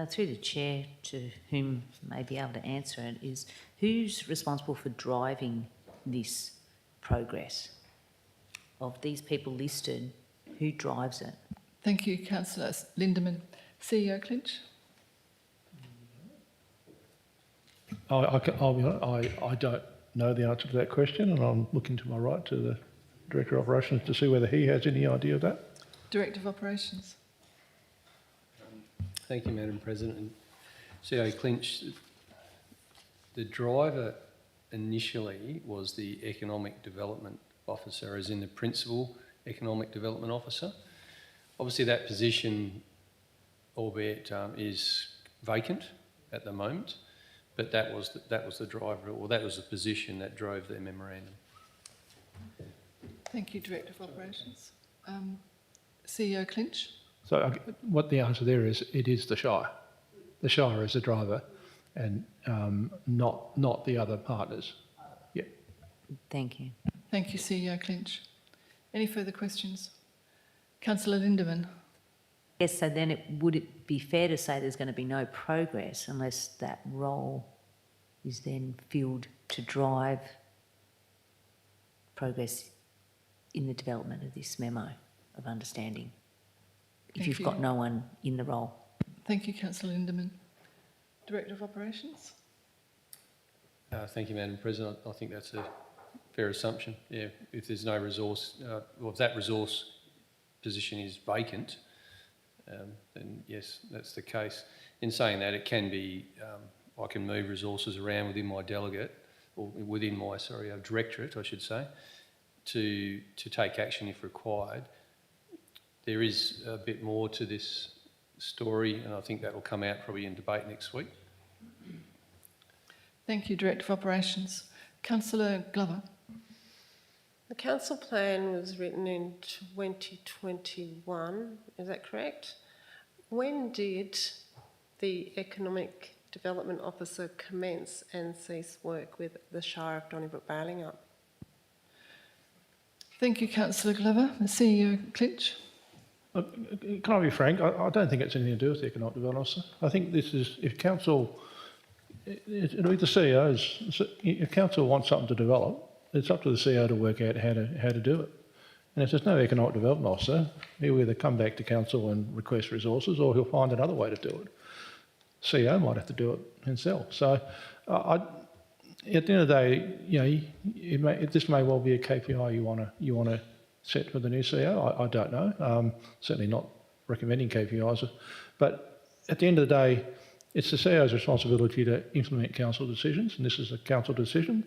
Speaker 6: Through the chair, to whom may be able to answer it, is who's responsible for driving this progress? Of these people listed, who drives it?
Speaker 1: Thank you, Councillor Lindeman. CEO Clinch.
Speaker 4: I'll be honest, I don't know the answer to that question, and I'm looking to my right to the Director of Operations to see whether he has any idea of that.
Speaker 1: Director of Operations.
Speaker 2: Thank you, Madam President. And CEO Clinch, the driver initially was the Economic Development Officer, as in the Principal Economic Development Officer. Obviously that position, albeit is vacant at the moment, but that was the driver, or that was the position that drove their memorandum.
Speaker 1: Thank you, Director of Operations. CEO Clinch.
Speaker 4: So what the answer there is, it is the Shire. The Shire is the driver, and not the other partners. Yeah.
Speaker 6: Thank you.
Speaker 1: Thank you, CEO Clinch. Any further questions? Councillor Lindeman.
Speaker 6: Yes, so then would it be fair to say there's going to be no progress unless that role is then filled to drive progress in the development of this memo of understanding, if you've got no one in the role?
Speaker 1: Thank you, Councillor Lindeman. Director of Operations.
Speaker 2: Thank you, Madam President. I think that's a fair assumption. Yeah, if there's no resource, or if that resource position is vacant, then yes, that's the case. In saying that, it can be, I can move resources around within my delegate, or within my, directorate, I should say, to take action if required. There is a bit more to this story, and I think that will come out probably in debate next week.
Speaker 1: Thank you, Director of Operations. Councillor Glover.
Speaker 5: The council plan was written in 2021, is that correct? When did the Economic Development Officer commence and cease work with the Shire of Donnybrook-Balingup?
Speaker 1: Thank you, Councillor Glover. The CEO Clinch.
Speaker 4: Can I be frank? I don't think it's anything to do with the Economic Development Officer. I think this is, if council, it'll be the CEO's, if council wants something to develop, it's up to the CEO to work out how to do it. And if there's no Economic Development Officer, he'll either come back to council and request resources, or he'll find another way to do it. CEO might have to do it himself. So at the end of the day, this may well be a KPI you want to set for the new CEO. I don't know. Certainly not recommending KPIs, but at the end of the day, it's the CEO's responsibility to implement council decisions, and this is a council decision.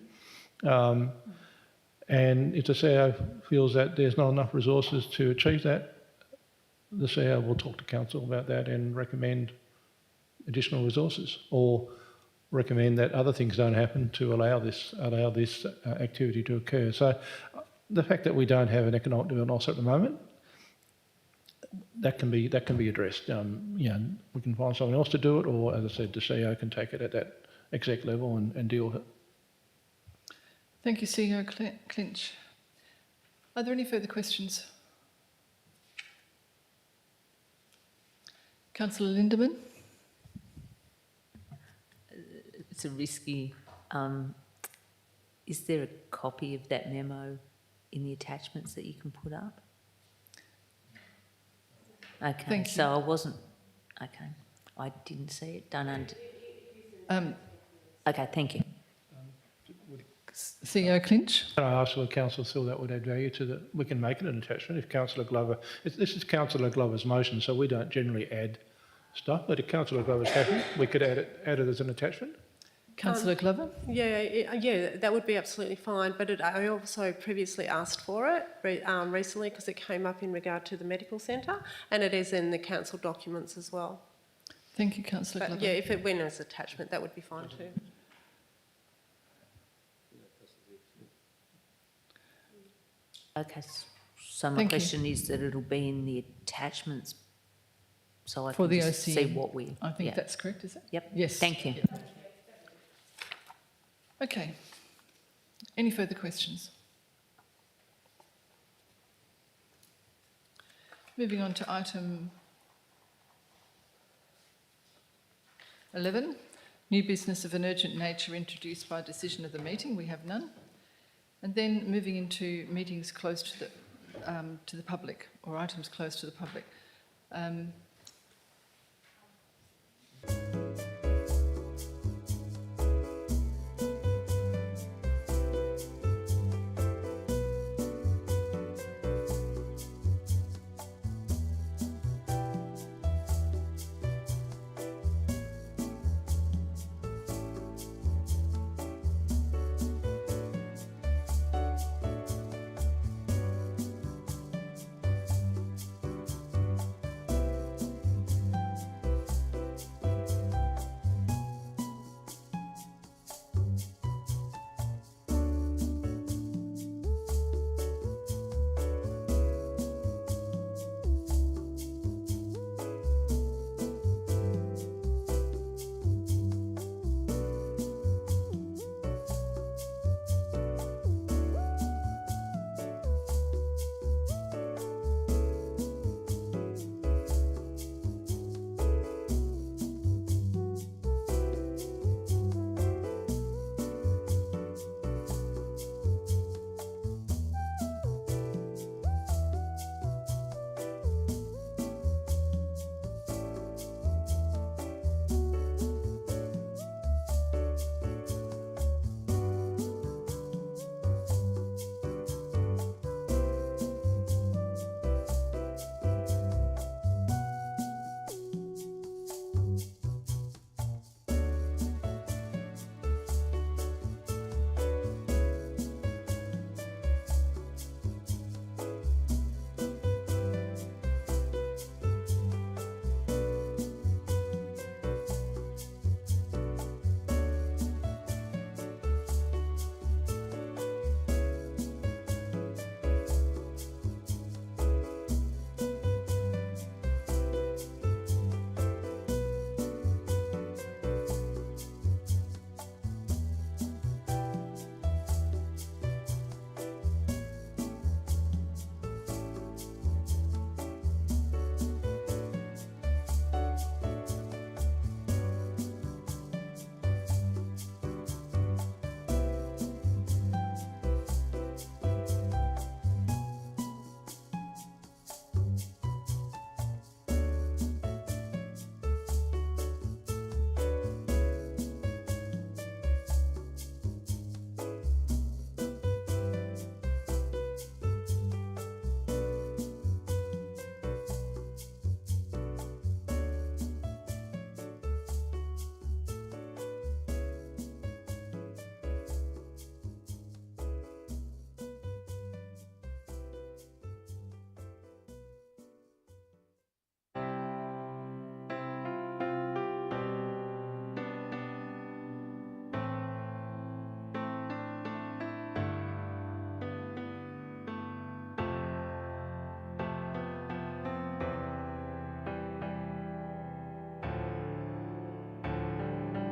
Speaker 4: And if the CEO feels that there's not enough resources to achieve that, the CEO will talk to council about that and recommend additional resources, or recommend that other things don't happen to allow this activity to occur. So the fact that we don't have an Economic Development Officer at the moment, that can be addressed. We can find someone else to do it, or as I said, the CEO can take it at that exec level and deal with it.
Speaker 1: Thank you, CEO Clinch. Are there any further questions? Councillor Lindeman.
Speaker 6: It's a risky. Is there a copy of that memo in the attachments that you can put up? Okay,
Speaker 1: Thank you.
Speaker 6: so I didn't see it done under...
Speaker 1: Um,
Speaker 6: Okay, thank you.
Speaker 1: CEO Clinch?
Speaker 4: Can I ask whether council feel that would add value to the, we can make it an attachment if Councillor Glover, this is Councillor Glover's motion, so we don't generally add stuff, but if Councillor Glover's happy, we could add it as an attachment.
Speaker 1: Councillor Glover?
Speaker 5: Yeah, that would be absolutely fine, but I also previously asked for it recently because it came up in regard to the medical centre, and it is in the council documents as well.
Speaker 1: Thank you, Councillor
Speaker 5: But
Speaker 1: Glover.
Speaker 5: yeah, if it went as attachment, that would be fine too.
Speaker 6: Okay, so my
Speaker 1: Thank you.
Speaker 6: question is that it'll be in the attachments, so I
Speaker 1: For
Speaker 6: can
Speaker 1: the
Speaker 6: just see
Speaker 1: OCM.
Speaker 6: what we...
Speaker 1: I think
Speaker 6: yeah.
Speaker 1: that's correct, is it?
Speaker 6: Yep.
Speaker 1: Yes.
Speaker 6: Thank you.
Speaker 1: Okay. Any further questions? Moving on to item 11, new business of an urgent nature introduced by decision of the meeting. We have none. And then moving into meetings close to the public, or items close to the public.